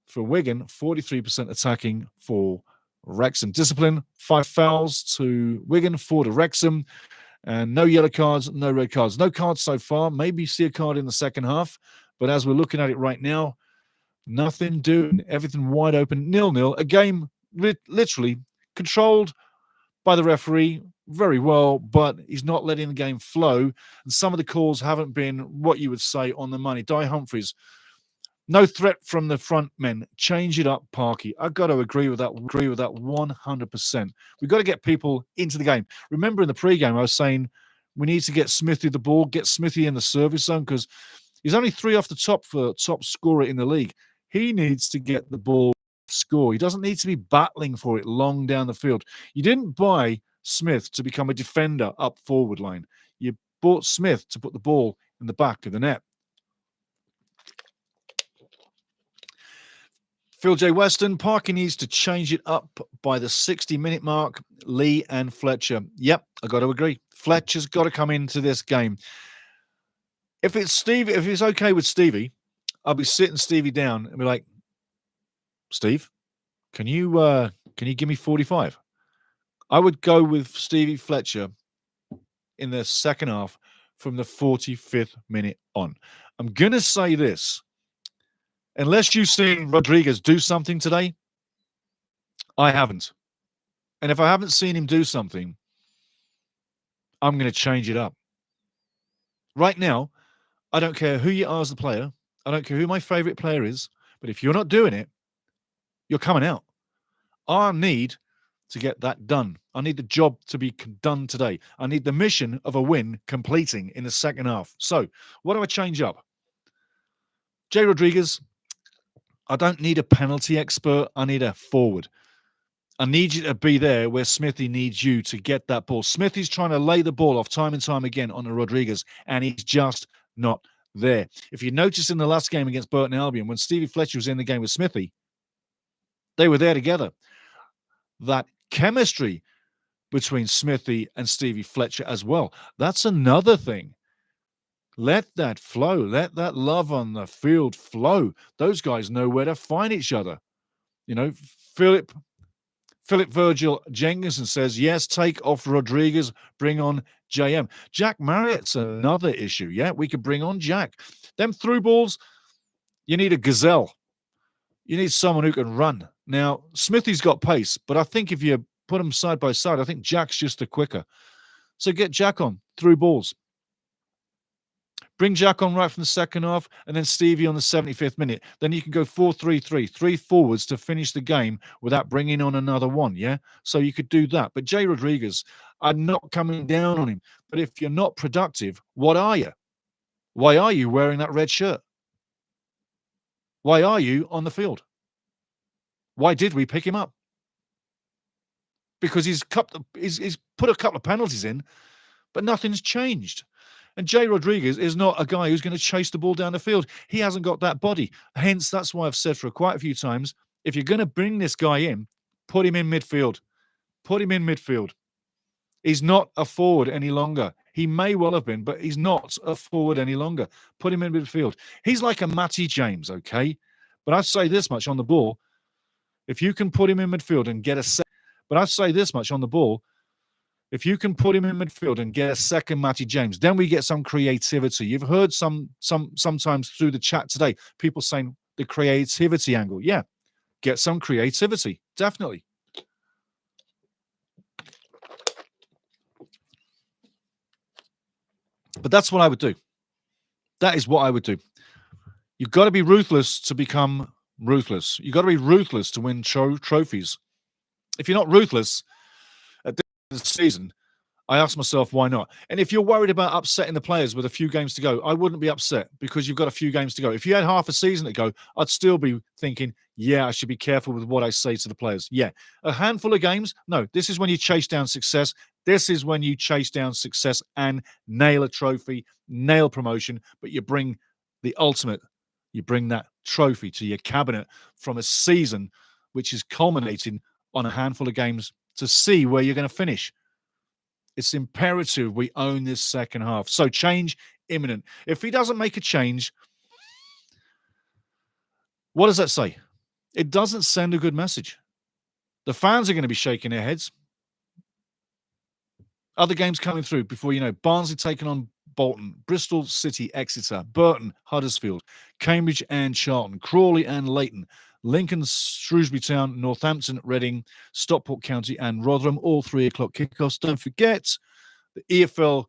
for Wigan, 43% attacking for Wrexham. Discipline, 5 fouls to Wigan, 4 to Wrexham, and no yellow cards, no red cards. No cards so far. Maybe see a card in the second half. But as we're looking at it right now, nothing doing, everything wide open, 0-0. A game literally controlled by the referee very well, but he's not letting the game flow. And some of the calls haven't been what you would say on the money. Di Humphries, no threat from the front men. Change it up, Parky. I've got to agree with that 100%. We've got to get people into the game. Remember in the pre-game, I was saying we need to get Smithy the ball, get Smithy in the service zone, because he's only 3 off the top for top scorer in the league. He needs to get the ball, score. He doesn't need to be battling for it long down the field. You didn't buy Smith to become a defender up forward line. You bought Smith to put the ball in the back of the net. Phil J. Weston, Parker needs to change it up by the 60-minute mark. Lee and Fletcher. Yep, I got to agree. Fletcher's got to come into this game. If it's Stevie, if it's okay with Stevie, I'll be sitting Stevie down and be like, Steve, can you give me 45? I would go with Stevie Fletcher in the second half from the 45th minute on. I'm going to say this. Unless you've seen Rodriguez do something today, I haven't. And if I haven't seen him do something, I'm going to change it up. Right now, I don't care who you are as the player. I don't care who my favorite player is. But if you're not doing it, you're coming out. I need to get that done. I need the job to be done today. I need the mission of a win completing in the second half. So what do I change up? Jay Rodriguez, I don't need a penalty expert. I need a forward. I need you to be there where Smithy needs you to get that ball. Smithy's trying to lay the ball off time and time again on Rodriguez, and he's just not there. If you notice in the last game against Burton Albion, when Stevie Fletcher was in the game with Smithy, they were there together. That chemistry between Smithy and Stevie Fletcher as well. That's another thing. Let that flow. Let that love on the field flow. Those guys know where to find each other. You know, Philip Virgil Jenkinson says, yes, take off Rodriguez, bring on JM. Jack Marriott's another issue. Yeah, we could bring on Jack. Them through balls, you need a gazelle. You need someone who can run. Now, Smithy's got pace, but I think if you put them side by side, I think Jack's just the quicker. So get Jack on through balls. Bring Jack on right from the second half, and then Stevie on the 75th minute. Then you can go 4-3-3, 3 forwards to finish the game without bringing on another one, yeah? So you could do that. But Jay Rodriguez, I'm not coming down on him. But if you're not productive, what are you? Why are you wearing that red shirt? Why are you on the field? Why did we pick him up? Because he's put a couple of penalties in, but nothing's changed. And Jay Rodriguez is not a guy who's going to chase the ball down the field. He hasn't got that body. Hence, that's why I've said for quite a few times, if you're going to bring this guy in, put him in midfield. Put him in midfield. He's not a forward any longer. He may well have been, but he's not a forward any longer. Put him in midfield. He's like a Matty James, okay? But I'd say this much on the ball. If you can put him in midfield and get a second, but I'd say this much on the ball. If you can put him in midfield and get a second Matty James, then we get some creativity. You've heard sometimes through the chat today, people saying the creativity angle. Yeah, get some creativity, definitely. But that's what I would do. That is what I would do. You've got to be ruthless to become ruthless. You've got to be ruthless to win trophies. If you're not ruthless at the end of the season, I ask myself, why not? And if you're worried about upsetting the players with a few games to go, I wouldn't be upset because you've got a few games to go. If you had half a season to go, I'd still be thinking, yeah, I should be careful with what I say to the players. Yeah. A handful of games? No, this is when you chase down success. This is when you chase down success and nail a trophy, nail promotion, but you bring the ultimate. You bring that trophy to your cabinet from a season which is culminating on a handful of games to see where you're going to finish. It's imperative we own this second half. So change imminent. If he doesn't make a change, what does that say? It doesn't send a good message. The fans are going to be shaking their heads. Other games coming through before you know. Barnsley taking on Bolton, Bristol City, Exeter, Burton, Huddersfield, Cambridge and Charlton, Crawley and Leighton, Lincoln, Shrewsbury Town, Northampton, Reading, Stockport County and Rotherham, all 3 o'clock kickoffs. Don't forget, the EFL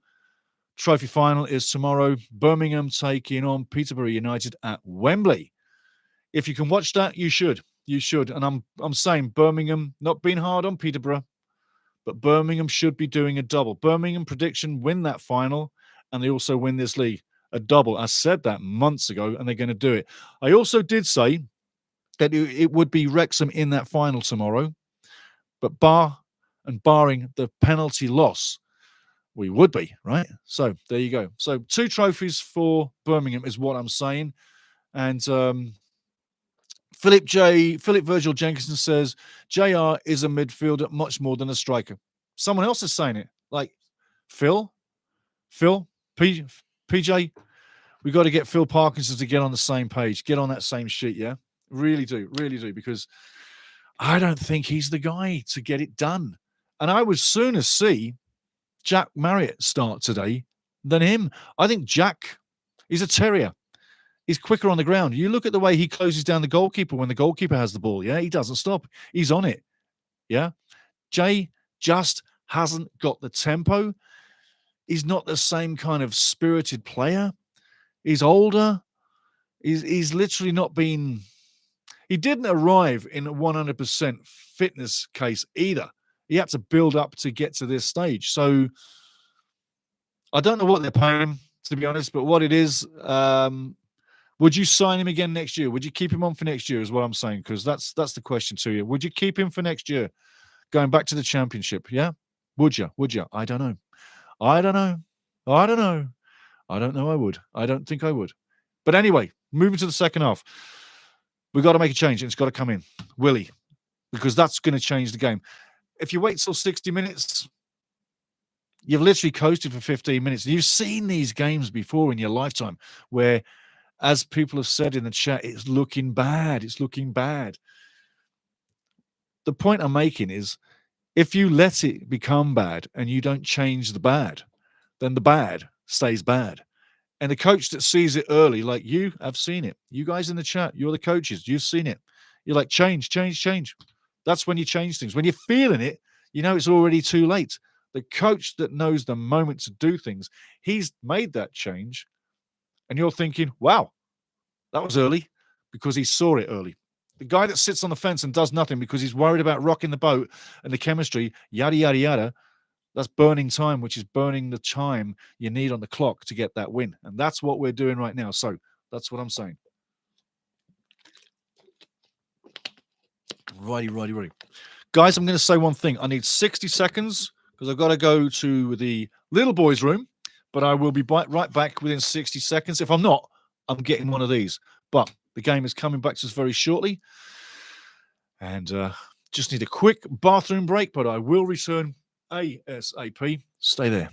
Trophy Final is tomorrow. Birmingham taking on Peterborough United at Wembley. If you can watch that, you should. You should. And I'm saying Birmingham, not being hard on Peterborough, but Birmingham should be doing a double. Birmingham prediction win that final, and they also win this league. A double. I said that months ago, and they're going to do it. I also did say that it would be Wrexham in that final tomorrow, but barring the penalty loss, We would be, right? So there you go. So 2 trophies for Birmingham is what I'm saying. And Philip Virgil Jenkinson says, JR is a midfielder much more than a striker. Someone else is saying it. Like Phil, PJ, we got to get Phil Parkinson to get on the same page, get on that same sheet, yeah? Really do, because I don't think he's the guy to get it done. And I would sooner see Jack Marriott start today than him. I think Jack, he's a terrier. He's quicker on the ground. You look at the way he closes down the goalkeeper when the goalkeeper has the ball, yeah? He doesn't stop. He's on it, yeah? Jay just hasn't got the tempo. He's not the same kind of spirited player. He's older. He's literally not been... He didn't arrive in a 100% fitness case either. He had to build up to get to this stage. So I don't know what they're paying him, to be honest, but what it is, would you sign him again next year? Would you keep him on for next year is what I'm saying, because that's the question to you. Would you keep him for next year, going back to the Championship, yeah? Would you? I don't know. I don't know I would. I don't think I would. But anyway, moving to the second half. We've got to make a change, and it's got to come in. Willie, because that's going to change the game. If you wait till 60 minutes, you've literally coasted for 15 minutes. You've seen these games before in your lifetime where, as people have said in the chat, it's looking bad. It's looking bad. The point I'm making is, if you let it become bad and you don't change the bad, then the bad stays bad. And the coach that sees it early, like you have seen it. You guys in the chat, you're the coaches. You've seen it. You're like, change. That's when you change things. When you're feeling it, you know it's already too late. The coach that knows the moment to do things, he's made that change. And you're thinking, wow, that was early, because he saw it early. The guy that sits on the fence and does nothing because he's worried about rocking the boat and the chemistry, yada, yada, yada, that's burning time, which is burning the time you need on the clock to get that win. And that's what we're doing right now. So that's what I'm saying. Righty. Guys, I'm going to say one thing. I need 60 seconds because I've got to go to the little boys' room, but I will be right back within 60 seconds. If I'm not, I'm getting one of these. But the game is coming back to us very shortly. And just need a quick bathroom break, but I will return ASAP. Stay there.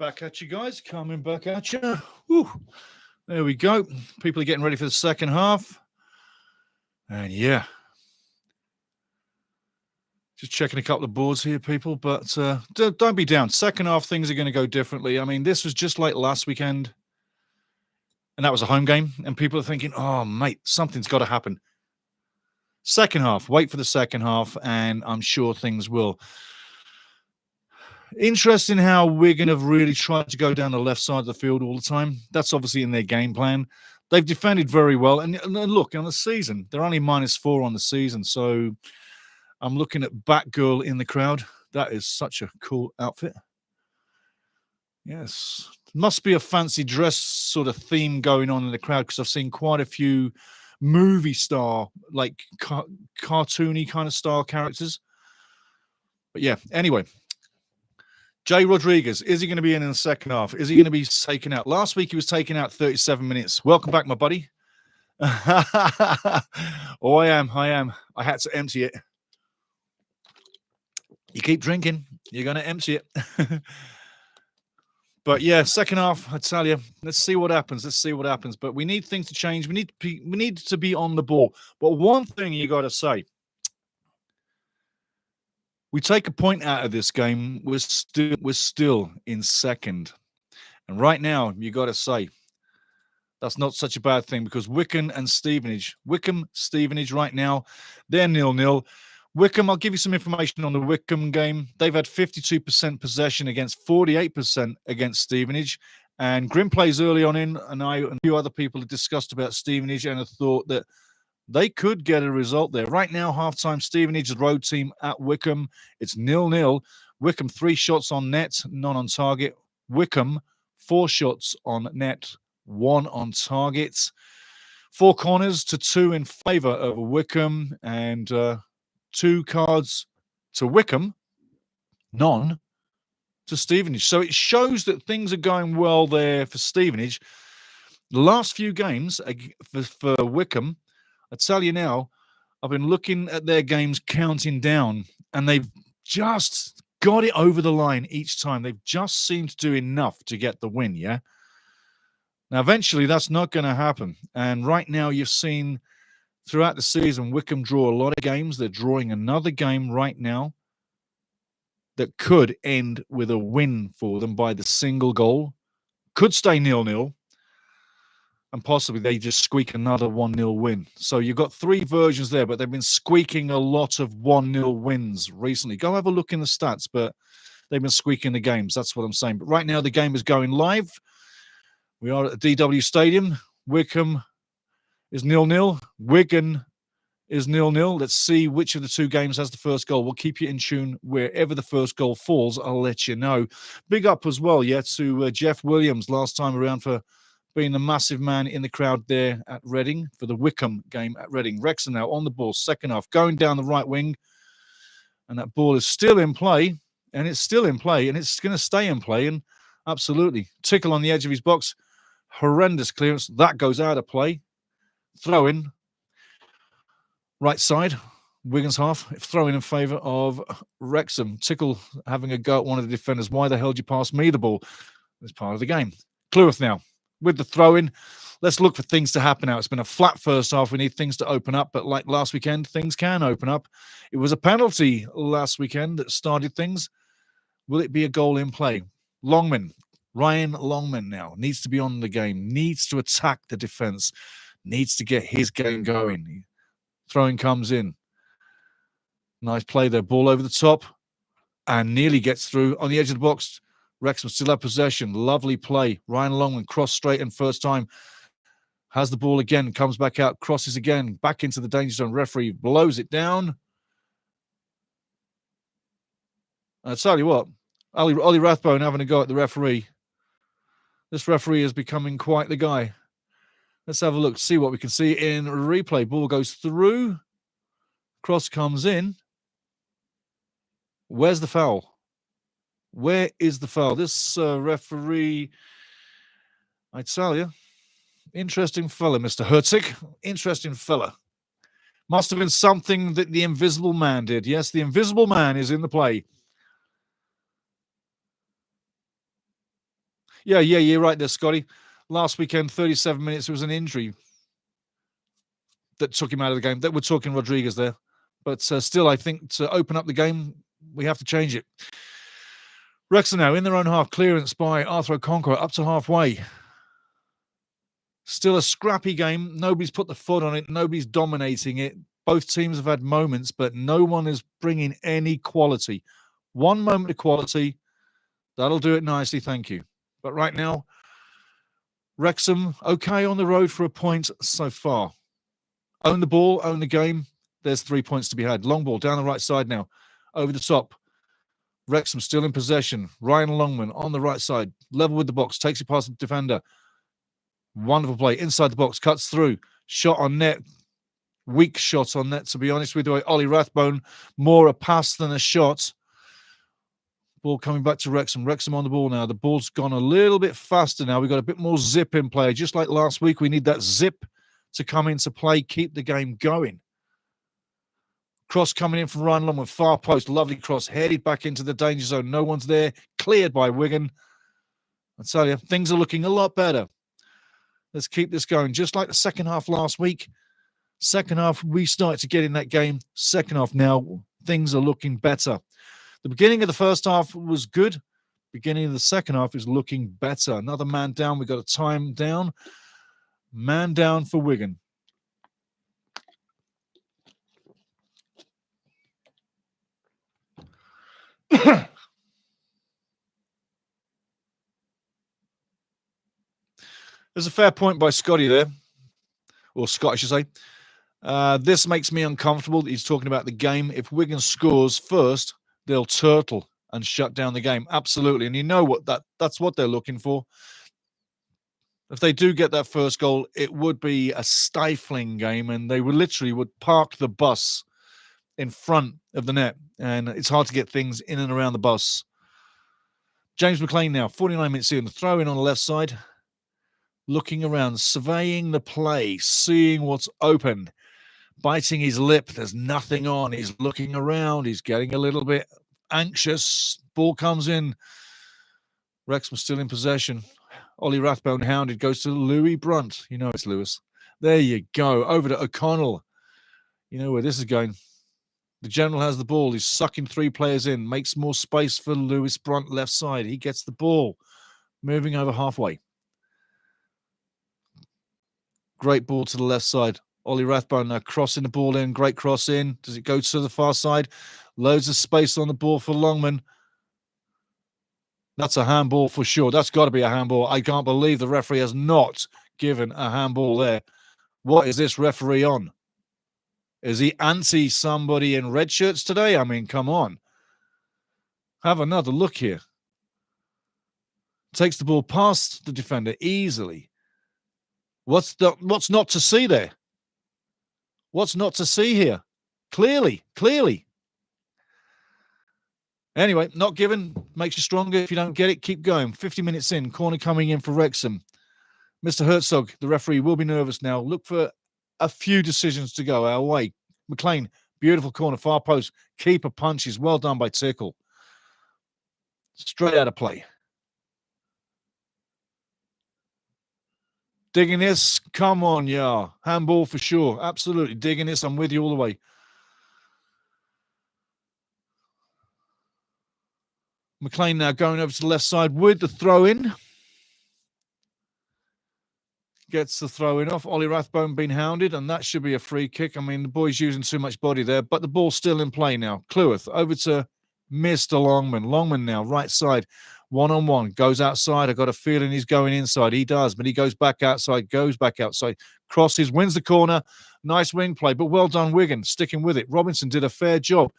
Back at you guys, coming back at you. Woo. There we go. People are getting ready for the second half. And yeah, just checking a couple of boards here, people. But don't be down. Second half, things are going to go differently. I mean, this was just like last weekend. And that was a home game. And people are thinking, oh, mate, something's got to happen. Second half, wait for the second half. And I'm sure things will. Interesting how Wigan have really tried to go down the left side of the field all the time. That's obviously in their game plan. They've defended very well. And look, on the season, they're only -4 on the season. So I'm looking at Batgirl in the crowd. That is such a cool outfit. Yes. Must be a fancy dress sort of theme going on in the crowd because I've seen quite a few movie star, like cartoony kind of style characters. But yeah, anyway. Jay Rodriguez, is he going to be in the second half? Is he going to be taken out? Last week, he was taken out 37 minutes. Welcome back, my buddy. Oh, I am. I had to empty it. You keep drinking, you're going to empty it. But yeah, second half, I tell you, let's see what happens. But we need things to change. We need to be on the ball. But one thing you got to say, we take a point out of this game, we're still in second. And right now, you got to say, that's not such a bad thing because Wickham, Stevenage right now, they're 0-0. Wickham, I'll give you some information on the Wickham game. They've had 52% possession against 48% against Stevenage. And Grim plays early on in, and I and a few other people have discussed about Stevenage and have thought that they could get a result there. Right now, halftime, Stevenage's road team at Wickham. It's 0-0. Wickham, 3 shots on net, none on target. Wickham, 4 shots on net, 1 on target. 4 corners to 2 in favour of Wickham. And 2 cards to Wickham, none to Stevenage. So it shows that things are going well there for Stevenage. The last few games for Wickham, I tell you now, I've been looking at their games counting down, and they've just got it over the line each time. They've just seemed to do enough to get the win, yeah? Now, eventually, that's not going to happen. And right now, you've seen throughout the season, Wickham draw a lot of games. They're drawing another game right now that could end with a win for them by the single goal. Could stay 0-0. And possibly they just squeak another 1-0 win. So you've got 3 versions there, but they've been squeaking a lot of 1-0 wins recently. Go have a look in the stats, but they've been squeaking the games. That's what I'm saying. But right now the game is going live. We are at the DW Stadium. Wickham is 0-0. Wigan is 0-0. Let's see which of the 2 games has the first goal. We'll keep you in tune wherever the first goal falls. I'll let you know. Big up as well, yeah, to Jeff Williams last time around for being the massive man in the crowd there at Reading for the Wickham game at Reading. Wrexham now on the ball, second half, going down the right wing. And that ball is still in play, and it's still in play, and it's going to stay in play. And absolutely, tickle on the edge of his box. Horrendous clearance. That goes out of play. Throw in. Right side, Wigan's half. Throw in favour of Wrexham. Tickle having a go at one of the defenders. Why the hell did you pass me the ball? It's part of the game. Cleworth now. With the throw-in, let's look for things to happen now. It's been a flat first half. We need things to open up, but like last weekend, things can open up. It was a penalty last weekend that started things. Will it be a goal in play? Ryan Longman now needs to be on the game, needs to attack the defence, needs to get his game going. Throwing comes in. Nice play there. Ball over the top and nearly gets through on the edge of the box. Wrexham still have possession. Lovely play. Ryan Longman cross straight and first time. Has the ball again. Comes back out. Crosses again. Back into the danger zone. Referee blows it down. I tell you what. Ollie Rathbone having a go at the referee. This referee is becoming quite the guy. Let's have a look. See what we can see in replay. Ball goes through. Cross comes in. Where's the foul? Where is the foul? This referee, I tell you, interesting fella, Mr. Herzig. Interesting fella. Must have been something that the Invisible Man did. Yes, the Invisible Man is in the play. Yeah, you're right there, Scotty. Last weekend, 37 minutes, it was an injury that took him out of the game. That we're talking Rodriguez there. But still, I think to open up the game, we have to change it. Wrexham now in their own half, clearance by Arthur Okonkwo up to halfway. Still a scrappy game. Nobody's put the foot on it. Nobody's dominating it. Both teams have had moments, but no one is bringing any quality. One moment of quality, that'll do it nicely, thank you. But right now, Wrexham, okay on the road for a point so far. Own the ball, own the game. There's 3 points to be had. Long ball down the right side now. Over the top. Wrexham still in possession. Ryan Longman on the right side. Level with the box. Takes it past the defender. Wonderful play. Inside the box. Cuts through. Shot on net. Weak shot on net, to be honest with you. Ollie Rathbone. More a pass than a shot. Ball coming back to Wrexham. Wrexham on the ball now. The ball's gone a little bit faster now. We've got a bit more zip in play. Just like last week, we need that zip to come into play, keep the game going. Cross coming in from Ryan Longman, far post, lovely cross, headed back into the danger zone. No one's there, cleared by Wigan. I tell you, things are looking a lot better. Let's keep this going. Just like the second half last week, second half we started to get in that game. Second half now, things are looking better. The beginning of the first half was good. Beginning of the second half is looking better. Another man down. We've got a time down. Man down for Wigan. There's a fair point by Scotty there, or Scott, I should say. This makes me uncomfortable that he's talking about the game. If Wigan scores first, they'll turtle and shut down the game. Absolutely. And you know what that's what they're looking for. If they do get that first goal, it would be a stifling game, and they would park the bus in front of the net, and it's hard to get things in and around the bus. James McLean now, 49 minutes in, throw in on the left side, looking around, surveying the play, seeing what's open, biting his lip. There's nothing on. He's looking around. He's getting a little bit anxious. Ball comes in. Wrexham still in possession. Ollie Rathbone hounded, goes to Louis Brunt. You know it's Lewis. There you go. Over to O'Connell. You know where this is going. The general has the ball. He's sucking 3 players in. Makes more space for Lewis Brunt left side. He gets the ball. Moving over halfway. Great ball to the left side. Ollie Rathbone now crossing the ball in. Great cross in. Does it go to the far side? Loads of space on the ball for Longman. That's a handball for sure. That's got to be a handball. I can't believe the referee has not given a handball there. What is this referee on? Is he anti somebody in red shirts today? I mean, come on. Have another look here. Takes the ball past the defender easily. What's not to see there? What's not to see here? Clearly. Anyway, not given. Makes you stronger. If you don't get it, keep going. 50 minutes in. Corner coming in for Wrexham. Mr. Herzog, the referee, will be nervous now. Look for a few decisions to go our way. McLean, beautiful corner, far post. Keeper punches. Well done by Tickle. Straight out of play. Digging this. Come on, yeah. Handball for sure. Absolutely. Digging this. I'm with you all the way. McLean now going over to the left side with the throw-in. Gets the throw-in off. Ollie Rathbone being hounded, and that should be a free kick. I mean, the boy's using too much body there, but the ball's still in play now. Cleworth over to Mr. Longman. Longman now, right side. One-on-one. Goes outside. I got a feeling he's going inside. He does, but he goes back outside, crosses, wins the corner. Nice wing play, but well done, Wigan, sticking with it. Robinson did a fair job.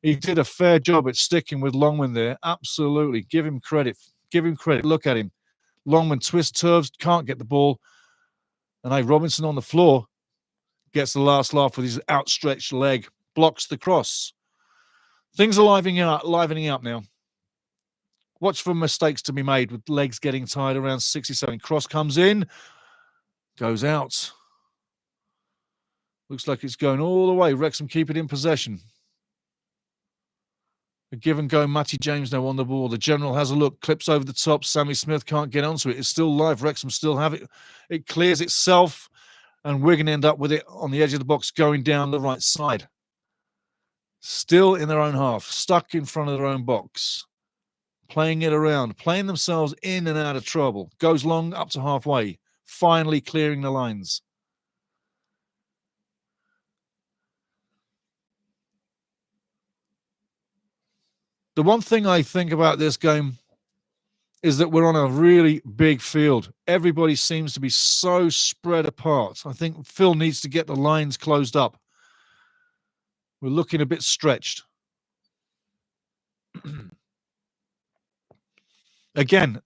He did a fair job at sticking with Longman there. Absolutely. Give him credit. Look at him. Longman twists, turves, can't get the ball. And Robinson on the floor gets the last laugh with his outstretched leg. Blocks the cross. Things are livening up now. Watch for mistakes to be made with legs getting tied around 67. Cross comes in. Goes out. Looks like it's going all the way. Wrexham keep it in possession. A give and go. Matty James now on the ball. The general has a look, clips over the top. Sammy Smith can't get onto it. It's still live. Wrexham still have it. It clears itself, and Wigan end up with it on the edge of the box going down the right side. Still in their own half, stuck in front of their own box, playing it around, playing themselves in and out of trouble. Goes long up to halfway, finally clearing the lines. The one thing I think about this game is that we're on a really big field. Everybody seems to be so spread apart. I think Phil needs to get the lines closed up. We're looking a bit stretched. Again,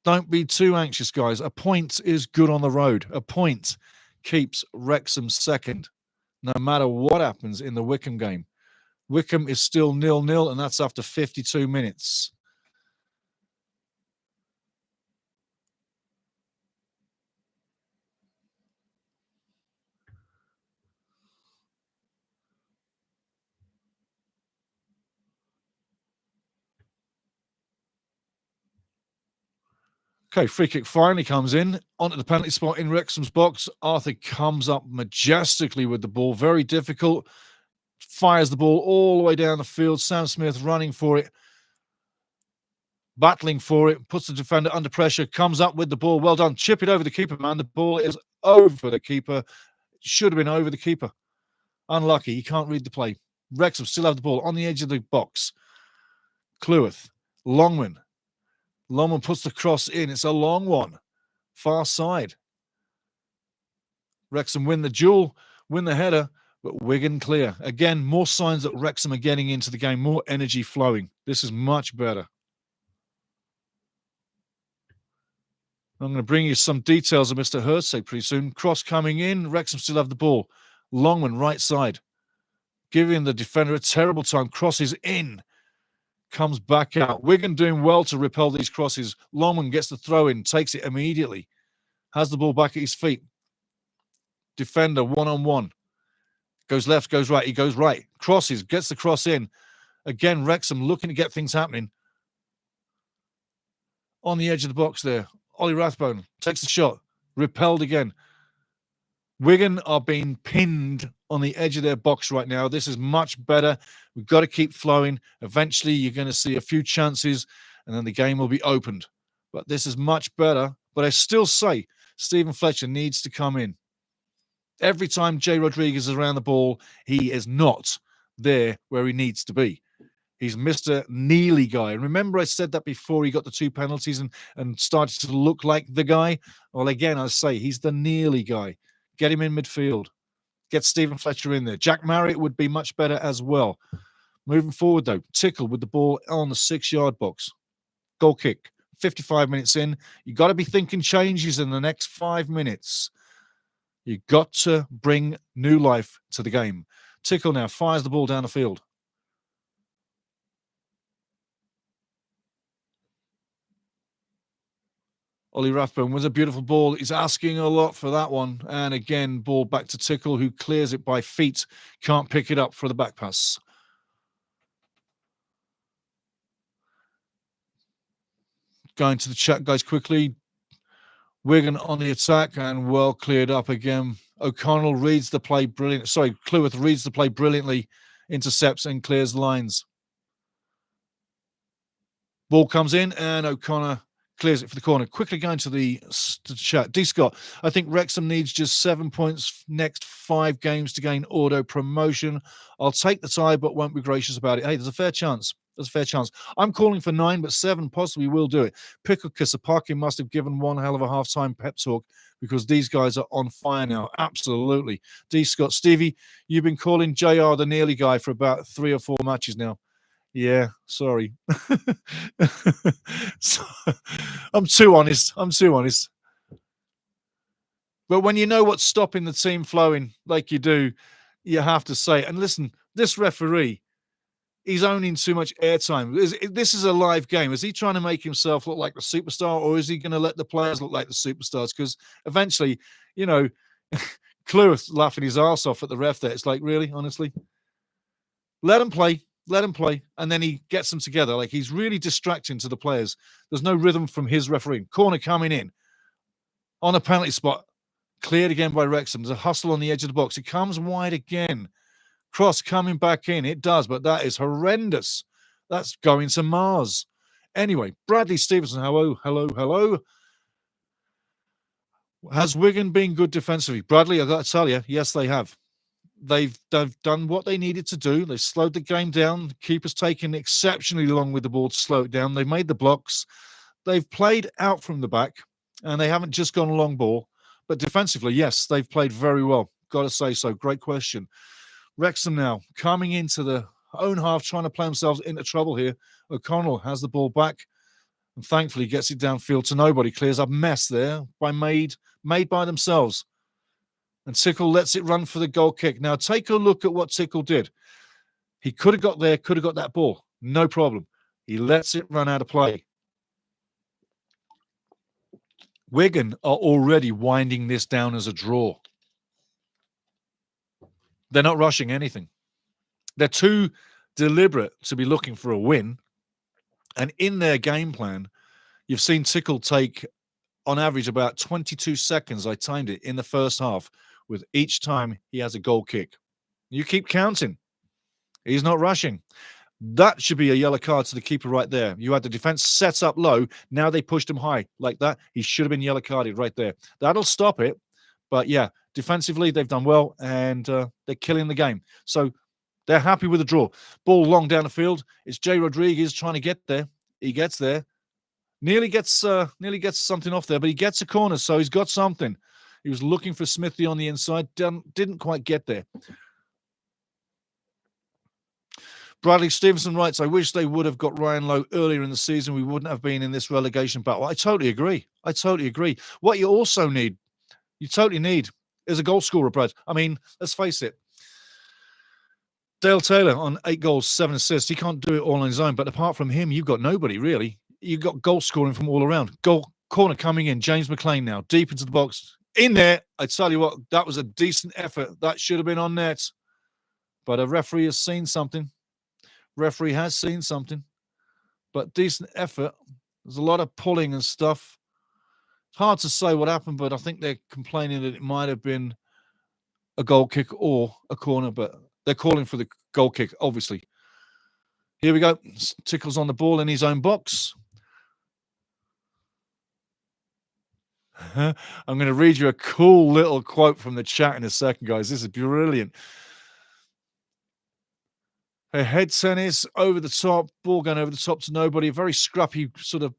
don't be too anxious, guys. A point is good on the road. A point keeps Wrexham second, no matter what happens in the Wycombe game. Wycombe is still 0-0, and that's after 52 minutes. Okay, free kick finally comes in onto the penalty spot in Wrexham's box. Arthur comes up majestically with the ball, very difficult. Fires the ball all the way down the field. Sam Smith running for it, battling for it, puts the defender under pressure, comes up with the ball. Well done. Chip it over the keeper, man. The ball is over the keeper. Should have been over the keeper. Unlucky. He can't read the play. Wrexham still have the ball on the edge of the box. Cleworth, Longman. Longman puts the cross in. It's a long one. Far side. Wrexham win the duel, win the header, but Wigan clear. Again, more signs that Wrexham are getting into the game, more energy flowing. This is much better. I'm going to bring you some details of Mr. Herzog pretty soon. Cross coming in. Wrexham still have the ball. Longman, right side. Giving the defender a terrible time. Crosses in. Comes back out. Wigan doing well to repel these crosses. Longman gets the throw in. Takes it immediately. Has the ball back at his feet. Defender, one-on-one. Goes left, goes right. He goes right. Crosses. Gets the cross in. Again, Wrexham looking to get things happening. On the edge of the box there. Ollie Rathbone takes the shot. Repelled again. Wigan are being pinned on the edge of their box right now. This is much better. We've got to keep flowing. Eventually, you're going to see a few chances, and then the game will be opened. But this is much better. But I still say Stephen Fletcher needs to come in. Every time Jay Rodriguez is around the ball, he is not there where he needs to be. He's Mr. Neely guy. And remember I said that before he got the 2 penalties and started to look like the guy? Well, again, I say he's the Neely guy. Get him in midfield. Get Stephen Fletcher in there. Jack Marriott would be much better as well. Moving forward, though, Tickle with the ball on the 6-yard box. Goal kick. 55 minutes in. You've got to be thinking changes in the next 5 minutes. You've got to bring new life to the game. Tickle now fires the ball down the field. Ollie Rathbone with a beautiful ball. He's asking a lot for that one. And again, ball back to Tickle, who clears it by feet. Can't pick it up for the back pass. Going to the chat, guys, quickly. Wigan on the attack and well cleared up again. O'Connell reads the play brilliant. Sorry, Cleworth reads the play brilliantly, intercepts and clears lines. Ball comes in and O'Connor clears it for the corner. Quickly going to the chat. D. Scott, I think Wrexham needs just 7 points next 5 games to gain auto promotion. I'll take the tie, but won't be gracious about it. Hey, there's a fair chance. There's a fair chance. I'm calling for 9, but 7 possibly will do it. Pickle Kisapaki must have given one hell of a half-time pep talk because these guys are on fire now. Absolutely. D. Scott, Stevie, you've been calling JR the Nearly guy for about 3 or 4 matches now. Yeah, sorry. So, I'm too honest. But when you know what's stopping the team flowing like you do, you have to say, and listen, this referee, he's owning too much airtime. This is a live game. Is he trying to make himself look like the superstar, or is he going to let the players look like the superstars? Because eventually, you know, Cleworth laughing his arse off at the ref there. It's like, really, honestly? Let him play. Let him play. And then he gets them together. Like, he's really distracting to the players. There's no rhythm from his refereeing. Corner coming in on a penalty spot. Cleared again by Wrexham. There's a hustle on the edge of the box. It comes wide again. Cross coming back in. It does, but that is horrendous. That's going to Mars. Anyway, Bradley Stevenson, hello. Has Wigan been good defensively? Bradley, I've got to tell you, yes, they have. They've done what they needed to do. They slowed the game down. The keeper's taken exceptionally long with the ball to slow it down. They've made the blocks. They've played out from the back, and they haven't just gone a long ball. But defensively, yes, they've played very well. Got to say so. Great question. Wrexham now coming into the own half, trying to play themselves into trouble here. O'Connell has the ball back and thankfully gets it downfield to nobody. Clears up mess there made by themselves. And Tickle lets it run for the goal kick. Now, take a look at what Tickle did. He could have got there, could have got that ball. No problem. He lets it run out of play. Wigan are already winding this down as a draw. They're not rushing anything. They're too deliberate to be looking for a win. And in their game plan, you've seen Tickle take, on average, about 22 seconds, I timed it, in the first half, with each time he has a goal kick. You keep counting. He's not rushing. That should be a yellow card to the keeper right there. You had the defense set up low. Now they pushed him high like that. He should have been yellow carded right there. That'll stop it. But yeah, defensively, they've done well, and they're killing the game. So they're happy with the draw. Ball long down the field. It's Jay Rodriguez trying to get there. He gets there. Nearly gets something off there, but he gets a corner, so he's got something. He was looking for Smithy on the inside. Didn't quite get there. Bradley Stevenson writes, I wish they would have got Ryan Lowe earlier in the season. We wouldn't have been in this relegation battle. I totally agree. What you also need, is a goal scorer, Brad. I mean, let's face it. Dale Taylor on 8 goals, 7 assists. He can't do it all on his own. But apart from him, you've got nobody, really. You've got goal scoring from all around. Goal corner coming in. James McLean now, deep into the box. In there, I tell you what, that was a decent effort. That should have been on net. But a referee has seen something. But decent effort. There's a lot of pulling and stuff. It's hard to say what happened, but I think they're complaining that it might have been a goal kick or a corner, but they're calling for the goal kick, obviously. Here we go. Tickle's on the ball in his own box. I'm going to read you a cool little quote from the chat in a second, guys. This is brilliant. A head tennis over the top, ball going over the top to nobody. A very scrappy sort of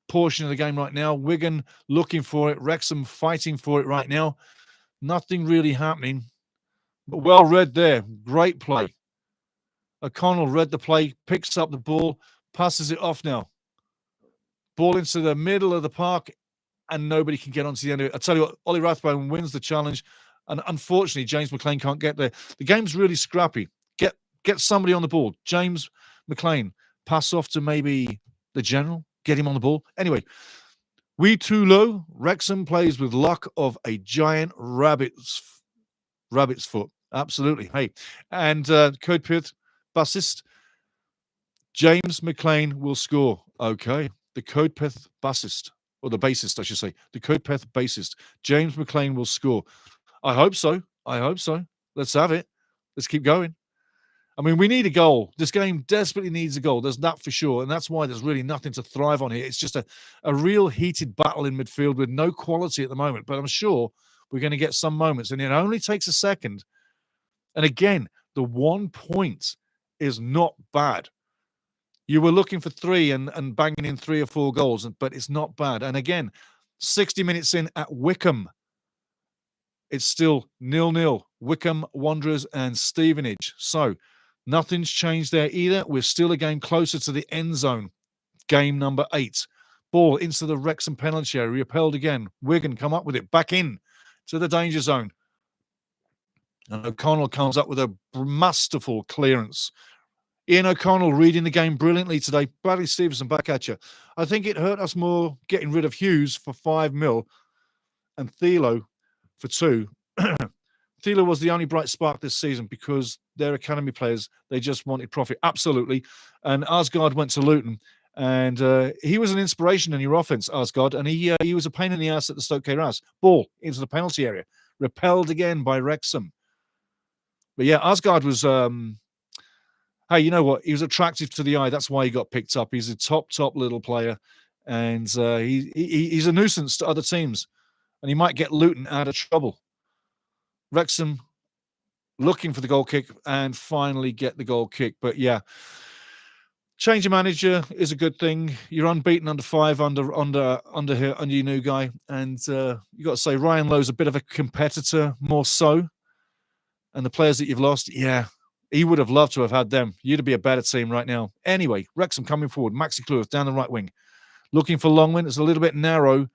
portion of the game right now. Wigan looking for it. Wrexham fighting for it right now. Nothing really happening. But well read there. Great play. O'Connell read the play, picks up the ball, passes it off now. Ball into the middle of the park, and nobody can get onto the end of it. I tell you what, Ollie Rathbone wins the challenge, and unfortunately, James McLean can't get there. The game's really scrappy. Get somebody on the ball. James McLean, pass off to maybe the general, get him on the ball. Anyway, we too low. Wrexham plays with luck of a giant rabbit's foot. Absolutely. Hey, and Coedpeth bassist James McLean will score. Okay, the Coedpeth bassist, or the bassist, I should say. The Coedpeth bassist James McLean will score. I hope so. Let's have it. Let's keep going. I mean, we need a goal. This game desperately needs a goal. There's that for sure. And that's why there's really nothing to thrive on here. It's just a real heated battle in midfield with no quality at the moment. But I'm sure we're going to get some moments. And it only takes a second. And again, the 1 point is not bad. You were looking for 3 and banging in 3 or 4 goals, but it's not bad. And again, 60 minutes in at Wycombe, it's still 0-0. Wycombe Wanderers and Stevenage. So nothing's changed there either. We're still a game closer to the end zone. Game number 8. Ball into the Wrexham penalty area. Repelled again. Wigan come up with it. Back in to the danger zone. And O'Connell comes up with a masterful clearance. Ian O'Connell reading the game brilliantly today. Bradley Stevenson back at you. I think it hurt us more getting rid of Hughes for 5 mil and Thilo for 2. Thiele was the only bright spark this season because they're academy players. They just wanted profit. Absolutely. And Asgard went to Luton. And he was an inspiration in your offense, Asgard. And he was a pain in the ass at the Stoke Ras. Ball into the penalty area. Repelled again by Wrexham. But yeah, Asgard was... hey, you know what? He was attractive to the eye. That's why he got picked up. He's a top little player. And he's a nuisance to other teams. And he might get Luton out of trouble. Wrexham looking for the goal kick and finally get the goal kick. But yeah, change of manager is a good thing. You're unbeaten under 5 under your new guy. And you got to say Ryan Lowe's a bit of a competitor, more so. And the players that you've lost, yeah, he would have loved to have had them. You'd be a better team right now. Anyway, Wrexham coming forward. Maxi Cleworth down the right wing. Looking for Longman. It's a little bit narrow.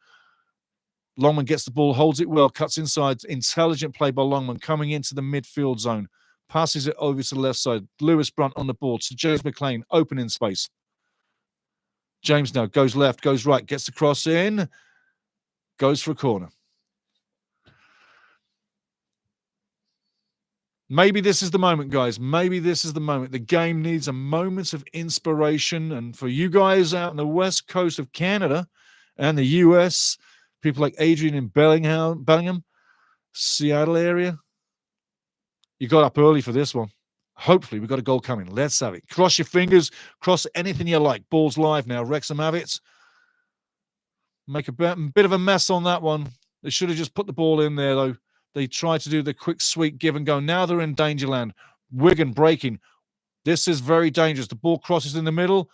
Longman gets the ball, holds it well, cuts inside. Intelligent play by Longman coming into the midfield zone. Passes it over to the left side. Lewis Brunt on the ball to James McLean. Open in space. James now goes left, goes right, gets the cross in. Goes for a corner. Maybe this is the moment, guys. Maybe this is the moment. The game needs a moment of inspiration. And for you guys out on the west coast of Canada and the US, people like Adrian in Bellingham, Seattle area, you got up early for this one. Hopefully, we've got a goal coming. Let's have it. Cross your fingers. Cross anything you like. Ball's live now. Wrexham have it. Make a bit of a mess on that one. They should have just put the ball in there, though. They tried to do the quick, sweet give and go. Now they're in danger land. Wigan breaking. This is very dangerous. The ball crosses in the middle.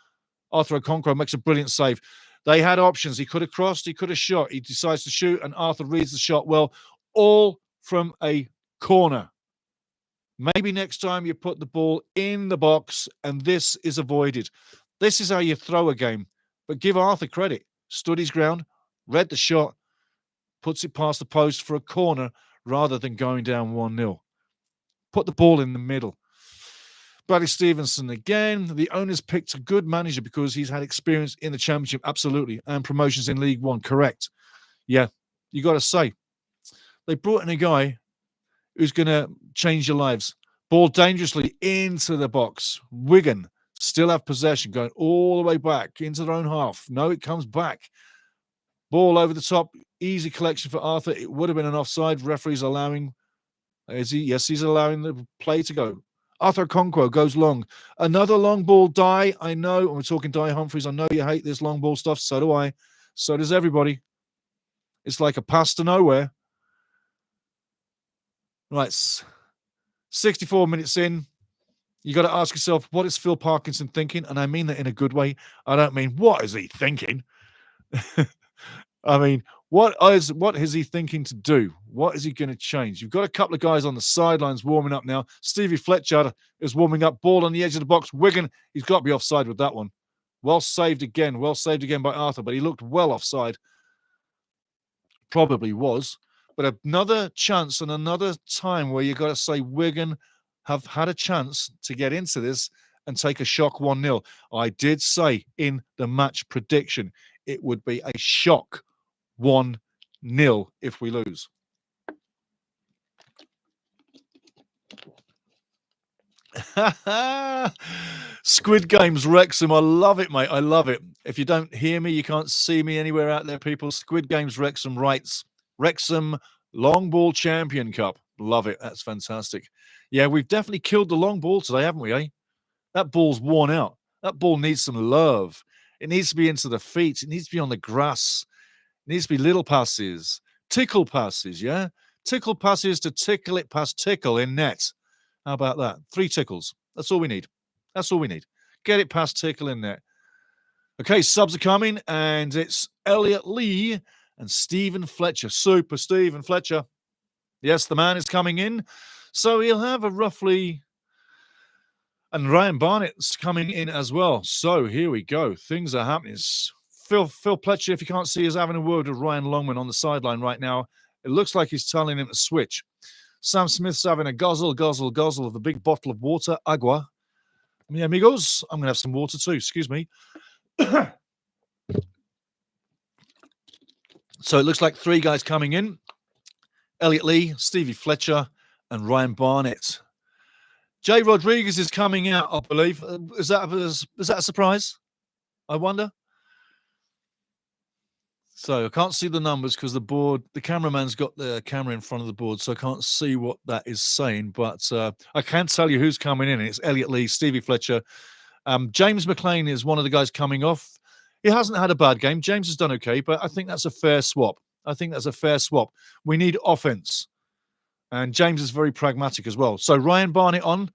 Arthur Okonkwo makes a brilliant save. They had options. He could have crossed. He could have shot. He decides to shoot, and Arthur reads the shot well. All from a corner. Maybe next time you put the ball in the box, and this is avoided. This is how you throw a game. But give Arthur credit. Stood his ground, read the shot, puts it past the post for a corner, rather than going down 1-0. Put the ball in the middle. Bradley Stevenson again. The owners picked a good manager because he's had experience in the Championship, absolutely, and promotions in League One, correct. Yeah, you got to say. They brought in a guy who's going to change your lives. Ball dangerously into the box. Wigan still have possession, going all the way back into their own half. No, it comes back. Ball over the top. Easy collection for Arthur. It would have been an offside. Referee's allowing. Is he? Yes, he's allowing the play to go. Arthur Okonkwo goes long. Another long ball. I know. And we're talking Di Humphries. I know you hate this long ball stuff. So do I. So does everybody. It's like a pass to nowhere. Right. 64 minutes in. You got to ask yourself, what is Phil Parkinson thinking? And I mean that in a good way. I don't mean, what is he thinking? I mean, what is he thinking to do? What is he going to change? You've got a couple of guys on the sidelines warming up now. Stevie Fletcher is warming up. Ball on the edge of the box. Wigan, he's got to be offside with that one. Well saved again. Well saved again by Arthur, but he looked well offside. Probably was. But another chance and another time where you've got to say Wigan have had a chance to get into this and take a shock 1-0. I did say in the match prediction it would be a shock 1-0 if we lose. Squid Games Wrexham. I love it, mate. I love it. If you don't hear me, you can't see me anywhere out there, people. Squid Games Wrexham writes, Wrexham Long Ball Champion Cup. Love it. That's fantastic. Yeah, we've definitely killed the long ball today, haven't we, eh? That ball's worn out. That ball needs some love. It needs to be into the feet. It needs to be on the grass. It needs to be little passes. Tickle passes, yeah? Tickle passes to tickle it past tickle in net. How about that? 3 tickles. That's all we need. That's all we need. Get it past tickle in net. Okay, subs are coming, and it's Elliot Lee and Stephen Fletcher. Super Stephen Fletcher. Yes, the man is coming in. So he'll have a roughly... And Ryan Barnett's coming in as well. So here we go. Things are happening. Phil Fletcher, if you can't see, is having a word with Ryan Longman on the sideline right now. It looks like he's telling him to switch. Sam Smith's having a guzzle of the big bottle of water, agua. Mi amigos, I'm going to have some water too. Excuse me. So it looks like 3 guys coming in. Elliot Lee, Stevie Fletcher, and Ryan Barnett. Jay Rodriguez is coming out, I believe. Is that a surprise? I wonder. So I can't see the numbers because the cameraman's got the camera in front of the board, so I can't see what that is saying. But I can tell you who's coming in. It's Elliot Lee, Stevie Fletcher. James McLean is one of the guys coming off. He hasn't had a bad game. James has done okay, but I think that's a fair swap. We need offense. And James is very pragmatic as well. So Ryan Barnett on.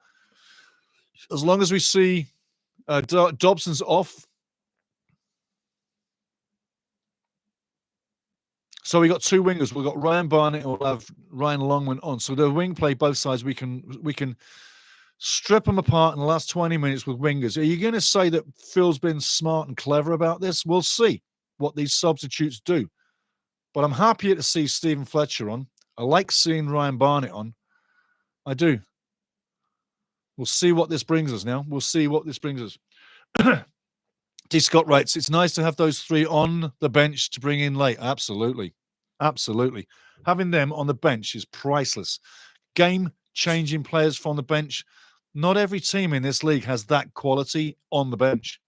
As long as we see Dobson's off. So we got two wingers. We've got Ryan Barnett and we'll have Ryan Longman on. So the wing play both sides. We can strip them apart in the last 20 minutes with wingers. Are you going to say that Phil's been smart and clever about this? We'll see what these substitutes do. But I'm happier to see Stephen Fletcher on. I like seeing Ryan Barnett on. I do. We'll see what this brings us now. D. Scott writes, it's nice to have those three on the bench to bring in late. Absolutely. Having them on the bench is priceless. Game-changing players from the bench. Not every team in this league has that quality on the bench.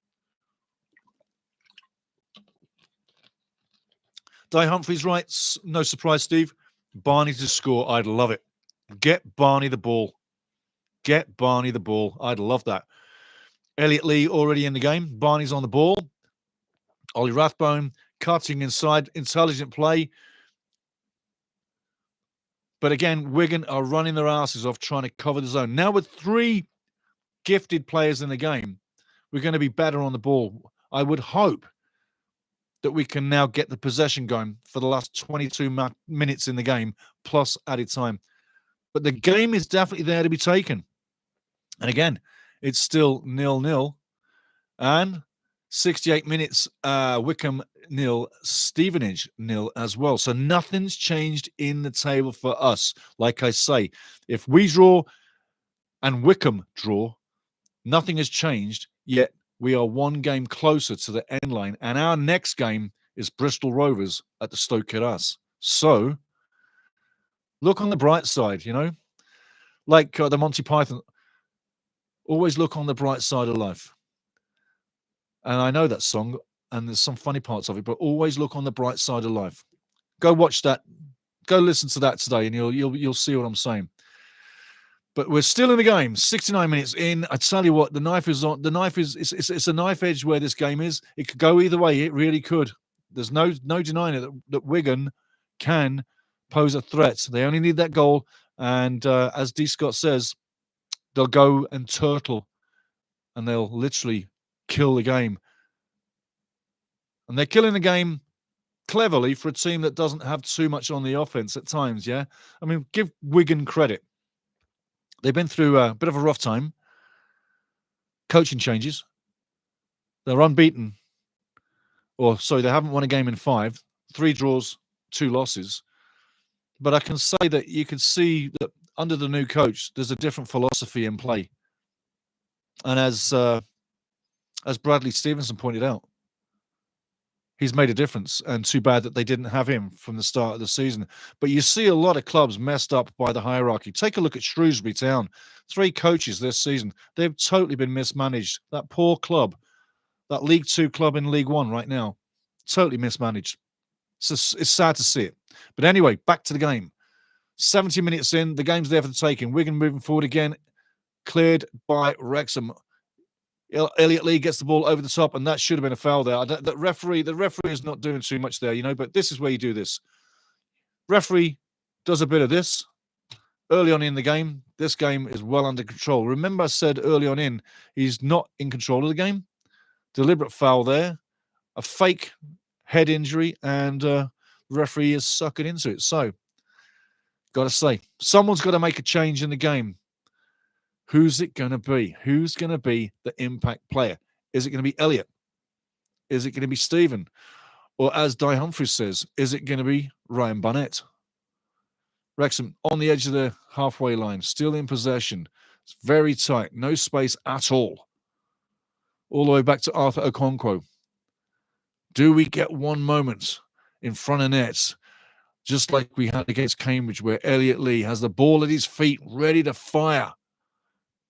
Di Humphreys writes, no surprise, Steve. Barney to score. I'd love it. Get Barney the ball. I'd love that. Elliot Lee already in the game. Barney's on the ball. Ollie Rathbone cutting inside. Intelligent play. But again, Wigan are running their asses off trying to cover the zone. Now with three gifted players in the game, we're going to be better on the ball. I would hope that we can now get the possession going for the last 22 minutes in the game, plus added time. But the game is definitely there to be taken. And again, it's still 0-0. And 68 minutes, Wycombe 0, Stevenage 0 as well. So nothing's changed in the table for us. Like I say, if we draw and Wycombe draw, nothing has changed, yet we are one game closer to the end line. And our next game is Bristol Rovers at the Stoke Keras. So look on the bright side, like the Monty Python. Always look on the bright side of life. And I know that song, and there's some funny parts of it, but always look on the bright side of life. Go watch that. Go listen to that today, and you'll see what I'm saying. But we're still in the game. 69 minutes in. I tell you what, the knife is on. The knife is it's a knife edge where this game is. It could go either way. It really could. There's no denying it that Wigan can pose a threat. They only need that goal, and as D. Scott says, they'll go and turtle, and they'll literally kill the game. And they're killing the game cleverly for a team that doesn't have too much on the offense at times, yeah? I mean, give Wigan credit. They've been through a bit of a rough time. Coaching changes. They're unbeaten. They haven't won a game in 5. 3 draws, 2 losses. But I can say that you can see that under the new coach, there's a different philosophy in play. And as Bradley Stevenson pointed out, he's made a difference. And too bad that they didn't have him from the start of the season. But you see a lot of clubs messed up by the hierarchy. Take a look at Shrewsbury Town. 3 coaches this season. They've totally been mismanaged. That poor club, that League 2 club in League 1 right now, totally mismanaged. It's sad to see it. But anyway, back to the game. 70 minutes in, the game's there for the taking. Wigan moving forward again, cleared by Wrexham. Elliot Lee gets the ball over the top, and that should have been a foul there. The referee is not doing too much there, but this is where you do this. Referee does a bit of this early on in the game. This game is well under control. Remember I said early on in, he's not in control of the game. Deliberate foul there, a fake head injury, and referee is sucking into it. So, got to say, someone's got to make a change in the game. Who's it going to be? Who's going to be the impact player? Is it going to be Elliot? Is it going to be Stephen? Or as Di Humphreys says, is it going to be Ryan Barnett? Wrexham on the edge of the halfway line, still in possession. It's very tight, no space at all. All the way back to Arthur Okonkwo. Do we get one moment in front of net? just like we had against Cambridge, where Elliot Lee has the ball at his feet, ready to fire.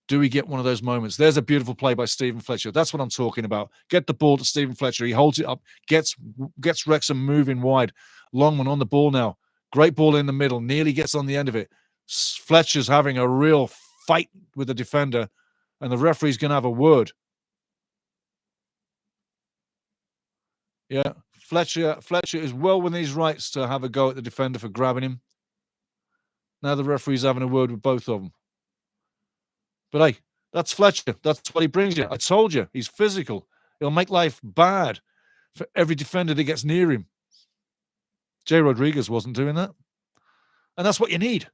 Do we get one of those moments? There's a beautiful play by Stephen Fletcher. That's what I'm talking about. Get the ball to Stephen Fletcher. He holds it up, gets Wrexham moving wide. Longman on the ball now. Great ball in the middle. Nearly gets on the end of it. Fletcher's having a real fight with the defender, and the referee's going to have a word. Yeah, Fletcher is well within his rights to have a go at the defender for grabbing him. Now the referee's having a word with both of them. But hey, that's Fletcher. That's what he brings you. I told you, he's physical. He'll make life bad for every defender that gets near him. Jay Rodriguez wasn't doing that. And that's what you need.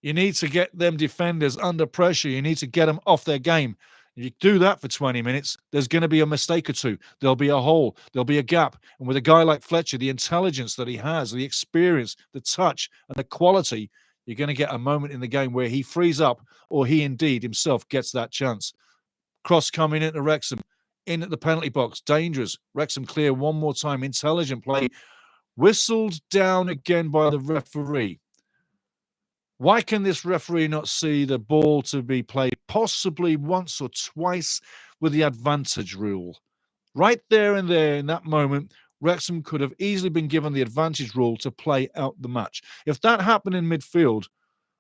You need to get them defenders under pressure. You need to get them off their game. If you do that for 20 minutes, there's going to be a mistake or two. There'll be a hole. There'll be a gap. And with a guy like Fletcher, the intelligence that he has, the experience, the touch, and the quality, you're going to get a moment in the game where he frees up, or he indeed himself gets that chance. Cross coming into Wrexham, in at the penalty box, dangerous. Wrexham clear one more time, intelligent play. Whistled down again by the referee. Why can this referee not see the ball to be played possibly once or twice with the advantage rule? Right there and there in that moment, Wrexham could have easily been given the advantage rule to play out the match. If that happened in midfield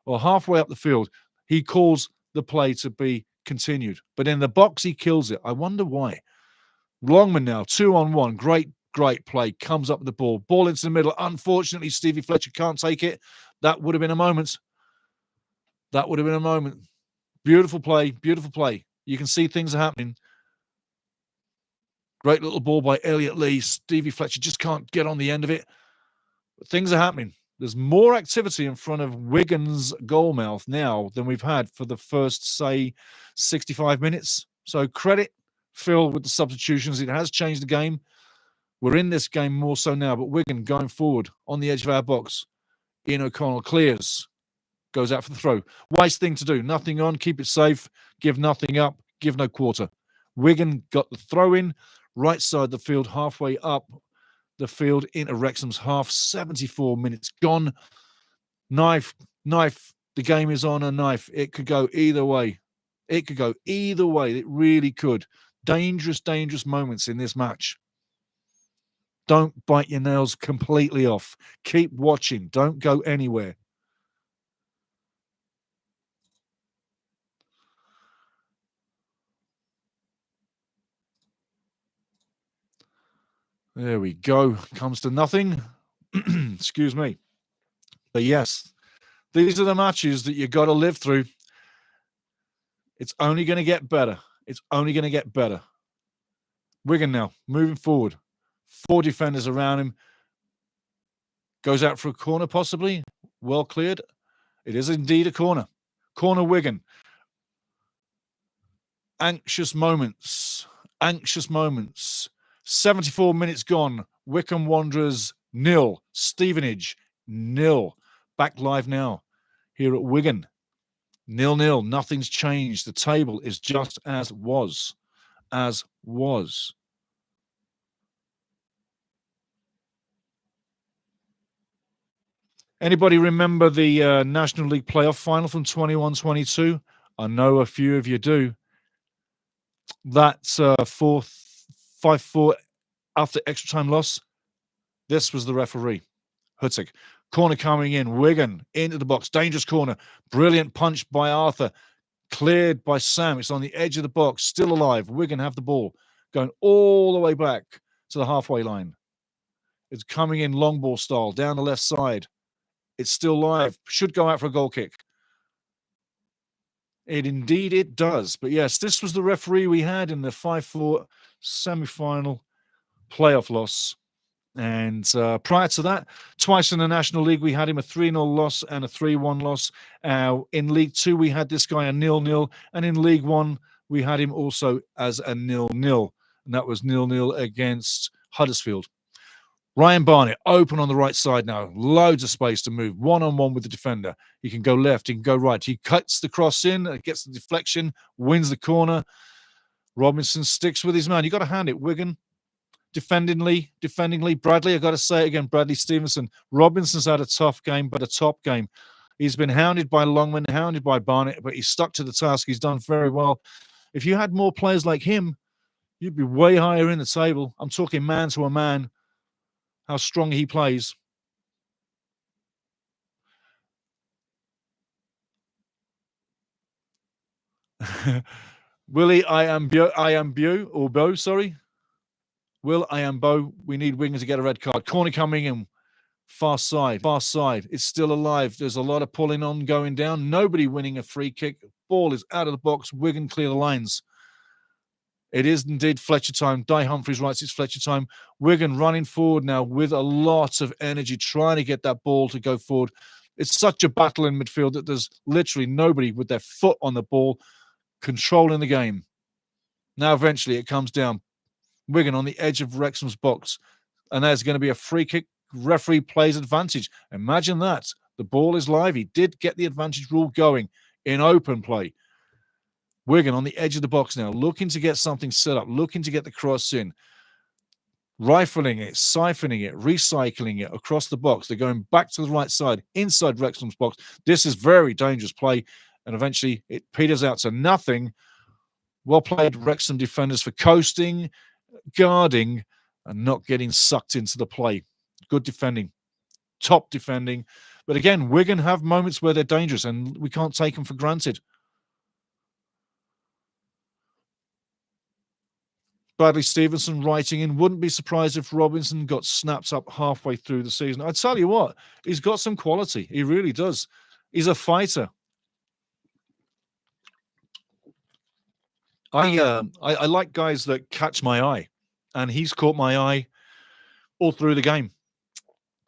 or halfway up the field, he calls the play to be continued. But in the box, he kills it. I wonder why. Longman now, 2-on-1. Great play. Comes up with the ball. Ball into the middle. Unfortunately, Stevie Fletcher can't take it. That would have been a moment. That would have been a moment. Beautiful play. Beautiful play. You can see things are happening. Great little ball by Elliot Lee. Stevie Fletcher just can't get on the end of it. But things are happening. There's more activity in front of Wigan's goalmouth now than we've had for the first, say, 65 minutes. So credit Phil with the substitutions. It has changed the game. We're in this game more so now, but Wigan going forward on the edge of our box. Ian O'Connell clears. Goes out for the throw. Wise thing to do. Nothing on. Keep it safe. Give nothing up. Give no quarter. Wigan got the throw in. Right side of the field, halfway up the field into Wrexham's half. 74 minutes gone. Knife. The game is on a knife. It could go either way. It could go either way. It really could. Dangerous moments in this match. Don't bite your nails completely off. Keep watching. Don't go anywhere. There we go. Comes to nothing. Excuse me. But yes, these are the matches that you got to live through. It's only going to get better. It's only going to get better. Wigan now, moving forward. 4 defenders around him. Goes out for a corner, possibly. Well cleared. It is indeed a corner. Corner Wigan. Anxious moments. 74 minutes gone. Wycombe Wanderers 0. Stevenage 0. Back live now here at Wigan. 0-0. Nothing's changed. The table is just as was. Anybody remember the National League playoff final from 21-22? I know a few of you do. That's 5-4 after extra time loss. This was the referee, Huttig. Corner coming in. Wigan into the box. Dangerous corner. Brilliant punch by Arthur. Cleared by Sam. It's on the edge of the box. Still alive. Wigan have the ball. Going all the way back to the halfway line. It's coming in long ball style. Down the left side. It's still live. Should go out for a goal kick. Indeed it does. But yes, this was the referee we had in the 5-4 semi-final playoff loss. And prior to that, twice in the National League, we had him a 3-0 loss and a 3-1 loss. In League Two, we had this guy a 0-0. And in League One, we had him also as a 0-0. And that was 0-0 against Huddersfield. Ryan Barnett, open on the right side now. Loads of space to move. One-on-one with the defender. He can go left, he can go right. He cuts the cross in, gets the deflection, wins the corner. Robinson sticks with his man. You've got to hand it, Wigan. Defendingly, Bradley, I got to say it again, Bradley Stevenson. Robinson's had a tough game, but a top game. He's been hounded by Longman, hounded by Barnett, but he's stuck to the task. He's done very well. If you had more players like him, you'd be way higher in the table. I'm talking man to a man, how strong he plays. Willie, I am Bo, sorry. Will, I am Bo. We need Wigan to get a red card. Corner coming in. Far side. It's still alive. There's a lot of pulling on going down. Nobody winning a free kick. Ball is out of the box. Wigan clear the lines. It is indeed Fletcher time. Di Humphries writes it's Fletcher time. Wigan running forward now with a lot of energy, trying to get that ball to go forward. It's such a battle in midfield that there's literally nobody with their foot on the ball controlling the game. Now eventually it comes down. Wigan on the edge of Wrexham's box. And there's going to be a free kick. Referee plays advantage. Imagine that. The ball is live. He did get the advantage rule going in open play. Wigan on the edge of the box now, looking to get something set up, looking to get the cross in, rifling it, siphoning it, recycling it across the box. They're going back to the right side, inside Wrexham's box. This is very dangerous play, and eventually it peters out to nothing. Well played, Wrexham defenders, for coasting, guarding, and not getting sucked into the play. Good defending, top defending. But again, Wigan have moments where they're dangerous, and we can't take them for granted. Bradley Stevenson writing in, wouldn't be surprised if Robinson got snapped up halfway through the season. I tell you what, he's got some quality. He really does. He's a fighter. I like guys that catch my eye, and he's caught my eye all through the game.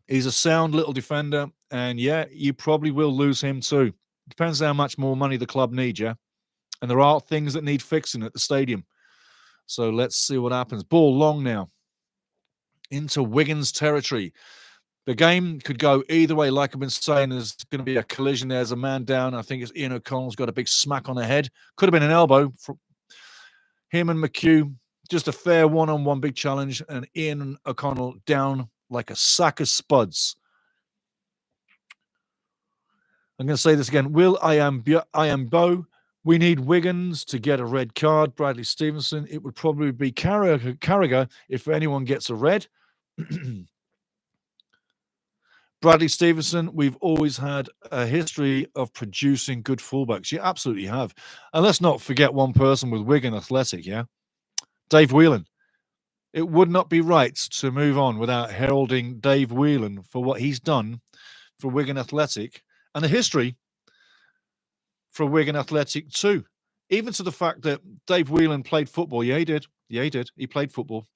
He's a sound little defender, and yeah, you probably will lose him too. Depends how much more money the club needs, yeah? And there are things that need fixing at the stadium. So let's see what happens. Ball long now into Wigan's territory. The game could go either way. Like I've been saying, there's going to be a collision. There's a man down. I think it's Ian O'Connell's got a big smack on the head. Could have been an elbow. For him and McHugh, just a fair one-on-one big challenge. And Ian O'Connell down like a sack of spuds. I'm going to say this again. Will, I am Bo. We need Wiggins to get a red card. Bradley Stevenson. It would probably be Carragher if anyone gets a red. Bradley Stevenson, we've always had a history of producing good fullbacks. You absolutely have. And let's not forget one person with Wigan Athletic, yeah? Dave Whelan. It would not be right to move on without heralding Dave Whelan for what he's done for Wigan Athletic and the history for Wigan Athletic too. Even to the fact that Dave Whelan played football. Yeah, he did. He played football.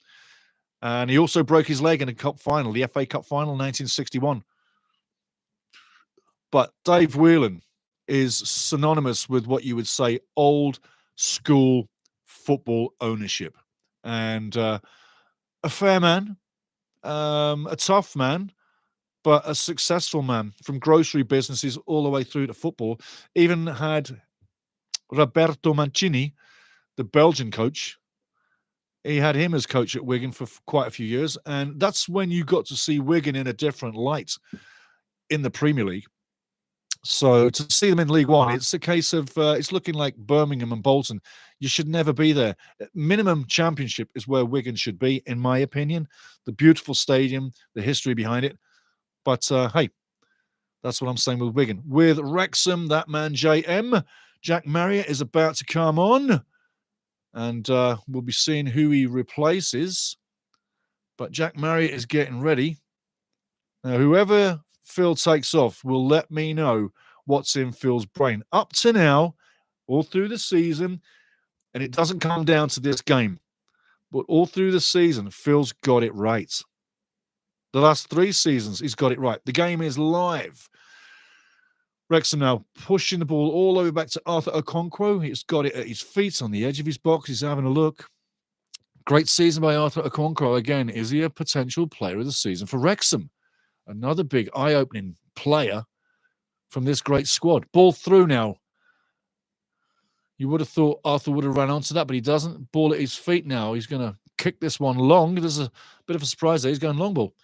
And he also broke his leg in a cup final, the FA Cup final, 1961. But Dave Whelan is synonymous with what you would say old school football ownership. And a fair man, a tough man, but a successful man, from grocery businesses all the way through to football. Even had Roberto Mancini, the Belgian coach. He had him as coach at Wigan for quite a few years. And that's when you got to see Wigan in a different light in the Premier League. So to see them in League One, it's a case of it's looking like Birmingham and Bolton. You should never be there. Minimum Championship is where Wigan should be, in my opinion. The beautiful stadium, the history behind it. But, hey, that's what I'm saying with Wigan. With Wrexham, that man JM, Jack Marriott, is about to come on. And we'll be seeing who he replaces. But Jack Marriott is getting ready. Now, whoever Phil takes off will let me know what's in Phil's brain. Up to now, all through the season, and it doesn't come down to this game, but all through the season, Phil's got it right. The last 3 seasons, he's got it right. The game is live. Wrexham now pushing the ball all the way back to Arthur Okonkwo. He's got it at his feet on the edge of his box. He's having a look. Great season by Arthur Okonkwo. Again, is he a potential player of the season for Wrexham? Another big eye-opening player from this great squad. Ball through now. You would have thought Arthur would have run onto that, but he doesn't. Ball at his feet now. He's going to kick this one long. There's a bit of a surprise there. He's going long ball.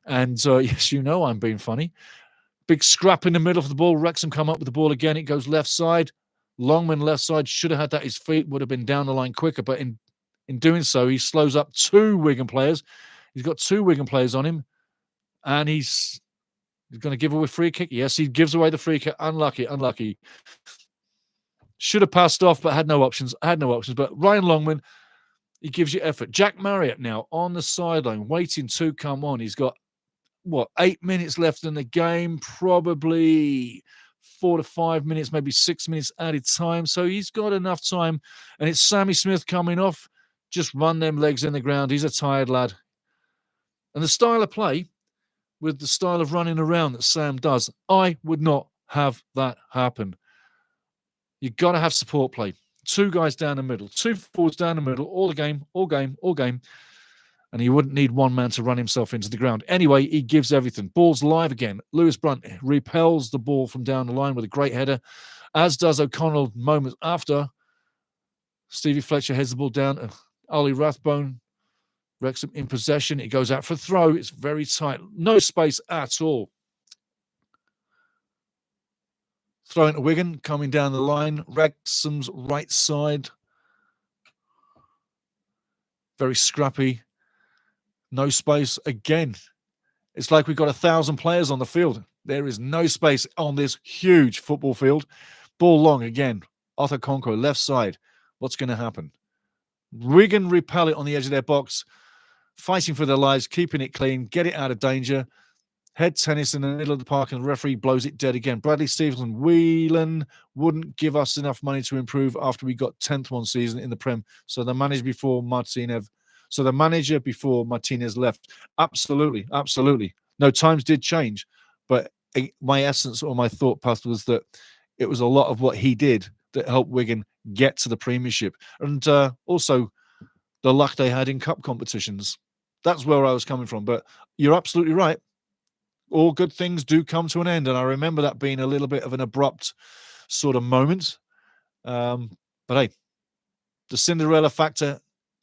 And yes, you know I'm being funny. Big scrap in the middle of the ball. Wrexham come up with the ball again. It goes left side. Longman left side. Should have had that. His feet would have been down the line quicker. But in doing so, he slows up 2 Wigan players. He's got 2 Wigan players on him. And he's going to give away a free kick. Yes, he gives away the free kick. Unlucky. Should have passed off, but had no options. But Ryan Longman, he gives you effort. Jack Marriott now on the sideline, waiting to come on. He's got, 8 minutes left in the game, probably 4 to 5 minutes, maybe 6 minutes added time. So he's got enough time. And it's Sammy Smith coming off. Just run them legs in the ground. He's a tired lad. And the style of play, with the style of running around that Sam does, I would not have that happen. You've got to have support play. 2 guys down the middle, 2 forwards down the middle, all game. And he wouldn't need one man to run himself into the ground. Anyway, he gives everything. Ball's live again. Lewis Brunt repels the ball from down the line with a great header, as does O'Connell moments after. Stevie Fletcher heads the ball down. Ollie Rathbone, Wrexham in possession. It goes out for a throw. It's very tight. No space at all. Throwing to Wigan, coming down the line. Wrexham's right side. Very scrappy. No space. Again, it's like we've got 1,000 players on the field. There is no space on this huge football field. Ball long again. Otto Conco, left side. What's going to happen? Wigan repel it on the edge of their box, fighting for their lives, keeping it clean, get it out of danger. Head tennis in the middle of the park, and the referee blows it dead again. Bradley Stevenson, Whelan wouldn't give us enough money to improve after we got 10th one season in the Prem. So the manager before Martinez left. Absolutely. No, times did change, but my essence or my thought path was that it was a lot of what he did that helped Wigan get to the Premiership, and also the luck they had in cup competitions. That's where I was coming from. But you're absolutely right. All good things do come to an end. And I remember that being a little bit of an abrupt sort of moment. But hey, the Cinderella factor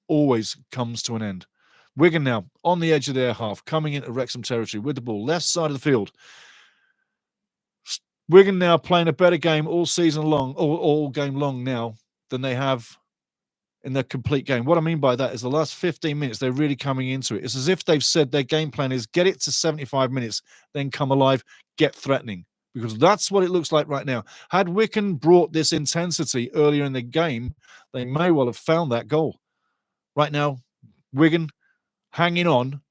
always comes to an end. Wigan now on the edge of their half, coming into Wrexham territory with the ball, left side of the field. Wigan now playing a better game all season long, all game long now, than they have in their complete game. What I mean by that is the last 15 minutes, they're really coming into it. It's as if they've said their game plan is get it to 75 minutes, then come alive, get threatening. Because that's what it looks like right now. Had Wigan brought this intensity earlier in the game, they may well have found that goal. Right now, Wigan hanging on.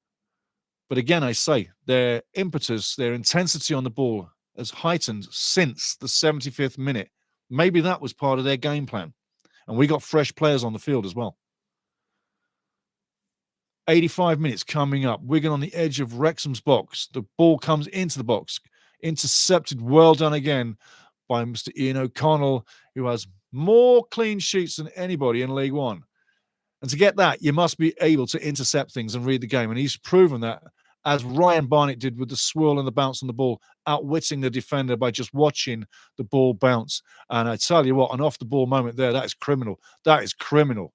But again, I say, their impetus, their intensity on the ball has heightened since the 75th minute. Maybe that was part of their game plan. And we got fresh players on the field as well. 85 minutes coming up. Wigan on the edge of Wrexham's box. The ball comes into the box. Intercepted, well done again by Mr. Ian O'Connell, who has more clean sheets than anybody in League One. And to get that, you must be able to intercept things and read the game. And he's proven that, as Ryan Barnett did with the swirl and the bounce on the ball, outwitting the defender by just watching the ball bounce. And I tell you what, an off-the-ball moment there, that is criminal. That is criminal.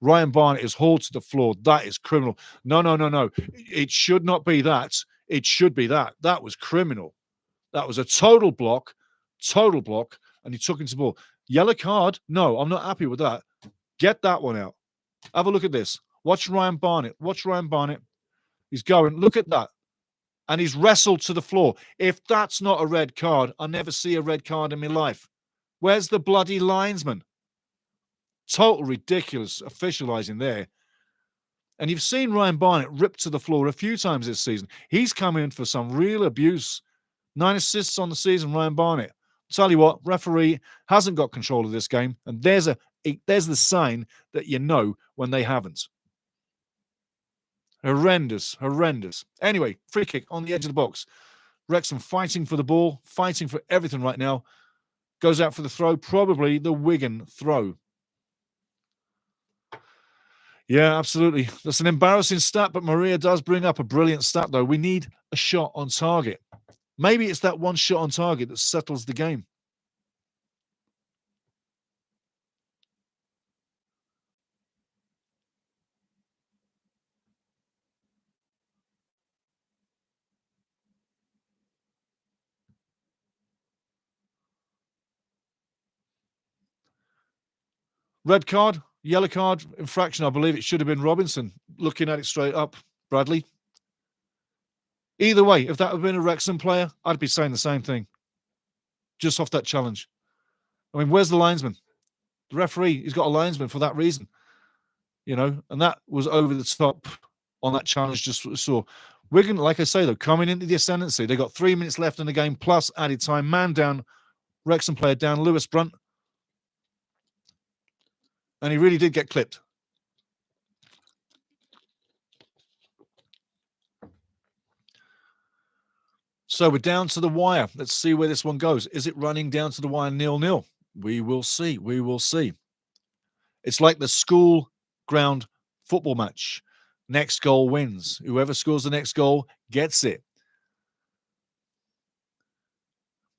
Ryan Barnett is hauled to the floor. That is criminal. No. It should not be that. It should be that. That was criminal. That was a total block, and he took into the ball. Yellow card? No, I'm not happy with that. Get that one out. Have a look at this. Watch Ryan Barnett. He's going. Look at that. And he's wrestled to the floor. If that's not a red card, I never see a red card in my life. Where's the bloody linesman? Total ridiculous officialising there. And you've seen Ryan Barnett ripped to the floor a few times this season. He's come in for some real abuse. 9 assists on the season, Ryan Barnett. Tell you what, referee hasn't got control of this game, and there's the sign that you know when they haven't. Horrendous. Anyway, free kick on the edge of the box. Wrexham fighting for the ball, fighting for everything right now. Goes out for the throw, probably the Wigan throw. Yeah, absolutely. That's an embarrassing stat, but Maria does bring up a brilliant stat, though. We need a shot on target. Maybe it's that one shot on target that settles the game. Red card, yellow card, infraction. I believe it should have been Robinson. Looking at it straight up, Bradley. Either way, if that had been a Wrexham player, I'd be saying the same thing. Just off that challenge. I mean, where's the linesman? The referee, he's got a linesman for that reason. And that was over the top on that challenge just what we saw. Wigan, like I say, though, coming into the ascendancy. They got 3 minutes left in the game, plus added time. Man down, Wrexham player down, Lewis Brunt. And he really did get clipped. So we're down to the wire. Let's see where this one goes. Is it running down to the wire 0-0? We will see. We will see. It's like the school ground football match. Next goal wins. Whoever scores the next goal gets it.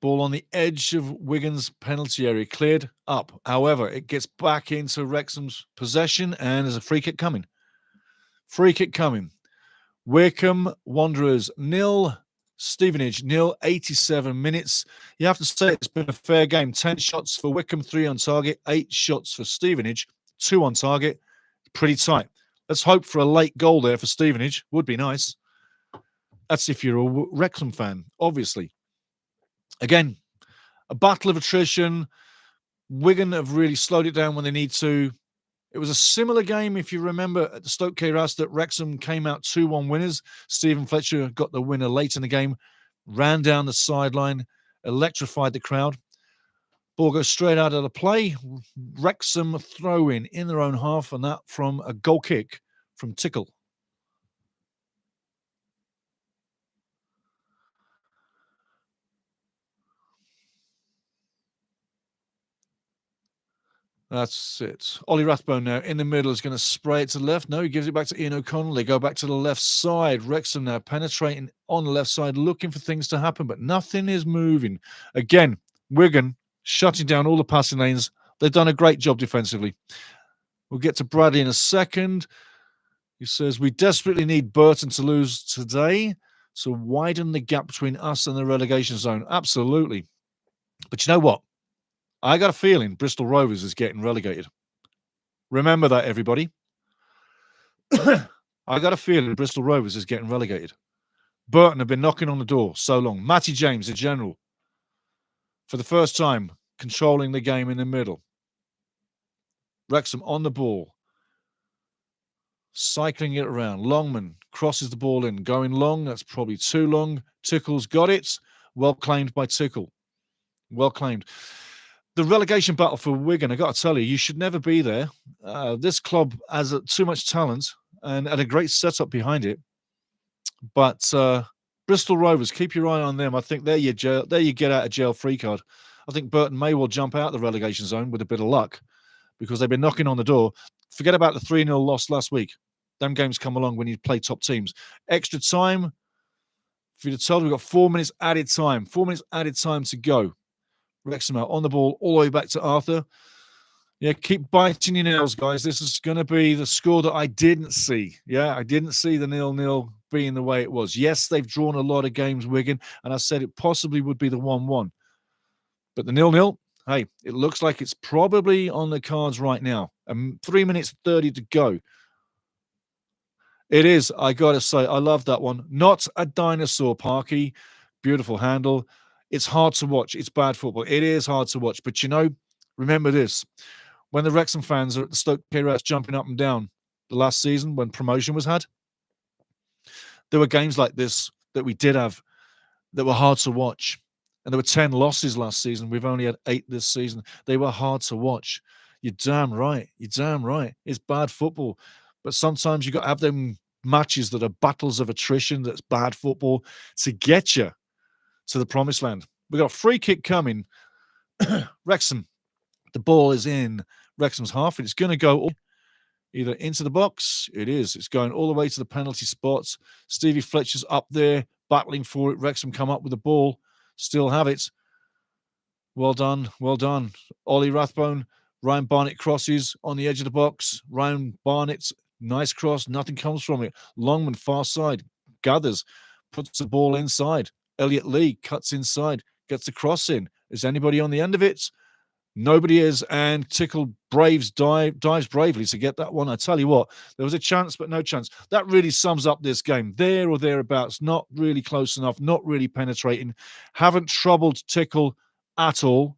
Ball on the edge of Wigan's penalty area. Cleared up. However, it gets back into Wrexham's possession and there's a free kick coming. Free kick coming. Wycombe Wanderers 0. Stevenage 0, 87 minutes. You have to say it's been a fair game. 10 shots for Wycombe, 3 on target. 8 shots for Stevenage, 2 on target. Pretty tight. Let's hope for a late goal there for Stevenage. Would be nice. That's if you're a Wrexham fan, obviously. Again, a battle of attrition. Wigan have really slowed it down when they need to. It was a similar game, if you remember, at the Stoke Kairas that Wrexham came out 2-1 winners. Stephen Fletcher got the winner late in the game, ran down the sideline, electrified the crowd. Ball goes straight out of the play. Wrexham throw in their own half, and that from a goal kick from Tickle. That's it. Ollie Rathbone now in the middle is going to spray it to the left. No, he gives it back to Ian O'Connell. They go back to the left side. Wrexham now penetrating on the left side, looking for things to happen, but nothing is moving. Again, Wigan shutting down all the passing lanes. They've done a great job defensively. We'll get to Bradley in a second. He says, we desperately need Burton to lose today to widen the gap between us and the relegation zone. Absolutely. But you know what? I got a feeling Bristol Rovers is getting relegated. Remember that, everybody. I got a feeling Bristol Rovers is getting relegated. Burton have been knocking on the door so long. Matty James, in general, for the first time, controlling the game in the middle. Wrexham on the ball. Cycling it around. Longman crosses the ball in. Going long. That's probably too long. Tickle's got it. Well claimed by Tickle. Well claimed. The relegation battle for Wigan, I got to tell you, you should never be there. This club has too much talent and a great setup behind it. But Bristol Rovers, keep your eye on them. I think they're your get out of jail free card. I think Burton may well jump out of the relegation zone with a bit of luck because they've been knocking on the door. Forget about the 3-0 loss last week. Them games come along when you play top teams. Extra time. If you'd have told, we've got 4 minutes added time. 4 minutes added time to go. Wrexham out on the ball all the way back to Arthur. Yeah, keep biting your nails, guys. This is going to be the score that I didn't see. Yeah, I didn't see the 0-0 being the way it was. Yes, they've drawn a lot of games, Wigan, and I said it possibly would be the 1-1. But the 0-0, hey, it looks like it's probably on the cards right now. 3 minutes 30 to go. It is, I got to say, I love that one. Not a dinosaur, Parky. Beautiful handle. It's hard to watch. It's bad football. It is hard to watch. But, remember this. When the Wrexham fans are at the Stoke Kairas jumping up and down the last season when promotion was had, there were games like this that we did have that were hard to watch. And there were 10 losses last season. We've only had 8 this season. They were hard to watch. You're damn right. You're damn right. It's bad football. But sometimes you got to have them matches that are battles of attrition, that's bad football, to get you to the promised land. We've got a free kick coming. Wrexham, the ball is in Wrexham's half, and it's going to go either into the box. It is. It's going all the way to the penalty spots. Stevie Fletcher's up there, battling for it. Wrexham come up with the ball. Still have it. Well done. Well done. Ollie Rathbone. Ryan Barnett crosses on the edge of the box. Ryan Barnett's nice cross. Nothing comes from it. Longman, far side. Gathers. Puts the ball inside. Elliot Lee cuts inside. Gets the cross in. Is anybody on the end of it? Nobody is, and Tickle dives bravely to get that one. I tell you what, there was a chance, but no chance. That really sums up this game. There or thereabouts, not really close enough, not really penetrating. Haven't troubled Tickle at all.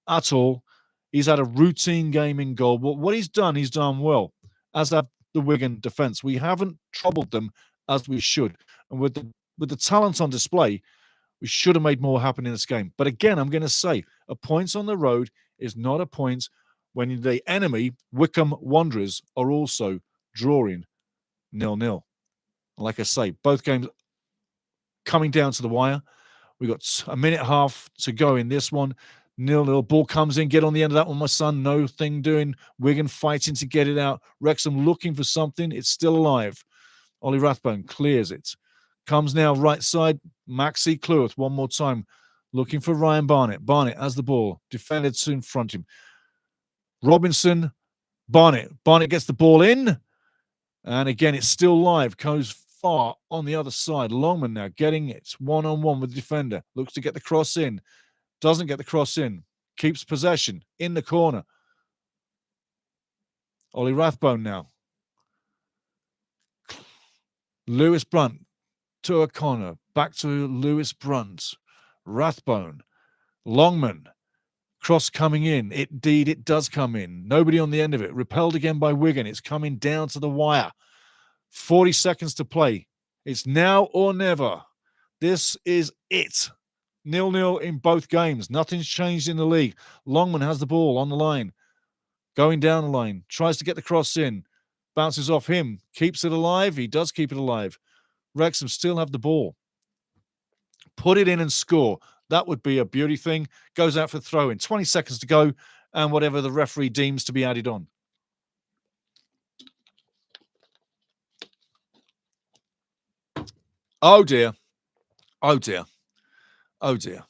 At all. He's had a routine game in goal. But what he's done well, as have the Wigan defence. We haven't troubled them as we should. And with the talent on display, we should have made more happen in this game. But again, I'm going to say, a point on the road is not a point when the enemy, Wycombe Wanderers, are also drawing 0-0. Like I say, both games coming down to the wire. We've got a minute and a half to go in this one. 0-0. Ball comes in. Get on the end of that one, my son. No thing doing. Wigan fighting to get it out. Wrexham looking for something. It's still alive. Ollie Rathbone clears it. Comes now right side. Maxi Cleworth one more time. Looking for Ryan Barnett. Barnett has the ball. Defended to in front of him. Robinson. Barnett. Barnett gets the ball in. And again, it's still live. Goes far on the other side. Longman now getting it. One-on-one with the defender. Looks to get the cross in. Doesn't get the cross in. Keeps possession. In the corner. Ollie Rathbone now. Lewis Brunt to O'Connor. Back to Lewis Brunt. Rathbone. Longman. Cross coming in. Indeed, it does come in. Nobody on the end of it. Repelled again by Wigan. It's coming down to the wire. 40 seconds to play. It's now or never. This is it. 0-0 in both games. Nothing's changed in the league. Longman has the ball on the line. Going down the line. Tries to get the cross in. Bounces off him. Keeps it alive. He does keep it alive. Wrexham still have the ball. Put it in and score. That would be a beauty thing. Goes out for throw-in. 20 seconds to go, and whatever the referee deems to be added on. Oh, dear. Oh, dear. Oh, dear.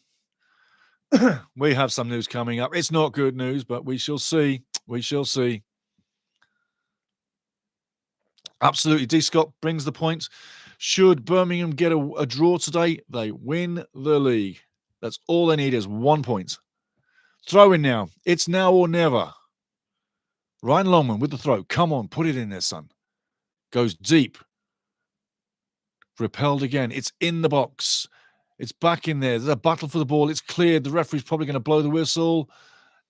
We have some news coming up. It's not good news, but we shall see. We shall see. Absolutely. D. Scott brings the point. Should Birmingham get a draw today, they win the league. That's all they need is 1 point. Throw in now. It's now or never. Ryan Longman with the throw. Come on, put it in there, son. Goes deep. Repelled again. It's in the box. It's back in there. There's a battle for the ball. It's cleared. The referee's probably going to blow the whistle.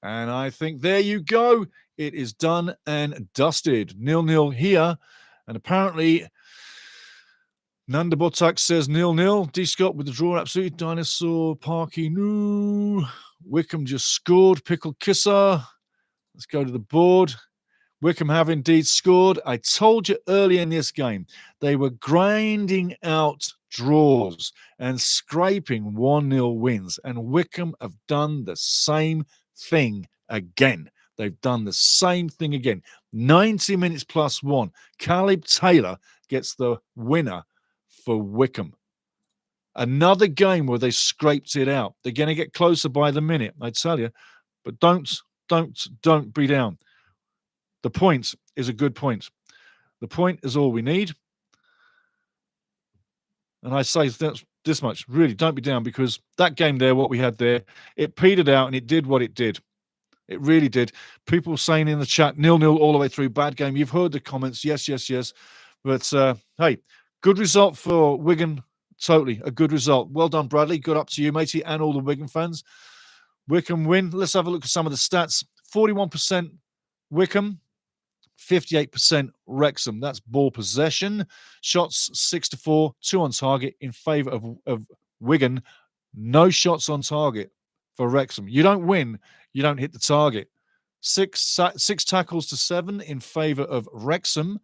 And I think there you go. It is done and dusted. 0-0 here. And apparently, Nanda Botak says 0-0. D. Scott with the draw. Absolutely. Dinosaur. Parky. No. Wycombe just scored. Pickle Kisser. Let's go to the board. Wycombe have indeed scored. I told you earlier in this game, they were grinding out draws and scraping 1-0 wins. And Wycombe have done the same thing again. They've done the same thing again. 90 minutes plus one. Caleb Taylor gets the winner for Wycombe. Another game where they scraped it out. They're going to get closer by the minute, I tell you. But don't be down. The point is a good point. The point is all we need. And I say this much, really, don't be down, because that game there, what we had there, it petered out and it did what it did. It really did. People saying in the chat, 0-0 all the way through, bad game. You've heard the comments. Yes. But, hey, good result for Wigan. Totally, a good result. Well done, Bradley. Good up to you, matey, and all the Wigan fans. Wycombe win. Let's have a look at some of the stats. 41% Wycombe, 58% Wrexham. That's ball possession. Shots 6-4, 2 on target in favour of Wigan. No shots on target for Wrexham. You don't win, you don't hit the target. Six tackles to 7 in favour of Wrexham.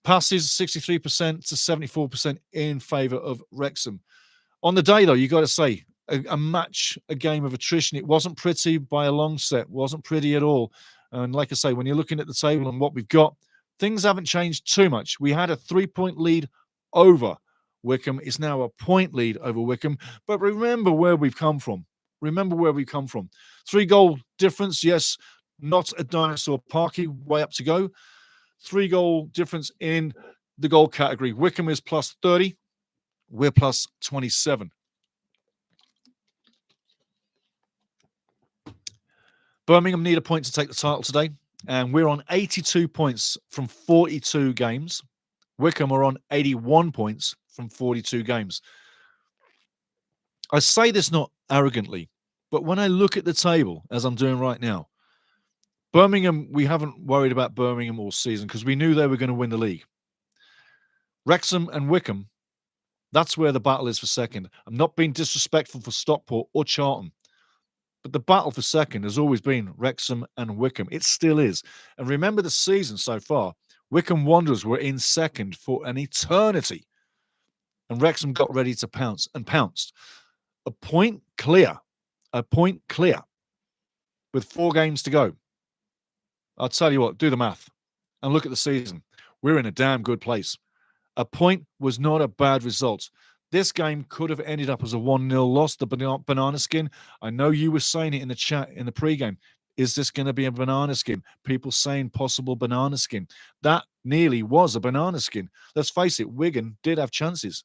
Passes 63% to 74% in favour of Wrexham. On the day, though, you got to say, a match, a game of attrition. It wasn't pretty by a long set. Wasn't pretty at all. And like I say, when you're looking at the table and what we've got, things haven't changed too much. We had a 3-point lead over Wycombe. It's now a point lead over Wycombe. But remember where we've come from. 3-goal difference, yes, not a dinosaur parky, way up to go. 3-goal difference in the goal category. Wycombe is plus 30. We're plus 27. Birmingham need a point to take the title today, and we're on 82 points from 42 games. Wycombe are on 81 points from 42 games. I say this not arrogantly, but when I look at the table, as I'm doing right now, Birmingham, we haven't worried about Birmingham all season because we knew they were going to win the league. Wrexham and Wycombe, that's where the battle is for second. I'm not being disrespectful for Stockport or Charlton, but the battle for second has always been Wrexham and Wycombe. It still is. And remember the season so far, Wycombe Wanderers were in second for an eternity. And Wrexham got ready to pounce and pounced. A point clear with 4 games to go. I'll tell you what, do the math and look at the season. We're in a damn good place. A point was not a bad result. This game could have ended up as a 1-0 loss, the banana skin. I know you were saying it in the chat in the pregame. Is this going to be a banana skin? People saying possible banana skin. That nearly was a banana skin. Let's face it, Wigan did have chances.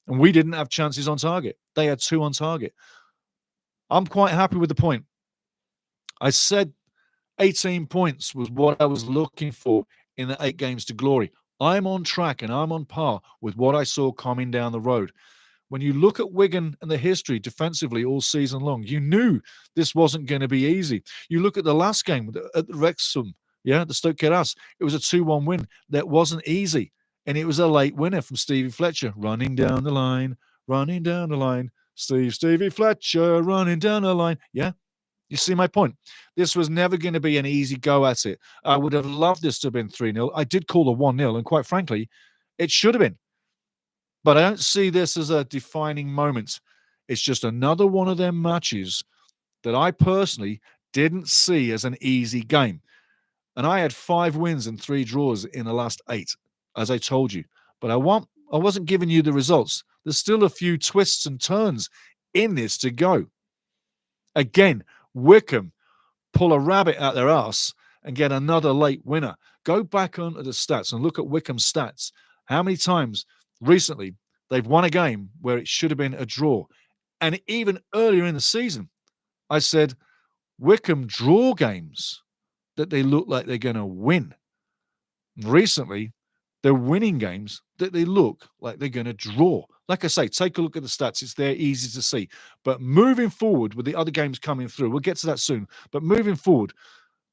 And we didn't have chances on target. They had 2 on target. I'm quite happy with the point. I said 18 points was what I was looking for in the 8 games to glory. I'm on track and I'm on par with what I saw coming down the road. When you look at Wigan and the history defensively all season long, you knew this wasn't going to be easy. You look at the last game at Wrexham, the Stoke Keras, it was a 2-1 win. That wasn't easy. And it was a late winner from Stevie Fletcher, running down the line. Stevie Fletcher, running down the line. Yeah, you see my point? This was never going to be an easy go at it. I would have loved this to have been 3-0. I did call a 1-0, and quite frankly, it should have been. But I don't see this as a defining moment. It's just another one of them matches that I personally didn't see as an easy game. And I had 5 wins and 3 draws in the last 8, as I told you. But I wasn't giving you the results. There's still a few twists and turns in this to go. Again, Wycombe pull a rabbit out their ass and get another late winner. Go back onto the stats and look at Wycombe's stats. How many times recently they've won a game where it should have been a draw? And even earlier in the season, I said, Wycombe draw games that they look like they're going to win. Recently, they're winning games that they look like they're going to draw. Like I say, take a look at the stats. It's there, easy to see. But moving forward with the other games coming through, we'll get to that soon. But moving forward,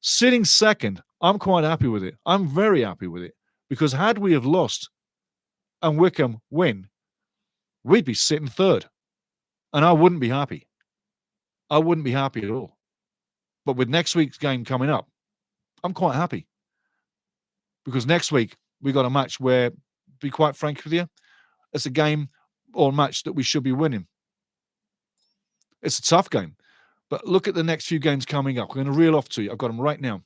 sitting second, I'm quite happy with it. I'm very happy with it. Because had we have lost and Wycombe win, we'd be sitting third. And I wouldn't be happy. I wouldn't be happy at all. But with next week's game coming up, I'm quite happy. Because next week, we got a match where, to be quite frank with you, it's a game or a match that we should be winning. It's a tough game. But look at the next few games coming up. We're going to reel off to you. I've got them right now.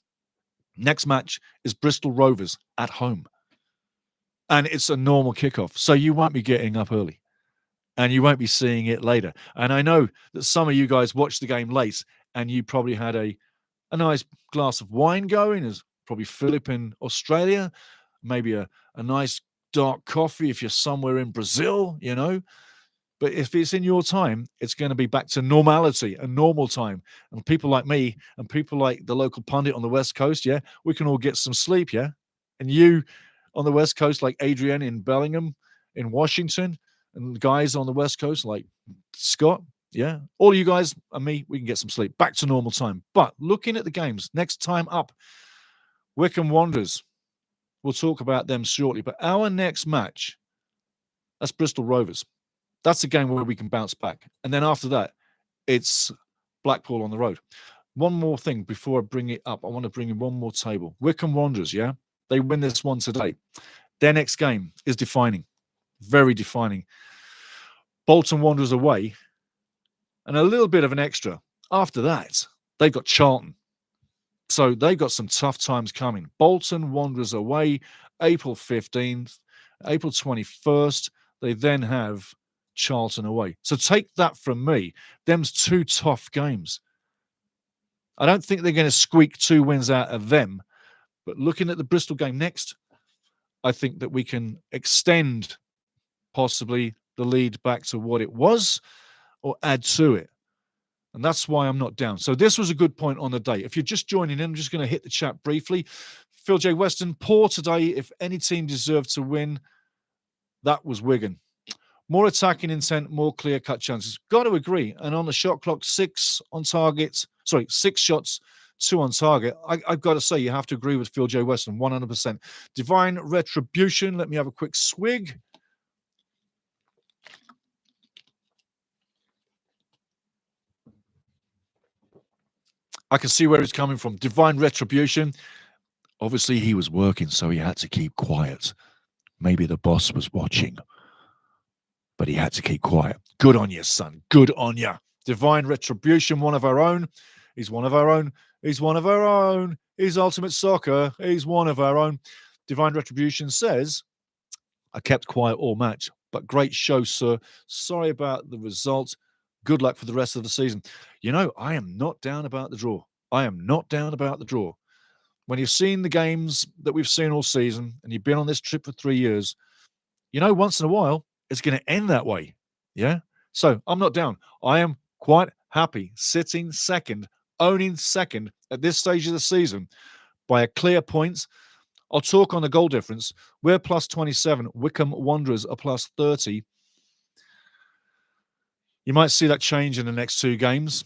Next match is Bristol Rovers at home. And it's a normal kickoff. So you won't be getting up early. And you won't be seeing it later. And I know that some of you guys watched the game late and you probably had a nice glass of wine going, as probably Philip in Australia, maybe a nice dark coffee if you're somewhere in Brazil, But if it's in your time, it's going to be back to normality, a normal time. And people like me and people like the local pundit on the West Coast, we can all get some sleep, And you on the West Coast, like Adrian in Bellingham, in Washington, and guys on the West Coast like Scott, all you guys and me, we can get some sleep. Back to normal time. But looking at the games, next time up, Wycombe Wanderers. We'll talk about them shortly. But our next match, that's Bristol Rovers. That's a game where we can bounce back. And then after that, it's Blackpool on the road. One more thing before I bring it up. I want to bring in one more table. Wycombe Wanderers, they win this one today. Their next game is defining. Very defining. Bolton Wanderers away. And a little bit of an extra. After that, they've got Charlton. So they've got some tough times coming. Bolton Wanderers away, April 15th, April 21st. They then have Charlton away. So take that from me. Them's 2 tough games. I don't think they're going to squeak 2 wins out of them. But looking at the Bristol game next, I think that we can extend possibly the lead back to what it was or add to it. And that's why I'm not down. So this was a good point on the day. If you're just joining in, I'm just going to hit the chat briefly. Phil J. Weston, poor today. If any team deserved to win, that was Wigan. More attacking intent, more clear-cut chances. Got to agree. And on the shot clock, 6 shots, 2 on target. I've got to say, you have to agree with Phil J. Weston, 100%. Divine Retribution. Let me have a quick swig. I can see where he's coming from. Divine Retribution. Obviously, he was working, so he had to keep quiet. Maybe the boss was watching, but he had to keep quiet. Good on you, son. Good on you. Divine Retribution, one of our own. He's one of our own. He's one of our own. He's Ultimate Soccer. He's one of our own. Divine Retribution says, I kept quiet all match, but great show, sir. Sorry about the result. Good luck for the rest of the season. You know, I am not down about the draw. I am not down about the draw. When you've seen the games that we've seen all season and you've been on this trip for 3 years, you know, once in a while, it's going to end that way. Yeah? So I'm not down. I am quite happy sitting second, owning second at this stage of the season by a clear point. I'll talk on the goal difference. We're plus 27. Wycombe Wanderers are plus 30. You might see that change in the next 2 games.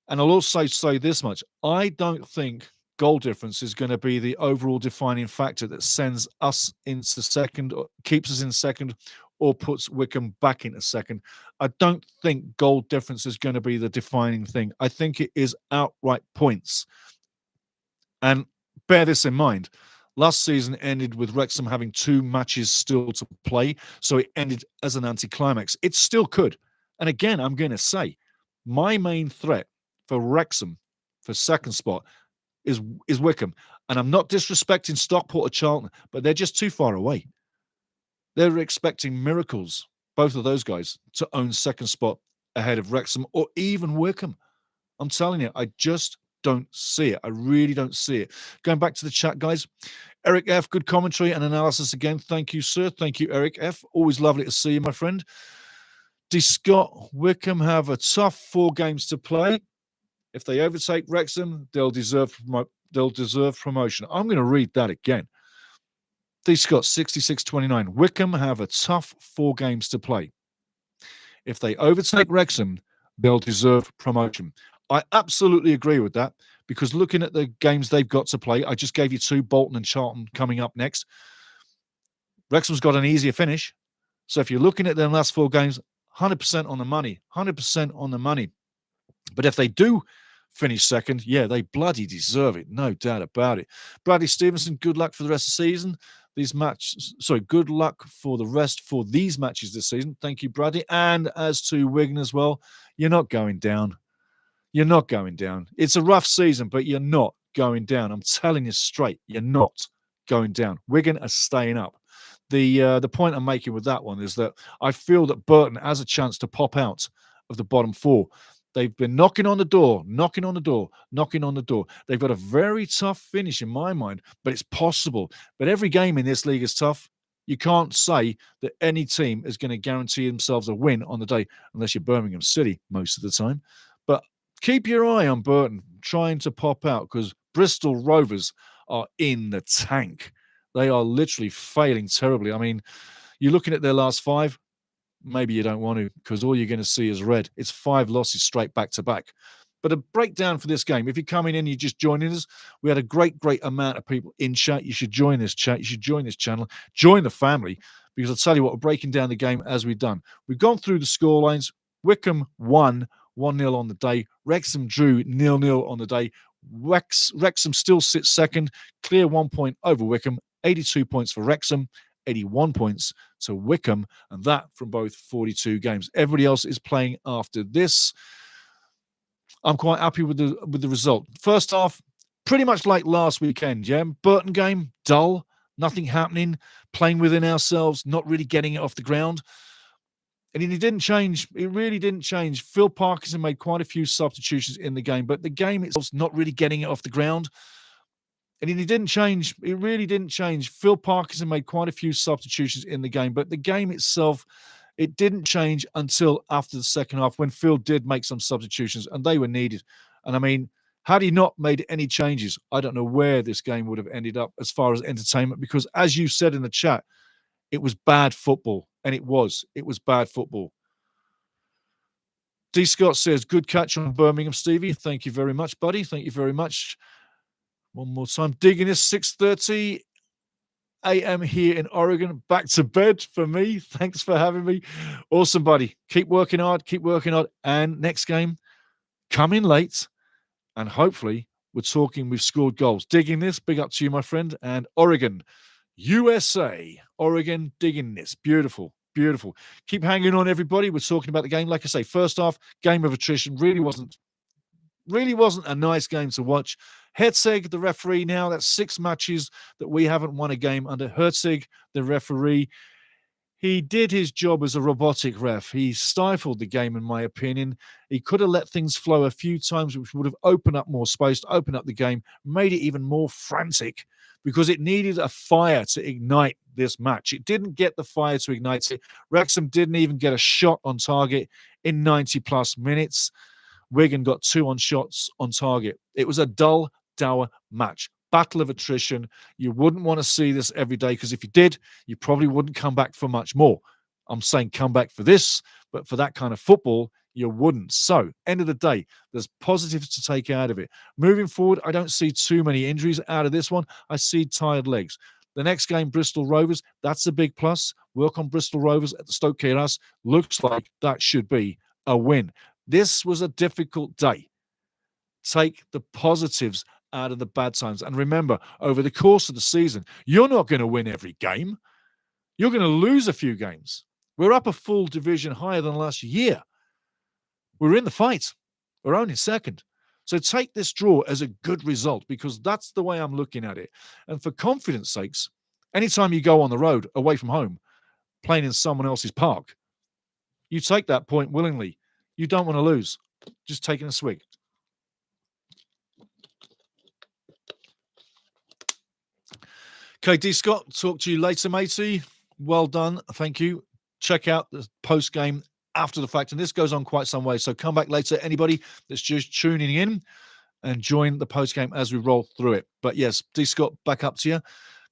And I'll also say this much. I don't think goal difference is going to be the overall defining factor that sends us into second, or keeps us in second, or puts Wycombe back into second. I don't think goal difference is going to be the defining thing. I think it is outright points. And bear this in mind. Last season ended with Wrexham having 2 matches still to play, so it ended as an anticlimax. It still could. And again, I'm going to say, my main threat for Wrexham for second spot is Wycombe. And I'm not disrespecting Stockport or Charlton, but they're just too far away. They're expecting miracles, both of those guys, to own second spot ahead of Wrexham or even Wycombe. I'm telling you, I just don't see it. I really don't see it. Going back to the chat, guys. Eric F., good commentary and analysis again. Thank you, sir. Thank you, Eric F. Always lovely to see you, my friend. D. Scott, Wycombe have a tough 4 games to play. If they overtake Wrexham, they'll deserve promotion. I'm going to read that again. D. Scott, 66-29. Wycombe have a tough 4 games to play. If they overtake Wrexham, they'll deserve promotion. I absolutely agree with that, because looking at the games they've got to play, I just gave you 2, Bolton and Charlton coming up next. Wrexham's got an easier finish. So if you're looking at their last 4 games, 100% on the money, 100% on the money. But if they do finish second, yeah, they bloody deserve it. No doubt about it. Bradley Stevenson, good luck for the rest of the season. Good luck for the rest for these matches this season. Thank you, Bradley. And as to Wigan as well, you're not going down. You're not going down. It's a rough season, but you're not going down. I'm telling you straight, you're not going down. Wigan are staying up. The point I'm making with that one is that I feel that Burton has a chance to pop out of the bottom 4. They've been knocking on the door. They've got a very tough finish in my mind, but it's possible. But every game in this league is tough. You can't say that any team is going to guarantee themselves a win on the day, unless you're Birmingham City most of the time. But keep your eye on Burton trying to pop out, because Bristol Rovers are in the tank. They are literally failing terribly. I mean, you're looking at their last 5. Maybe you don't want to, because all you're going to see is red. It's 5 losses straight back to back. But a breakdown for this game. If you're coming in, you're just joining us. We had a great amount of people in chat. You should join this chat. You should join this channel. Join the family, because I'll tell you what, we're breaking down the game as we've done. We've gone through the scorelines. Wycombe won 1-0 on the day. Wrexham drew 0-0 on the day. Wrexham still sits second, clear 1 point over Wycombe. 82 points for Wrexham, 81 points to Wycombe, and that from both 42 games. Everybody else is playing after this. I'm quite happy with the result. First half, pretty much like last weekend, yeah? Burton game, dull, nothing happening, playing within ourselves, not really getting it off the ground. And it didn't change. It really didn't change. Phil Parkinson made quite a few substitutions in the game, but the game itself not really getting it off the ground. And it didn't change. It really didn't change. Phil Parkinson made quite a few substitutions in the game, but the game itself It didn't change until after the second half when Phil did make some substitutions, and they were needed. And I mean, had he not made any changes, I don't know where this game would have ended up as far as entertainment, because as you said in the chat, it was bad football, and it was bad football. D. Scott says, good catch on Birmingham, Stevie. Thank you very much, buddy. Thank you very much. One more time. Digging this, 6:30 a.m. here in Oregon. Back to bed for me. Thanks for having me. Awesome, buddy. Keep working hard. Keep working hard. And next game, come in late. And hopefully we've scored goals. Digging this. Big up to you, my friend. And Oregon, USA. Oregon digging this. Beautiful. Beautiful. Keep hanging on, everybody. We're talking about the game. Like I say, first half, game of attrition. Really wasn't a nice game to watch. Herzig, the referee now, that's 6 matches that we haven't won a game under Herzig, the referee. He did his job as a robotic ref. He stifled the game, in my opinion. He could have let things flow a few times, which would have opened up more space, to open up the game, made it even more frantic, because it needed a fire to ignite this match. It didn't get the fire to ignite it. Wrexham didn't even get a shot on target in 90-plus minutes. Wigan got 2 shots on target. It was a dull, dour match. Battle of attrition. You wouldn't want to see this every day, because if you did, you probably wouldn't come back for much more. I'm saying come back for this, but for that kind of football, you wouldn't. So, end of the day, there's positives to take out of it. Moving forward, I don't see too many injuries out of this one. I see tired legs. The next game, Bristol Rovers, that's a big plus. Work on Bristol Rovers at the Stoke Kairos. Looks like that should be a win. This was a difficult day. Take the positives out of the bad times. And remember, over the course of the season, you're not going to win every game. You're going to lose a few games. We're up a full division higher than last year. We're in the fight. We're only second. So take this draw as a good result, because that's the way I'm looking at it. And for confidence sakes, anytime you go on the road away from home, playing in someone else's park, you take that point willingly. You don't want to lose. Just taking a swig. Okay, D. Scott, talk to you later, matey. Well done. Thank you. Check out the post-game after the fact. And this goes on quite some way. So come back later. Anybody that's just tuning in, and join the post-game as we roll through it. But yes, D. Scott, back up to you.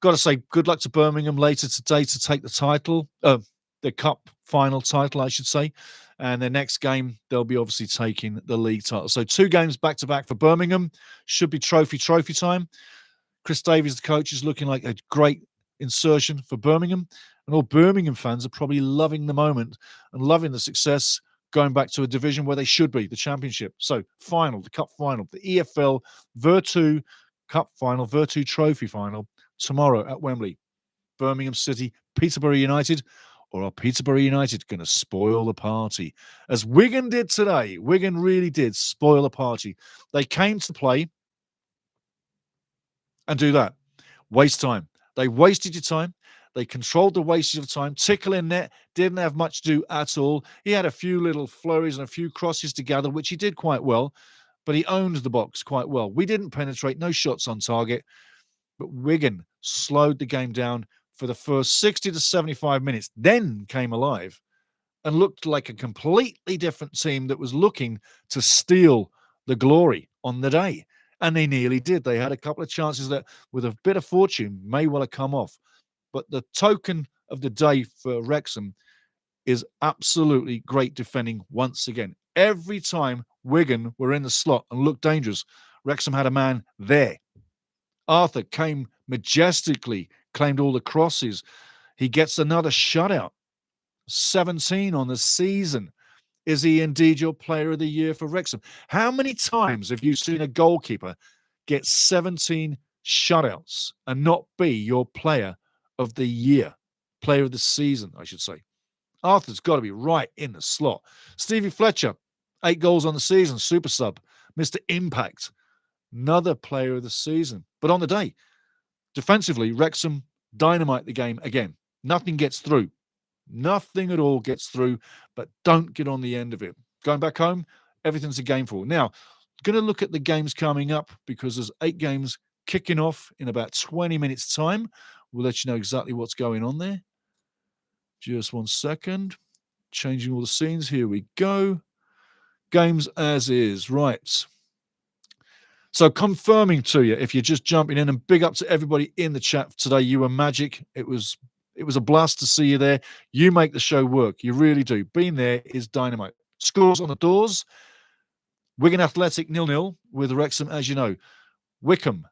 Got to say good luck to Birmingham later today to take the title, the cup final title, I should say. And the next game, they'll be obviously taking the league title. So 2 games back-to-back for Birmingham. Should be trophy time. Chris Davies, the coach, is looking like a great insertion for Birmingham. And all Birmingham fans are probably loving the moment and loving the success, going back to a division where they should be, the Championship. So final, the cup final, the EFL Virtu Cup final, Virtu Trophy final, tomorrow at Wembley. Birmingham City, Peterborough United. Or are Peterborough United going to spoil the party? As Wigan did today. Wigan really did spoil the party. They came to play and do that. Waste time. They wasted your time. They controlled the wastage of time. Tickle in net didn't have much to do at all. He had a few little flurries and a few crosses together, which he did quite well, but he owned the box quite well. We didn't penetrate, no shots on target, but Wigan slowed the game down for the first 60 to 75 minutes, then came alive and looked like a completely different team that was looking to steal the glory on the day. And they nearly did. They had a couple of chances that, with a bit of fortune, may well have come off. But the token of the day for Wrexham is absolutely great defending once again. Every time Wigan were in the slot and looked dangerous, Wrexham had a man there. Arthur came majestically, claimed all the crosses. He gets another shutout. 17 on the season. Is he indeed your player of the year for Wrexham? How many times have you seen a goalkeeper get 17 shutouts and not be your player of the year? Player of the season, I should say. Arthur's got to be right in the slot. Stevie Fletcher, 8 goals on the season, super sub. Mr. Impact, another player of the season. But on the day, defensively, Wrexham dynamite the game again. Nothing gets through. Nothing at all gets through, but don't get on the end of it. Going back home, everything's a game for. Now, going to look at the games coming up, because there's 8 games kicking off in about 20 minutes' time. We'll let you know exactly what's going on there. Just one second. changing all the scenes. Here we go. Games as is. Right. So confirming to you, if you're just jumping in, and big up to everybody in the chat today. You were magic. It was a blast to see you there. You make the show work. You really do. Being there is dynamite. Scores on the doors. Wigan Athletic 0-0 with Wrexham, as you know. Wycombe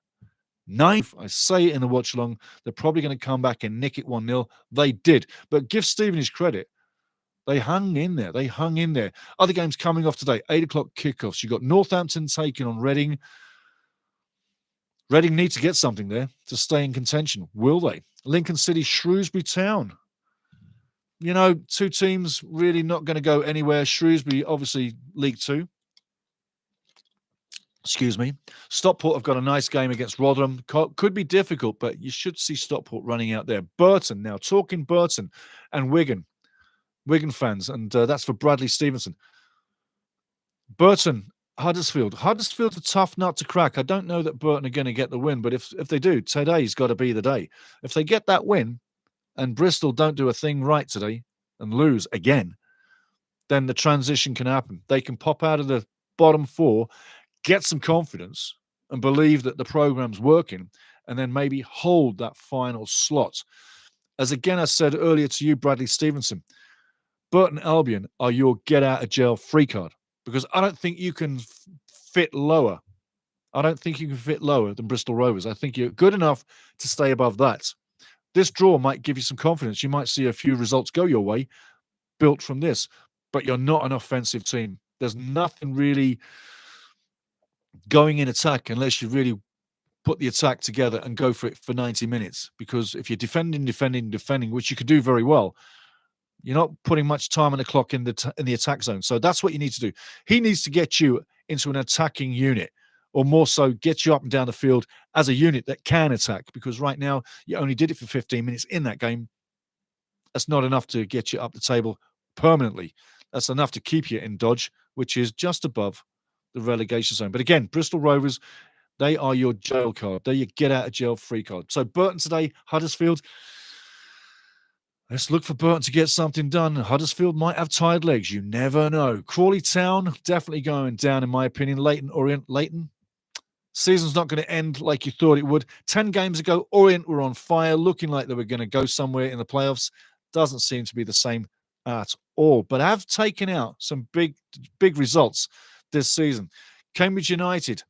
9. I say it in the watch along. They're probably going to come back and nick it 1-0. They did. But give Stephen his credit. They hung in there. They hung in there. Other games coming off today. 8 o'clock kickoffs. You've got Northampton taking on Reading. Reading need to get something there to stay in contention. Will they? Lincoln City, Shrewsbury Town. You know, two teams really not going to go anywhere. Shrewsbury, obviously, League 2. Excuse me. Stockport have got a nice game against Rotherham. Could be difficult, but you should see Stockport running out there. Burton, now talking Burton and Wigan fans, and that's for Bradley Stevenson. Burton, Huddersfield. Huddersfield's a tough nut to crack. I don't know that Burton are going to get the win, but if they do, today's got to be the day. If they get that win and Bristol don't do a thing right today and lose again, then the transition can happen. They can pop out of the bottom 4, get some confidence and believe that the program's working, and then maybe hold that final slot. As again, I said earlier to you, Bradley Stevenson, Burton Albion are your get-out-of-jail-free card, because I don't think you can fit lower. I don't think you can fit lower than Bristol Rovers. I think you're good enough to stay above that. This draw might give you some confidence. You might see a few results go your way built from this, but you're not an offensive team. There's nothing really going in attack unless you really put the attack together and go for it for 90 minutes. Because if you're defending, which you can do very well, you're not putting much time on the clock in the attack zone. So that's what you need to do. He needs to get you into an attacking unit, or more so, get you up and down the field as a unit that can attack. Because right now, you only did it for 15 minutes in that game. That's not enough to get you up the table permanently. That's enough to keep you in dodge, which is just above the relegation zone. But again, Bristol Rovers, they are your jail card. They're your get-out-of-jail-free card. So Burton today, Huddersfield. Let's look for Burton to get something done. Huddersfield might have tired legs. You never know. Crawley Town, definitely going down, in my opinion. Leighton, Orient. Leighton, season's not going to end like you thought it would. 10 games ago, Orient were on fire, looking like they were going to go somewhere in the playoffs. Doesn't seem to be the same at all. But have taken out some big results this season. Cambridge United,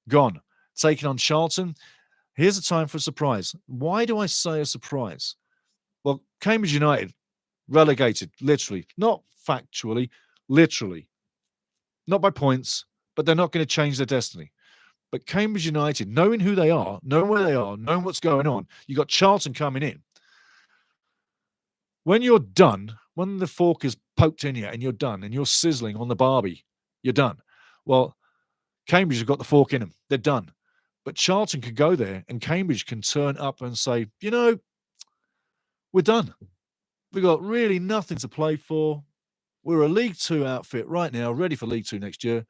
gone. Taking on Charlton. Here's a time for a surprise. Why do I say a surprise? Well, Cambridge United, relegated, literally. Not factually, literally. Not by points, but they're not going to change their destiny. But Cambridge United, knowing who they are, knowing where they are, knowing what's going on, you got Charlton coming in. When you're done, when the fork is poked in you and you're done and you're sizzling on the barbie, you're done. Well, Cambridge have got the fork in them. They're done. But Charlton can go there and Cambridge can turn up and say, you know, we're done. We've got really nothing to play for. We're a League 2 outfit right now, ready for League 2 next year.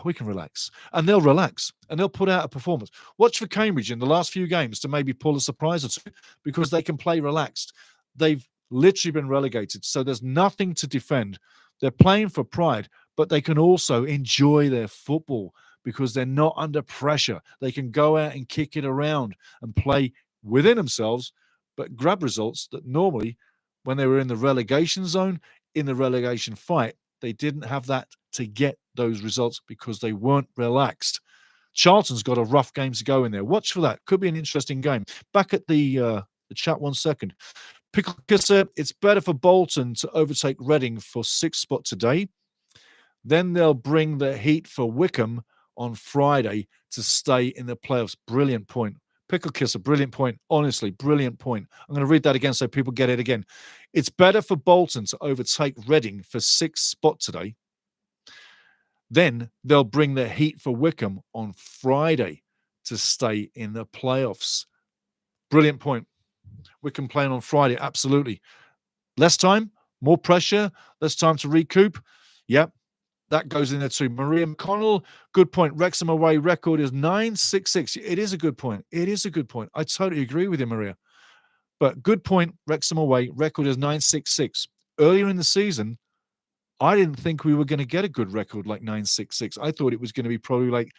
We can relax. And they'll relax and they'll put out a performance. Watch for Cambridge in the last few games to maybe pull a surprise or two, because they can play relaxed. They've literally been relegated, so there's nothing to defend. They're playing for pride, but they can also enjoy their football because they're not under pressure. They can go out and kick it around and play within themselves, but grab results that normally, when they were in the relegation zone, in the relegation fight, they didn't have that to get those results because they weren't relaxed. Charlton's got a rough game to go in there. Watch for that. Could be an interesting game. Back at the chat 1 second. Pickle Kisser, it's better for Bolton to overtake Reading for 6th spot today. Then they'll bring the heat for Wycombe on Friday to stay in the playoffs. Brilliant point. Pickle Kisser, brilliant point. Honestly, brilliant point. I'm going to read that again so people get it again. It's better for Bolton to overtake Reading for 6th spot today. Then they'll bring the heat for Wycombe on Friday to stay in the playoffs. Brilliant point. Wycombe playing on Friday, absolutely. Less time, more pressure, less time to recoup. Yep, that goes in there too. Maria McConnell, good point. Wrexham away record is 9-6-6. It is a good point. It is a good point. I totally agree with you, Maria. But good point, Wrexham away record is 9-6-6. earlier in the season, I didn't think we were going to get a good record like 9-6-6. I thought it was going to be probably like,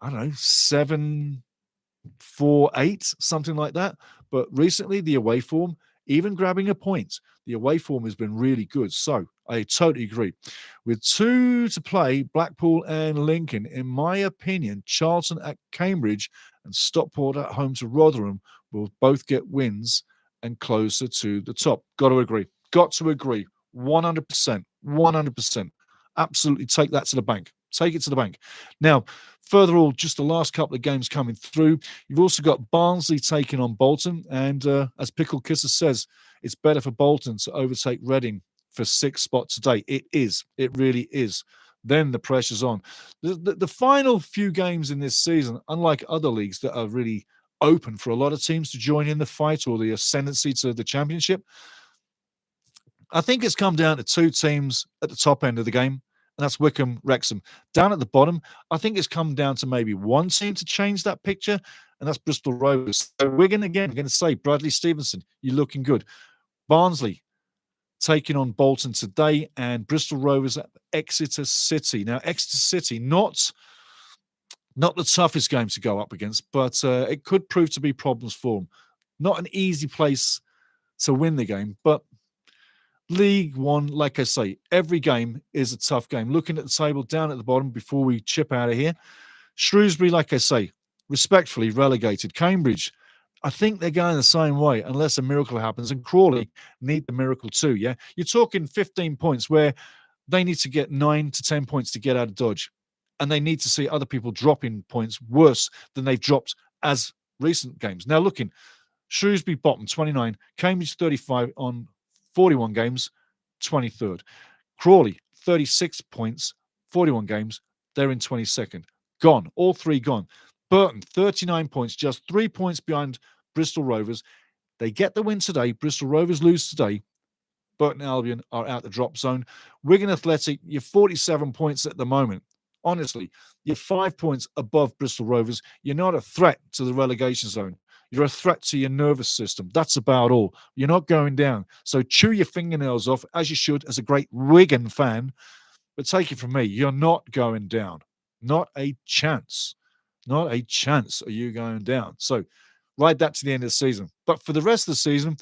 I don't know, 7-4-8, something like that. But recently, the away form, even grabbing a point, the away form has been really good. So I totally agree. With 2 to play, Blackpool and Lincoln, in my opinion, Charlton at Cambridge and Stockport at home to Rotherham will both get wins and closer to the top. Got to agree. Got to agree. 100%. 100%. Absolutely take that to the bank. Take it to the bank. Now, further all, just the last couple of games coming through. You've also got Barnsley taking on Bolton. And as Pickle Kisser says, it's better for Bolton to overtake Reading for 6th spot today. It is. It really is. Then the pressure's on. The final few games in this season, unlike other leagues that are really open for a lot of teams to join in the fight or the ascendancy to the championship, I think it's come down to 2 teams at the top end of the game, and that's Wycombe, Wrexham. Down at the bottom, I think it's come down to maybe 1 team to change that picture, and that's Bristol Rovers. So Wigan, again, I'm going to say, Bradley Stevenson, you're looking good. Barnsley taking on Bolton today, and Bristol Rovers at Exeter City. Now, Exeter City, not the toughest game to go up against, but it could prove to be problems for them. Not an easy place to win the game, but League One, like I say, every game is a tough game. Looking at the table down at the bottom before we chip out of here, Shrewsbury, like I say, respectfully relegated. Cambridge, I think they're going the same way unless a miracle happens. And Crawley need the miracle too, yeah? You're talking 15 points where they need to get 9 to 10 points to get out of dodge. And they need to see other people dropping points worse than they've dropped as recent games. Now, looking, Shrewsbury bottom, 29. Cambridge, 35 on 41 games, 23rd. Crawley, 36 points, 41 games. They're in 22nd. Gone. All 3 gone. Burton, 39 points, just 3 points behind Bristol Rovers. They get the win today. Bristol Rovers lose today. Burton Albion are out the drop zone. Wigan Athletic, you're 47 points at the moment. Honestly, you're 5 points above Bristol Rovers. You're not a threat to the relegation zone. You're a threat to your nervous system. That's about all. You're not going down. So chew your fingernails off, as you should, as a great Wigan fan. But take it from me, you're not going down. Not a chance. Not a chance are you going down. So ride that to the end of the season. But for the rest of the season,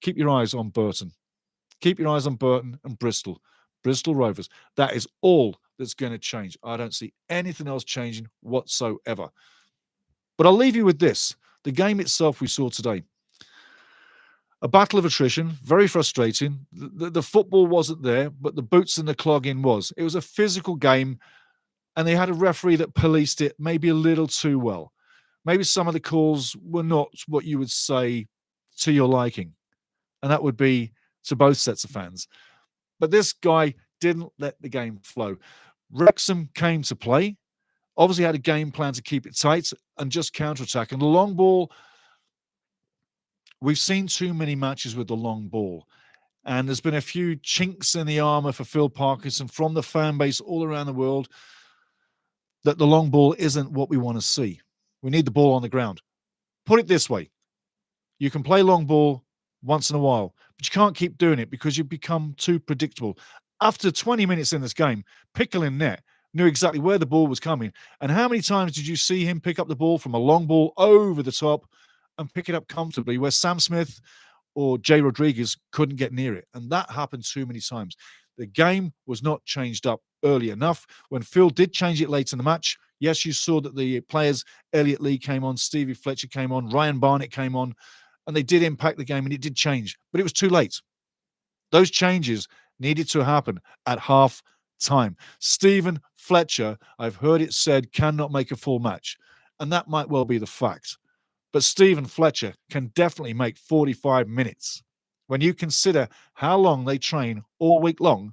keep your eyes on Burton. Keep your eyes on Burton and Bristol. Bristol Rovers. That is all that's going to change. I don't see anything else changing whatsoever. But I'll leave you with this. The game itself we saw today. A battle of attrition, very frustrating. The football wasn't there, but the boots and the clogging was. It was a physical game, and they had a referee that policed it maybe a little too well. Maybe some of the calls were not what you would say to your liking, and that would be to both sets of fans. But this guy didn't let the game flow. Wrexham came to play, obviously had a game plan to keep it tight and just counterattack. And the long ball, we've seen too many matches with the long ball. And there's been a few chinks in the armor for Phil Parkinson from the fan base all around the world that the long ball isn't what we want to see. We need the ball on the ground. Put it this way. You can play long ball once in a while, but you can't keep doing it because you become too predictable. After 20 minutes in this game, Pickle in net knew exactly where the ball was coming. And how many times did you see him pick up the ball from a long ball over the top and pick it up comfortably where Sam Smith or Jay Rodriguez couldn't get near it? And that happened too many times. The game was not changed up early enough. When Phil did change it late in the match, yes, you saw that the players, Elliot Lee came on, Stevie Fletcher came on, Ryan Barnett came on, and they did impact the game and it did change. But it was too late. Those changes needed to happen at half time. Stephen Fletcher, I've heard it said, cannot make a full match. And that might well be the fact. But Stephen Fletcher can definitely make 45 minutes. When you consider how long they train all week long,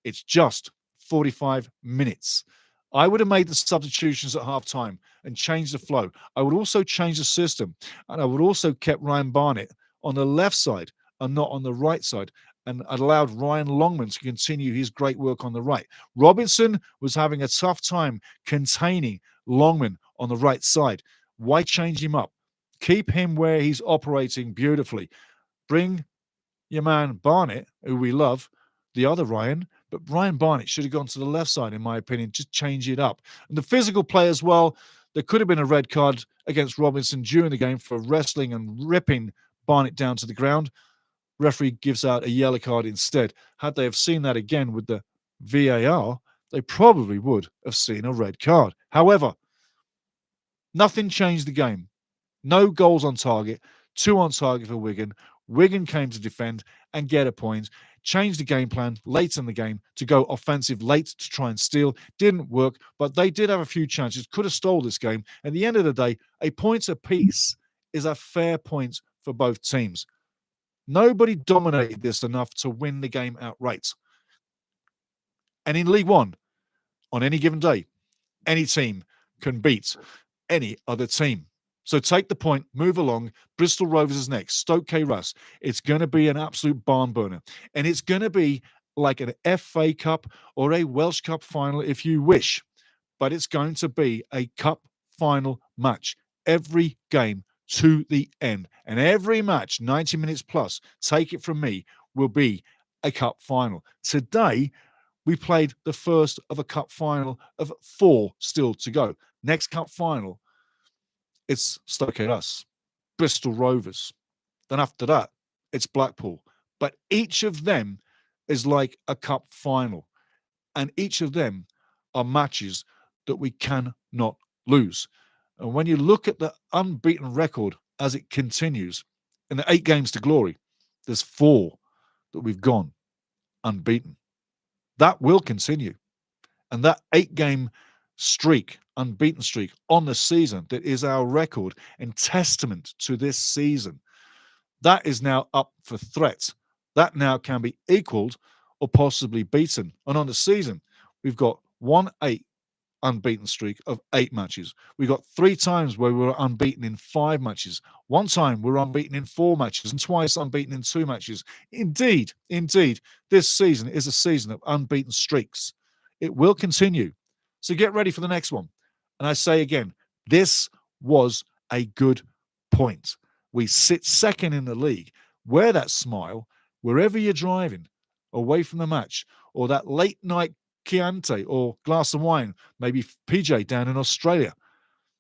it's just 45 minutes. I would have made the substitutions at halftime and changed the flow. I would also change the system. And I would also kept Ryan Barnett on the left side and not on the right side. And I'd allowed Ryan Longman to continue his great work on the right. Robinson was having a tough time containing Longman on the right side. Why change him up? Keep him where he's operating beautifully. Bring, your man Barnett, who we love, the other Ryan, but Ryan Barnett should have gone to the left side, in my opinion, just change it up. And the physical play as well, there could have been a red card against Robinson during the game for wrestling and ripping Barnett down to the ground. Referee gives out a yellow card instead. Had they have seen that again with the VAR, they probably would have seen a red card. However, nothing changed the game. No goals on target, 2 on target for Wigan. Wigan came to defend and get a point. Changed the game plan late in the game to go offensive late to try and steal. Didn't work, but they did have a few chances. Could have stole this game. At the end of the day, a point apiece is a fair point for both teams. Nobody dominated this enough to win the game outright. And in League One, on any given day, any team can beat any other team. So take the point, move along. Bristol Rovers is next. Stoke K. Russ. It's going to be an absolute barn burner. And it's going to be like an FA Cup or a Welsh Cup final if you wish. But it's going to be a cup final match. Every game to the end. And every match, 90 minutes plus, take it from me, will be a cup final. Today, we played the first of a cup final of 4 still to go. Next cup final, it's Stoke us, Bristol Rovers. Then after that, it's Blackpool. But each of them is like a cup final. And each of them are matches that we cannot lose. And when you look at the unbeaten record as it continues, in the 8 games to glory, there's 4 that we've gone unbeaten. That will continue. And that 8-game streak, unbeaten streak on the season, that is our record and testament to this season, that is now up for threat. That now can be equaled or possibly beaten. And on the season, we've got 1-8 unbeaten streak of 8 matches. We got 3 times where we were unbeaten in 5 matches. 1 time we were unbeaten in 4 matches and twice unbeaten in 2 matches. Indeed, this season is a season of unbeaten streaks. It will continue. So get ready for the next one. And I say again, this was a good point. We sit second in the league. Wear that smile wherever you're driving, away from the match, or that late night Chianti or glass of wine, maybe PJ down in Australia.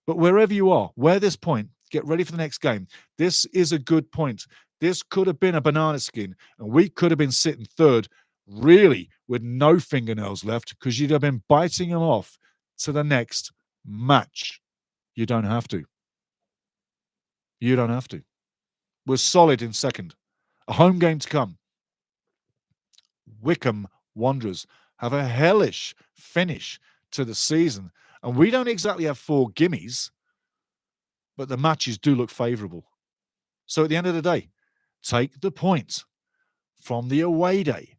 But wherever you are, wear this point. Get ready for the next game. This is a good point. This could have been a banana skin, and we could have been sitting third, really, with no fingernails left, because you'd have been biting them off to the next match. You don't have to. You don't have to. We're solid in second. A home game to come. Wycombe Wanderers have a hellish finish to the season. And we don't exactly have 4 gimmies, but the matches do look favourable. So at the end of the day, take the point from the away day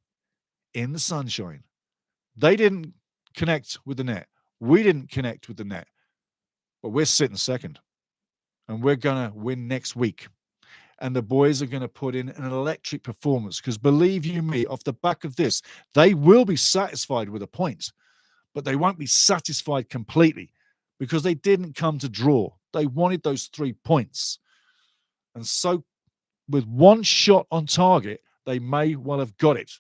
in the sunshine. They didn't connect with the net. We didn't connect with the net. But we're sitting second. And we're going to win next week. And the boys are going to put in an electric performance, because believe you me, off the back of this, they will be satisfied with a point, but they won't be satisfied completely, because they didn't come to draw. They wanted those 3 points. And so with 1 shot on target, they may well have got it,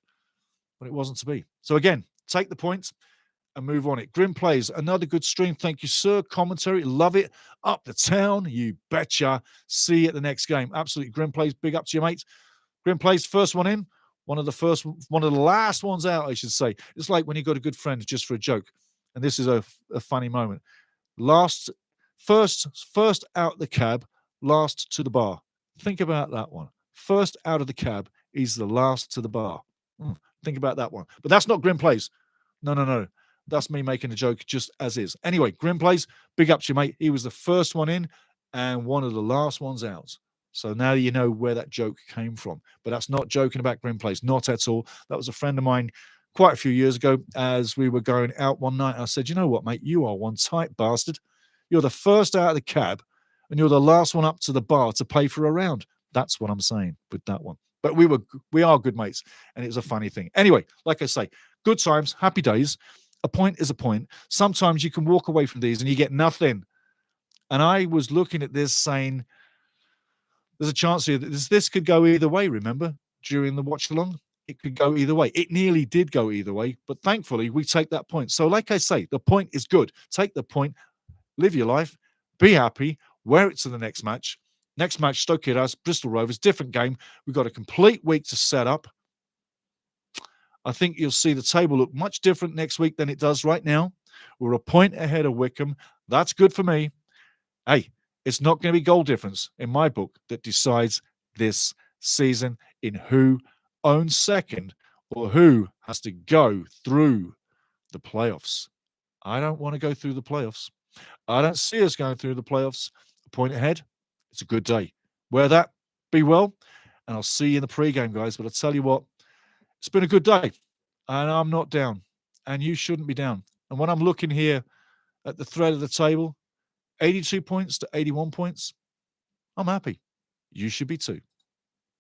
but it wasn't to be. So again, take the points and move on it. Grim Plays, another good stream. Thank you, sir. Commentary, love it. Up the town, you betcha. See you at the next game. Absolutely. Grim Plays, big up to you, mate. Grim Plays, first one in. One of the last ones out, I should say. It's like when you got a good friend just for a joke. And this is a funny moment. First out the cab, last to the bar. Think about that one. First out of the cab is the last to the bar. Think about that one. But that's not Grim Plays. No. That's me making a joke just as is. Anyway, Grim Plays, big up to you, mate. He was the first one in and one of the last ones out. So now you know where that joke came from. But that's not joking about Grim Plays. Not at all. That was a friend of mine quite a few years ago as we were going out one night. I said, you know what, mate? You are one tight bastard. You're the first out of the cab and you're the last one up to the bar to pay for a round. That's what I'm saying with that one. But we are good mates, and it was a funny thing. Anyway, like I say, good times, happy days. A point is a point. Sometimes you can walk away from these and you get nothing. And I was looking at this saying, there's a chance here that this could go either way, remember? during the watch along. It could go either way. It nearly did go either way, but thankfully we take that point. So like I say, the point is good. Take the point, live your life, be happy, wear it to the next match. Next match, Stoke Kidhouse, Bristol Rovers, different game. We've got a complete week to set up. I think you'll see the table look much different next week than it does right now. We're a point ahead of Wycombe. That's good for me. Hey, it's not going to be goal difference in my book that decides this season in who owns second or who has to go through the playoffs. I don't want to go through the playoffs. I don't see us going through the playoffs. A point ahead. It's a good day. Wear that. Be well. And I'll see you in the pre-game, guys. But I'll tell you what, it's been a good day. And I'm not down. And you shouldn't be down. And when I'm looking here at the thread of the table, 82 points to 81 points, I'm happy. You should be too.